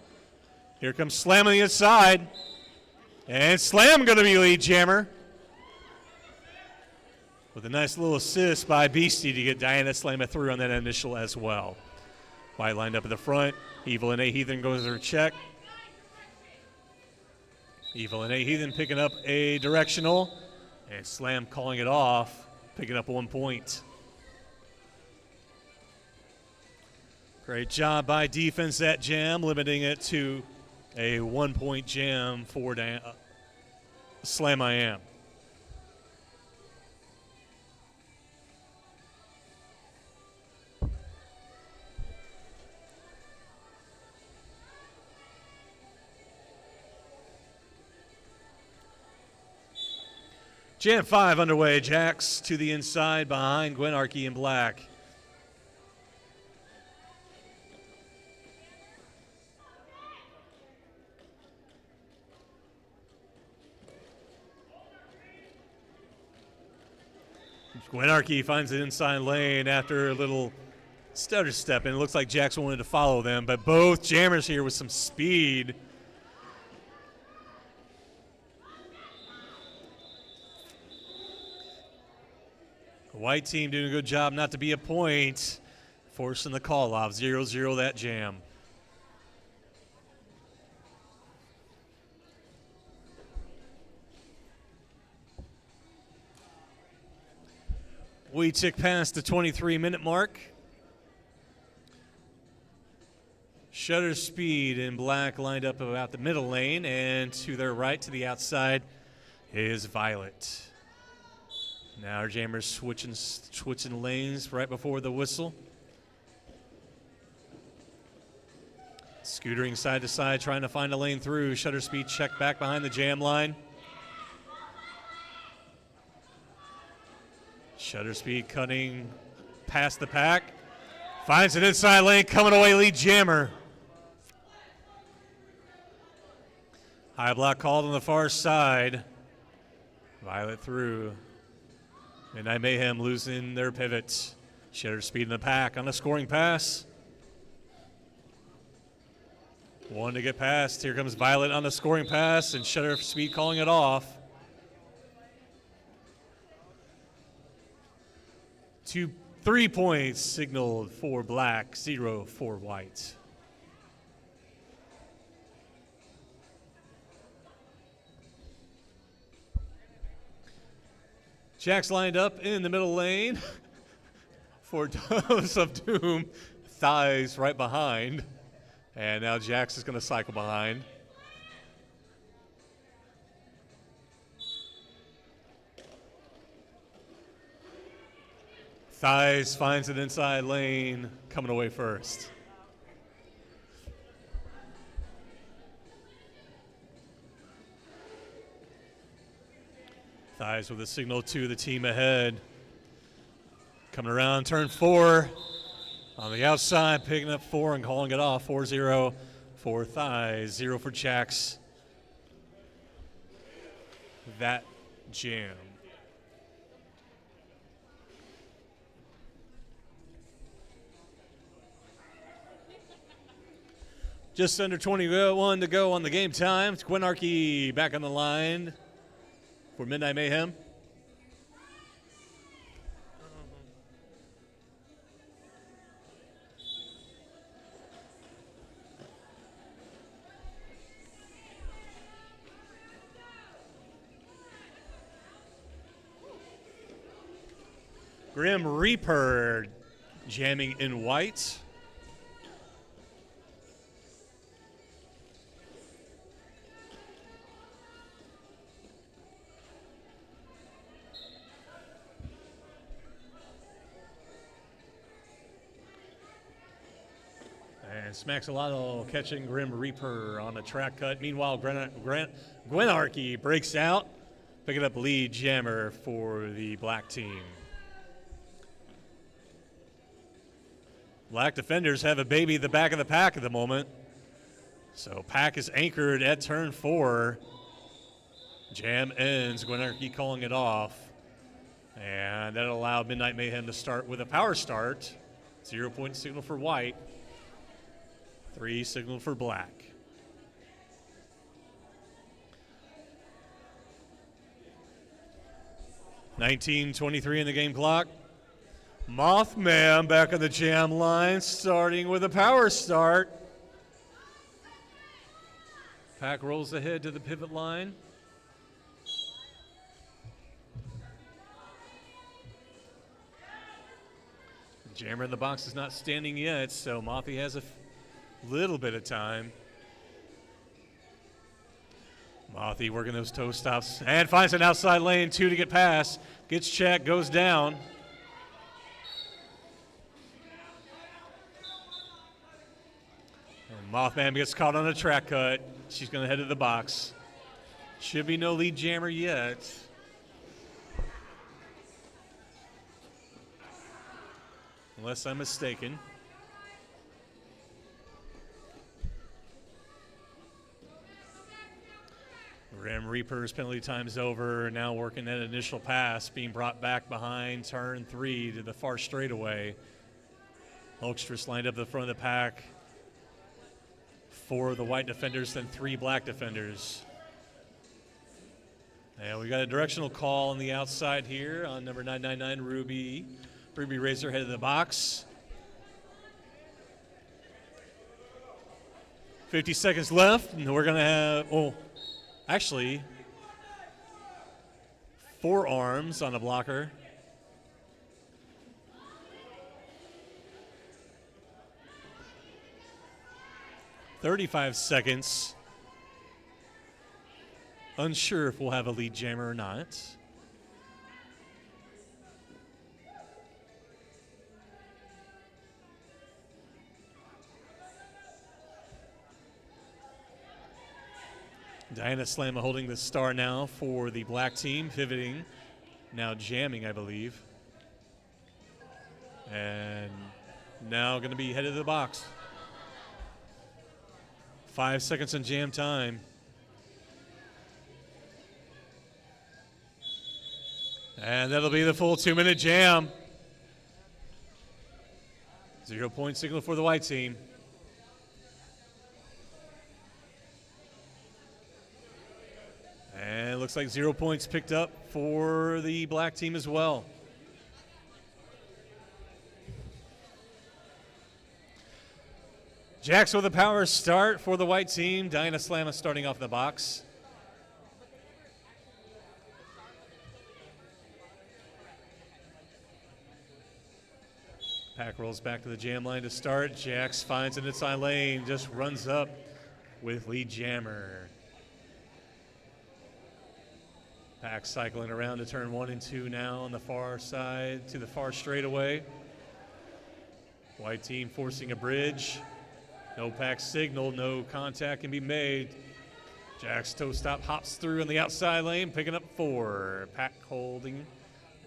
Here comes Slam on the inside. And Slam going to be lead jammer. With a nice little assist by Beastie to get Diana Slamma through on that initial as well. White lined up at the front. Evil and A Heathen goes to her check. Evil and A Heathen picking up a directional. And Slam calling it off, picking up 1 point. Great job by defense at jam, limiting it to a 1-point jam for Slam I Am. Jam 5 underway. Jax to the inside behind Gwenarchy in black. Gwenarchy finds an inside lane after a little stutter step, and it looks like Jax wanted to follow them, but both jammers here with some speed. The white team doing a good job not to be a point, forcing the call off. 0-0 that jam. We tick past the 23-minute mark. Shutter Speed in black lined up about the middle lane, and to their right, to the outside, is Violet. Now our jammers switching lanes right before the whistle. Scootering side to side, trying to find a lane through. Shutter Speed checked back behind the jam line. Shutter Speed cutting past the pack. Finds an inside lane, coming away lead jammer. High block called on the far side. Violet through. Midnight Mayhem losing their pivots. Shutter Speed in the pack on a scoring pass. One to get past. Here comes Violet on the scoring pass, and Shutter Speed calling it off. 3 points signaled for black, 0 for white. Jack's lined up in the middle lane for Doves of Doom. Thighs right behind. And now Jax is going to cycle behind. Thighs finds an inside lane, coming away first. Thighs with a signal to the team ahead. Coming around turn 4. On the outside, picking up 4 and calling it off. 4-0 for Thighs, 0 for Jax. that jam. Just under 21 to go on the game time. Gwynarchy back on the line for Midnight Mayhem. Grim Reaper jamming in white. And Smaxolotto catching Grim Reaper on a track cut. Meanwhile, Gwynarchy breaks out, picking up lead jammer for the black team. Black defenders have a baby at the back of the pack at the moment. So pack is anchored at turn 4. Jam ends, Gwynarchy calling it off. And that allowed Midnight Mayhem to start with a power start. 0 point signal for white. 3 signal for black. $19:23 in the game clock. Mothman back on the jam line, starting with a power start. Pack rolls ahead to the pivot line. Jammer in the box is not standing yet, so Mothy has a little bit of time. Mothy working those toe stops and finds an outside lane, 2 to get past. Gets checked, goes down. And Mothman gets caught on a track cut. She's going to head to the box. Should be no lead jammer yet. Unless I'm mistaken. Grim Reaper's penalty time's over. Now working that initial pass, being brought back behind turn 3 to the far straightaway. Hulkstress lined up at the front of the pack. 4 of the white defenders, then 3 black defenders. And we got a directional call on the outside here on number 999, Ruby. Ruby Razor head of the box. 50 seconds left, and we're going to have, actually, 4 arms on a blocker. $35 seconds. Unsure if we'll have a lead jammer or not. Diana Slama holding the star now for the black team, pivoting, now jamming, I believe. And now going to be headed to the box. 5 seconds on jam time. And that'll be the full 2-minute jam. 0 point signal for the white team. And it looks like 0 points picked up for the black team as well. Jacks with a power start for the white team. Diana Slama starting off the box. Pack rolls back to the jam line to start. Jacks finds an inside lane, just runs up with lead jammer. Pack cycling around to turn 1 and 2 now on the far side to the far straightaway. White team forcing a bridge. No pack signal, no contact can be made. Jack's toe stop hops through on the outside lane, picking up 4. Pack holding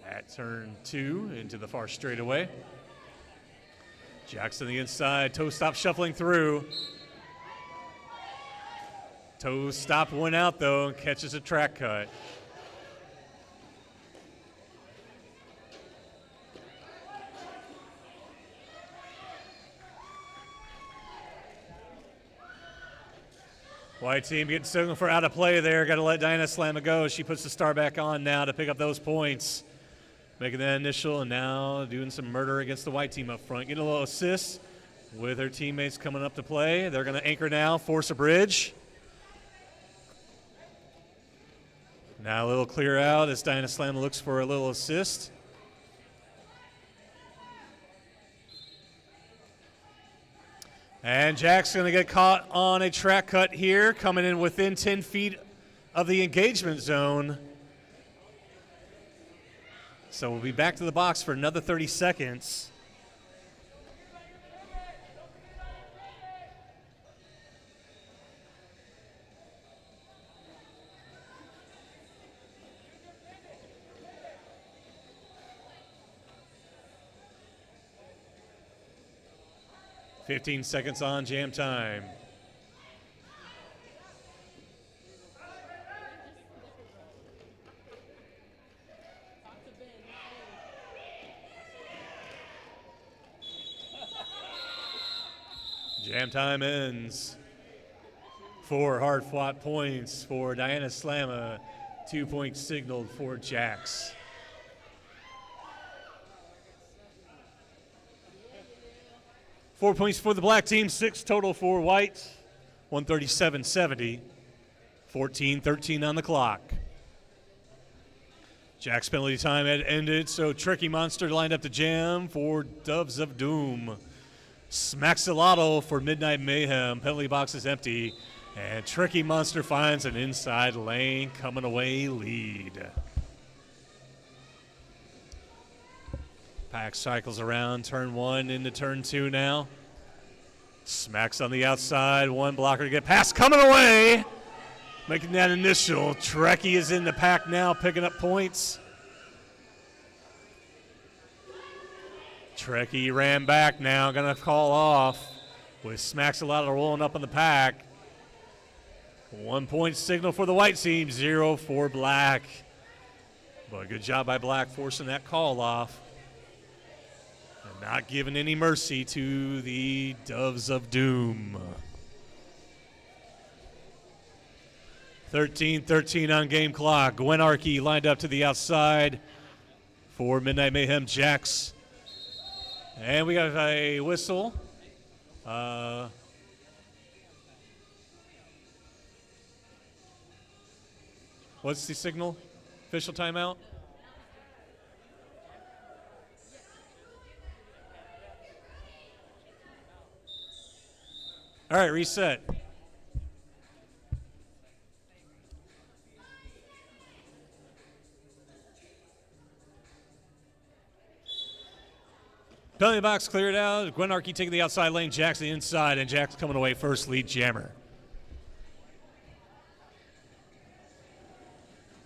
at turn 2 into the far straightaway. Jack's on the inside, toe stop shuffling through. Toe stop went out though and catches a track cut. White team getting signal for out of play there. Got to let Diana Slamma go. She puts the star back on now to pick up those points. Making that initial and now doing some murder against the white team up front. Getting a little assist with her teammates coming up to play. They're going to anchor now, force a bridge. Now a little clear out as Diana Slamma looks for a little assist. And Jack's going to get caught on a track cut here, coming in within 10 feet of the engagement zone. So we'll be back to the box for another 30 seconds. .15 on jam time. Jam time ends. 4 hard-fought points for Diana Slamma. 2 points signaled for Jax. Four points for the black team, 6 total for white. 137-70. 14-13 on the clock. Jack's penalty time had ended, so Tricky Monster lined up to jam for Doves of Doom. Smaxilotto for Midnight Mayhem. Penalty box is empty. And Tricky Monster finds an inside lane coming away lead. Pack cycles around turn 1 into turn 2 now. Smacks on the outside. One blocker to get past. Coming away. Making that initial. Trekkie is in the pack now, picking up points. Trekkie ran back now. Going to call off with Smaxilotto rolling up on the pack. 1 point signal for the white team. 0 for black. But good job by black forcing that call off. Not giving any mercy to the Doves of Doom. 13-13 on game clock. Gwenarchy lined up to the outside for Midnight Mayhem Jax. And we got a whistle. What's the signal? Official timeout? All right, reset. Penalty box cleared out. Gwenarchy taking the outside lane. Jack's the inside, and Jack's coming away first, lead jammer.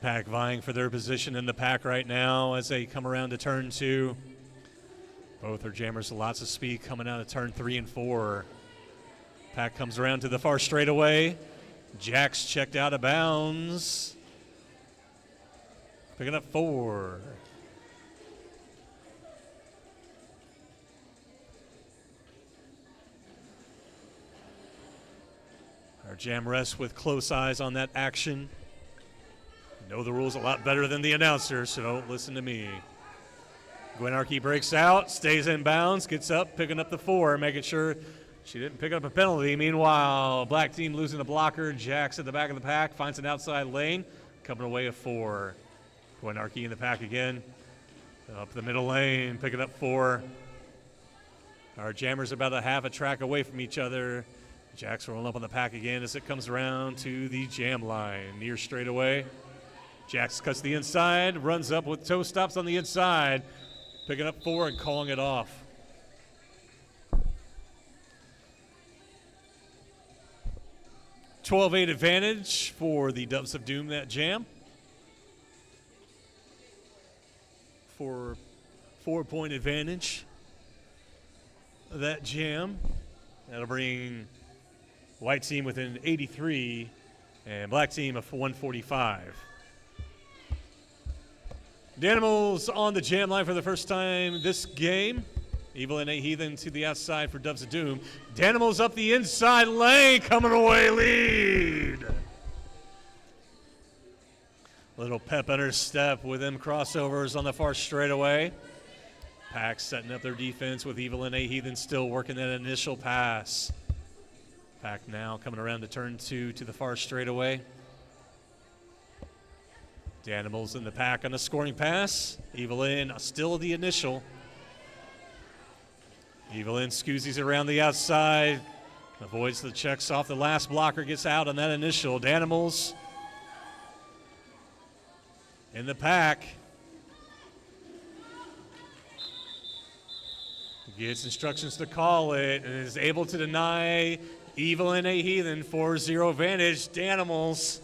Pack vying for their position in the pack right now as they come around to turn 2. Both are jammers, lots of speed coming out of turn 3 and 4. Pack comes around to the far straightaway. Jack's checked out of bounds. Picking up 4. Our jam rests with close eyes on that action. Know the rules a lot better than the announcer, so don't listen to me. Gwenarchy breaks out, stays in bounds, gets up, picking up the 4, making sure she didn't pick up a penalty. Meanwhile, black team losing a blocker. Jack's at the back of the pack, finds an outside lane, coming away a 4. Gwenarchy in the pack again. Up the middle lane, picking up 4. Our jammers about a half a track away from each other. Jack's rolling up on the pack again as it comes around to the jam line. Near straightaway. Jax cuts the inside, runs up with toe stops on the inside, picking up 4 and calling it off. .12-8 advantage for the Doves of Doom that jam. For 4-point advantage of that jam. That'll bring white team within 83 and black team of 145. The Animals on the jam line for the first time this game Evil and a Heathen to the outside for Doves of Doom. Danimals up the inside lane, coming away lead. Little pep under step with them crossovers on the far straightaway. Pack setting up their defense with Evil and a Heathen still working that initial pass. Pack now coming around to turn 2 to the far straightaway. Danimals in the pack on the scoring pass. Evil in still the initial. Evil in scoozies around the outside. Avoids the checks off. The last blocker gets out on that initial. Danimals in the pack. Gets instructions to call it and is able to deny Evil and a Heathen 4-0 advantage. Danimals.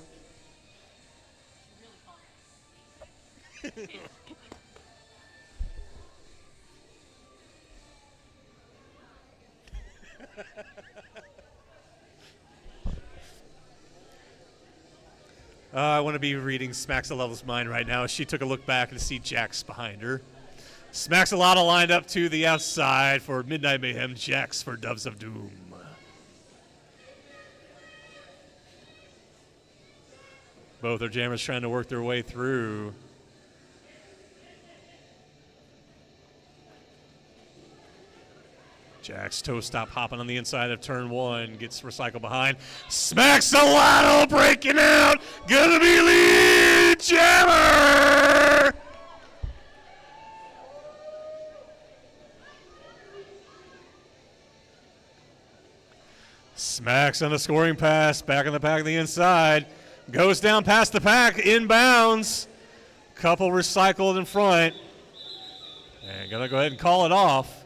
I want to be reading Smaxalott's mind right now. She took a look back and see Jax behind her. Smaxalotta lined up to the outside for Midnight Mayhem. Jax for Doves of Doom. Both are jammers trying to work their way through. Jax toe stop hopping on the inside of turn 1. Gets recycled behind. Smaxalotta breaking out. Gonna be lead jammer. Smacks on the scoring pass. Back in the pack on the inside. Goes down past the pack. Inbounds. Couple recycled in front. And gonna go ahead and call it off.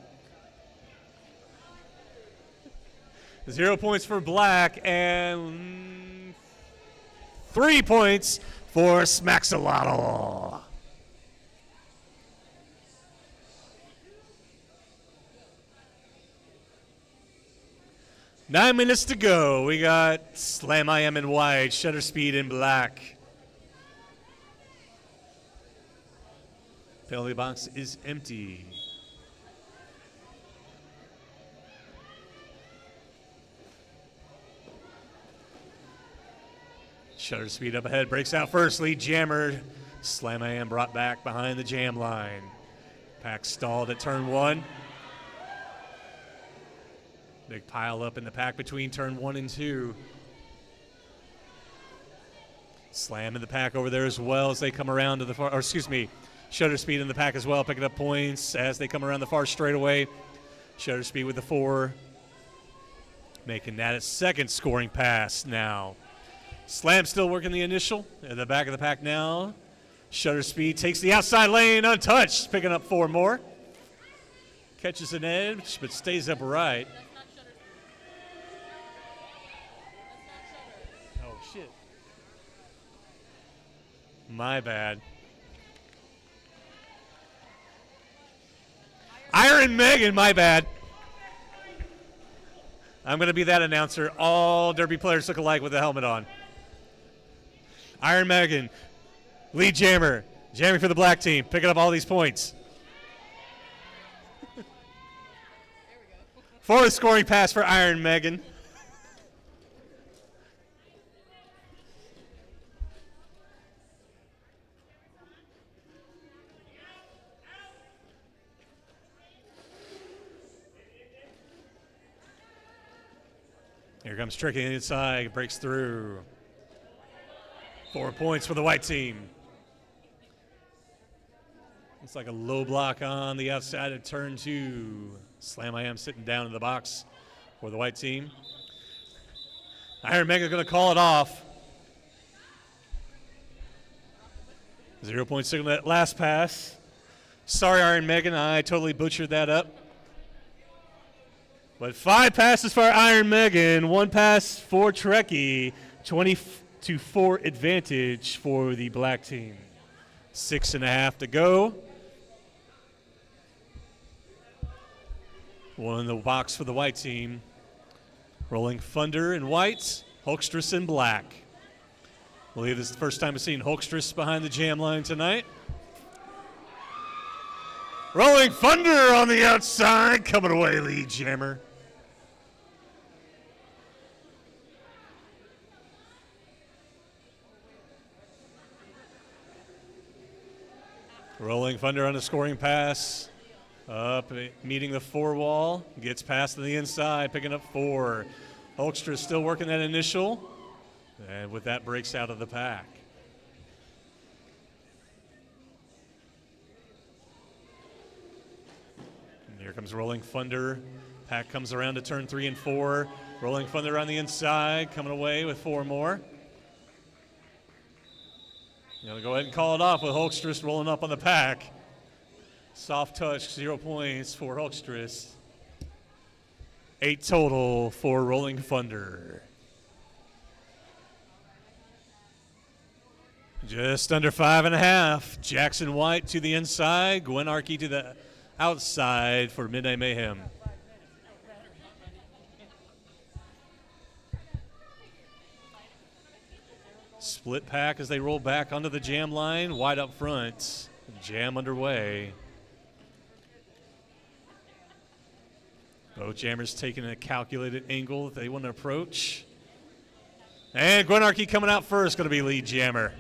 0 points for Black and 3 points for Smaxalotta. Nine minutes to go. We got Slam I Am in white, Shutter Speed in black. Penalty box is empty. Shutter Speed up ahead, breaks out first, lead jammer. Slam I Am brought back behind the jam line. Pack stalled at turn 1. Big pile up in the pack between turn 1 and 2. Slam in the pack over there as well as they come around to the far, or excuse me, Shutter Speed in the pack as well, picking up points as they come around the far straightaway. Shutter Speed with the 4. Making that its second scoring pass now. Slam still working the initial at the back of the pack now. Shutter Speed takes the outside lane untouched, picking up 4 more. Catches an edge, but stays upright. Oh, shit. My bad. Iron Megan, my bad. I'm going to be that announcer. All Derby players look alike with the helmet on. Iron Megan, lead jammer, jamming for the black team, picking up all these points. Fourth scoring pass for Iron Megan. Here comes Tricky inside, breaks through. 4 points for the white team. Looks like a low block on the outside of turn 2. Slam I Am sitting down in the box for the white team. Iron Mega's going to call it off. 0 point signal that last pass. Sorry, Iron Megan, I totally butchered that up. But 5 passes for Iron Megan, 1 pass for Trekkie, 20-4 advantage for the black team. 6.5 to go. 1 in the box for the white team. Rolling Thunder in white, Hulkstress in black. I believe this is the first time we've seen Hulkstress behind the jam line tonight. Rolling Thunder on the outside, coming away, lead jammer. Rolling Thunder on the scoring pass. Up, meeting the 4 wall. Gets past to the inside, picking up 4. Hulkstra still working that initial. And with that, breaks out of the pack. And here comes Rolling Thunder. Pack comes around to turn 3 and 4. Rolling Thunder on the inside, coming away with 4 more. Gonna go ahead and call it off with Hulkstress rolling up on the pack. Soft touch, 0 points for Hulkstress. 8 total for Rolling Thunder. Just under 5.5. Jackson White to the inside. Gwen Arkey to the outside for Midnight Mayhem. Split pack as they roll back onto the jam line. Wide up front. Jam underway. Both jammers taking a calculated angle that they want to approach. And Gwen Arkey coming out first, going to be lead jammer.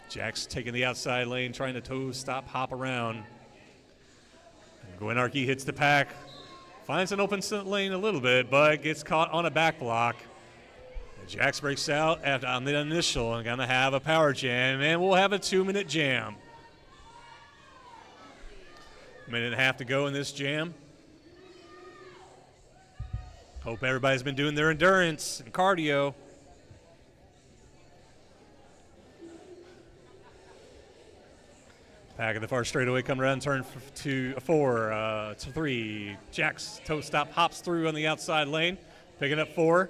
Jack's taking the outside lane, trying to toe, stop, hop around. And Gwen Arkey hits the pack. Finds an open lane a little bit, but gets caught on a back block. Jax breaks out on the initial and going to have a power jam, and we'll have a 2-minute jam. 1.5 minutes to go in this jam. Hope everybody's been doing their endurance and cardio. Pack at the far straightaway, come around, turn 4 to 3. Jax toe stop, hops through on the outside lane, picking up 4.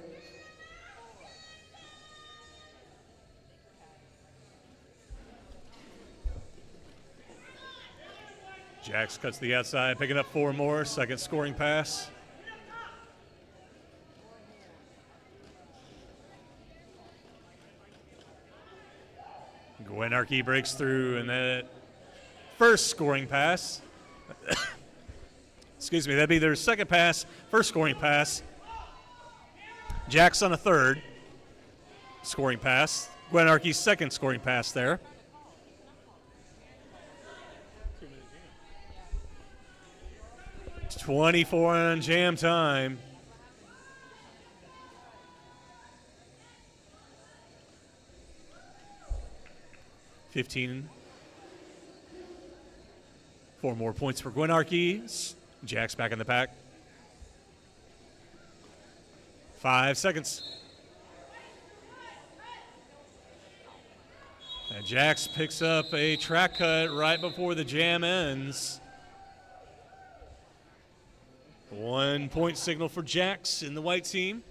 Jax cuts the outside, picking up 4 more. Second scoring pass. Gwen Arkey breaks through, and that first scoring pass. Excuse me, that'd be their second pass, first scoring pass. Jax on a third scoring pass. Gwen Arkey's second scoring pass there. 24 on jam time. $15. 4 more points for Gwen Arkey. Jack's back in the pack. 5 seconds. And Jax picks up a track cut right before the jam ends. 1 point signal for Jax in the white team.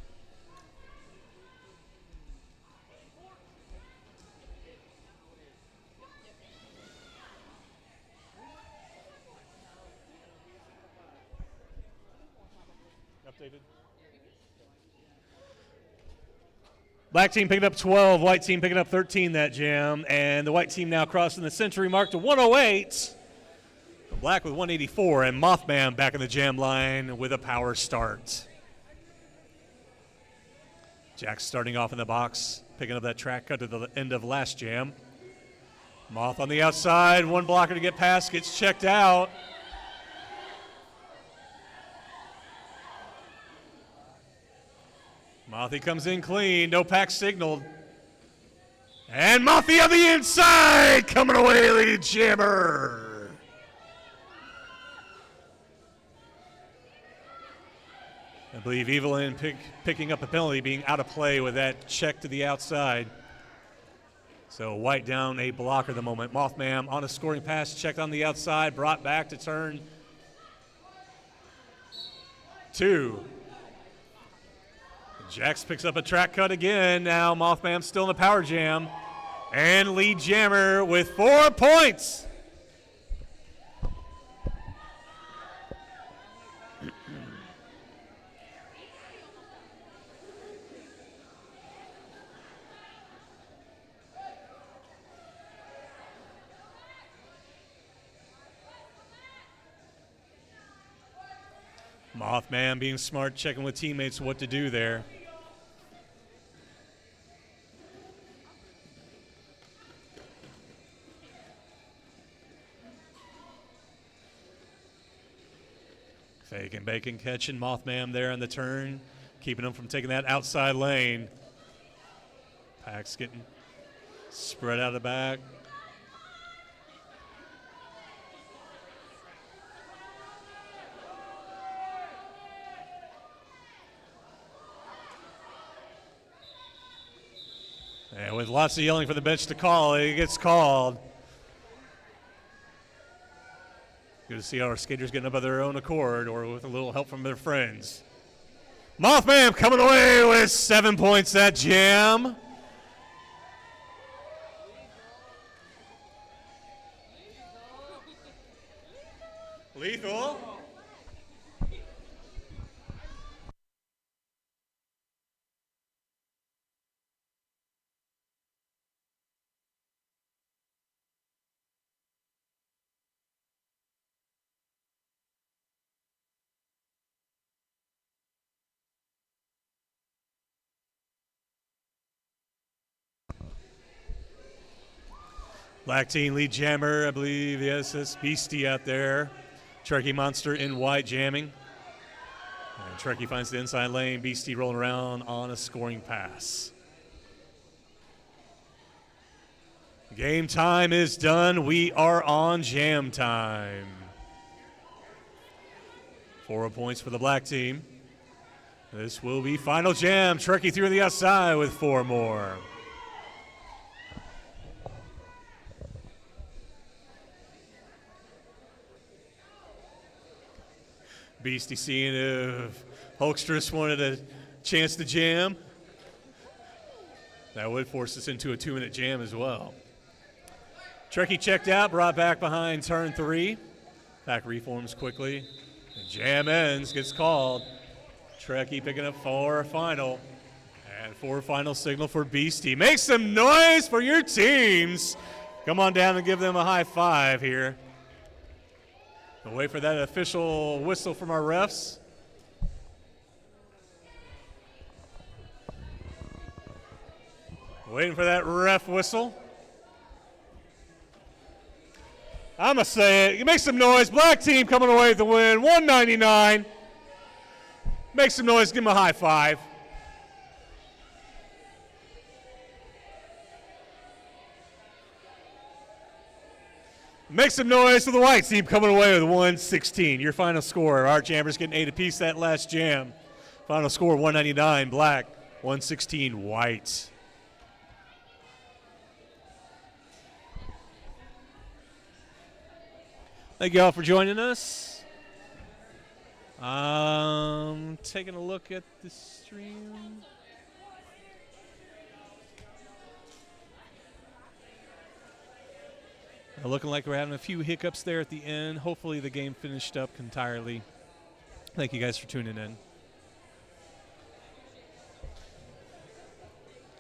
Updated. Black team picking up 12, white team picking up 13 that jam, and the white team now crossing the century mark to 108. Black with 184, and Mothman back in the jam line with a power start. Jack starting off in the box, picking up that track cut to the end of last jam. Moth on the outside, 1 blocker to get past, gets checked out. Mothy comes in clean, no pack signaled. And Mothy on the inside, coming away, lead jammer. I believe Evelyn picking up a penalty, being out of play with that check to the outside. So white down a blocker at the moment. Mothman on a scoring pass, checked on the outside, brought back to turn 2. Jax picks up a track cut again. Now Mothman still in the power jam. And lead jammer with 4 points. Mothman being smart, checking with teammates what to do there. Fake and bacon catching Mothman there on the turn, keeping him from taking that outside lane. Pack's getting spread out of the back. And with lots of yelling for the bench to call, it gets called. Good to see our skaters getting up of their own accord or with a little help from their friends. Mothman coming away with 7 points that jam. Lethal. Black team lead jammer, I believe, yes, that's Beastie out there. Turkey Monster in white jamming. And Turkey finds the inside lane, Beastie rolling around on a scoring pass. Game time is done. We are on jam time. 4 points for the black team. This will be final jam. Turkey through the outside with 4 more. Beastie seeing if Hulkstress wanted a chance to jam. That would force us into a 2-minute jam as well. Turkey checked out, brought back behind turn 3. Pack reforms quickly. The jam ends, gets called. Turkey picking up 4 final. And 4 final signal for Beastie. Make some noise for your teams. Come on down and give them a high five here. We'll wait for that official whistle from our refs. Waiting for that ref whistle. I'm going to say it. You make some noise. Black team coming away with the win. 199. Make some noise. Give them a high five. Make some noise for the white team coming away with 116. Your final score. Our jammers getting 8 apiece that last jam. Final score 199 black, 116 white. Thank you all for joining us. Taking a look at the stream. Looking like we're having a few hiccups there at the end. Hopefully the game finished up entirely. Thank you guys for tuning in.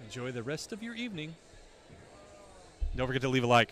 Enjoy the rest of your evening. Don't forget to leave a like.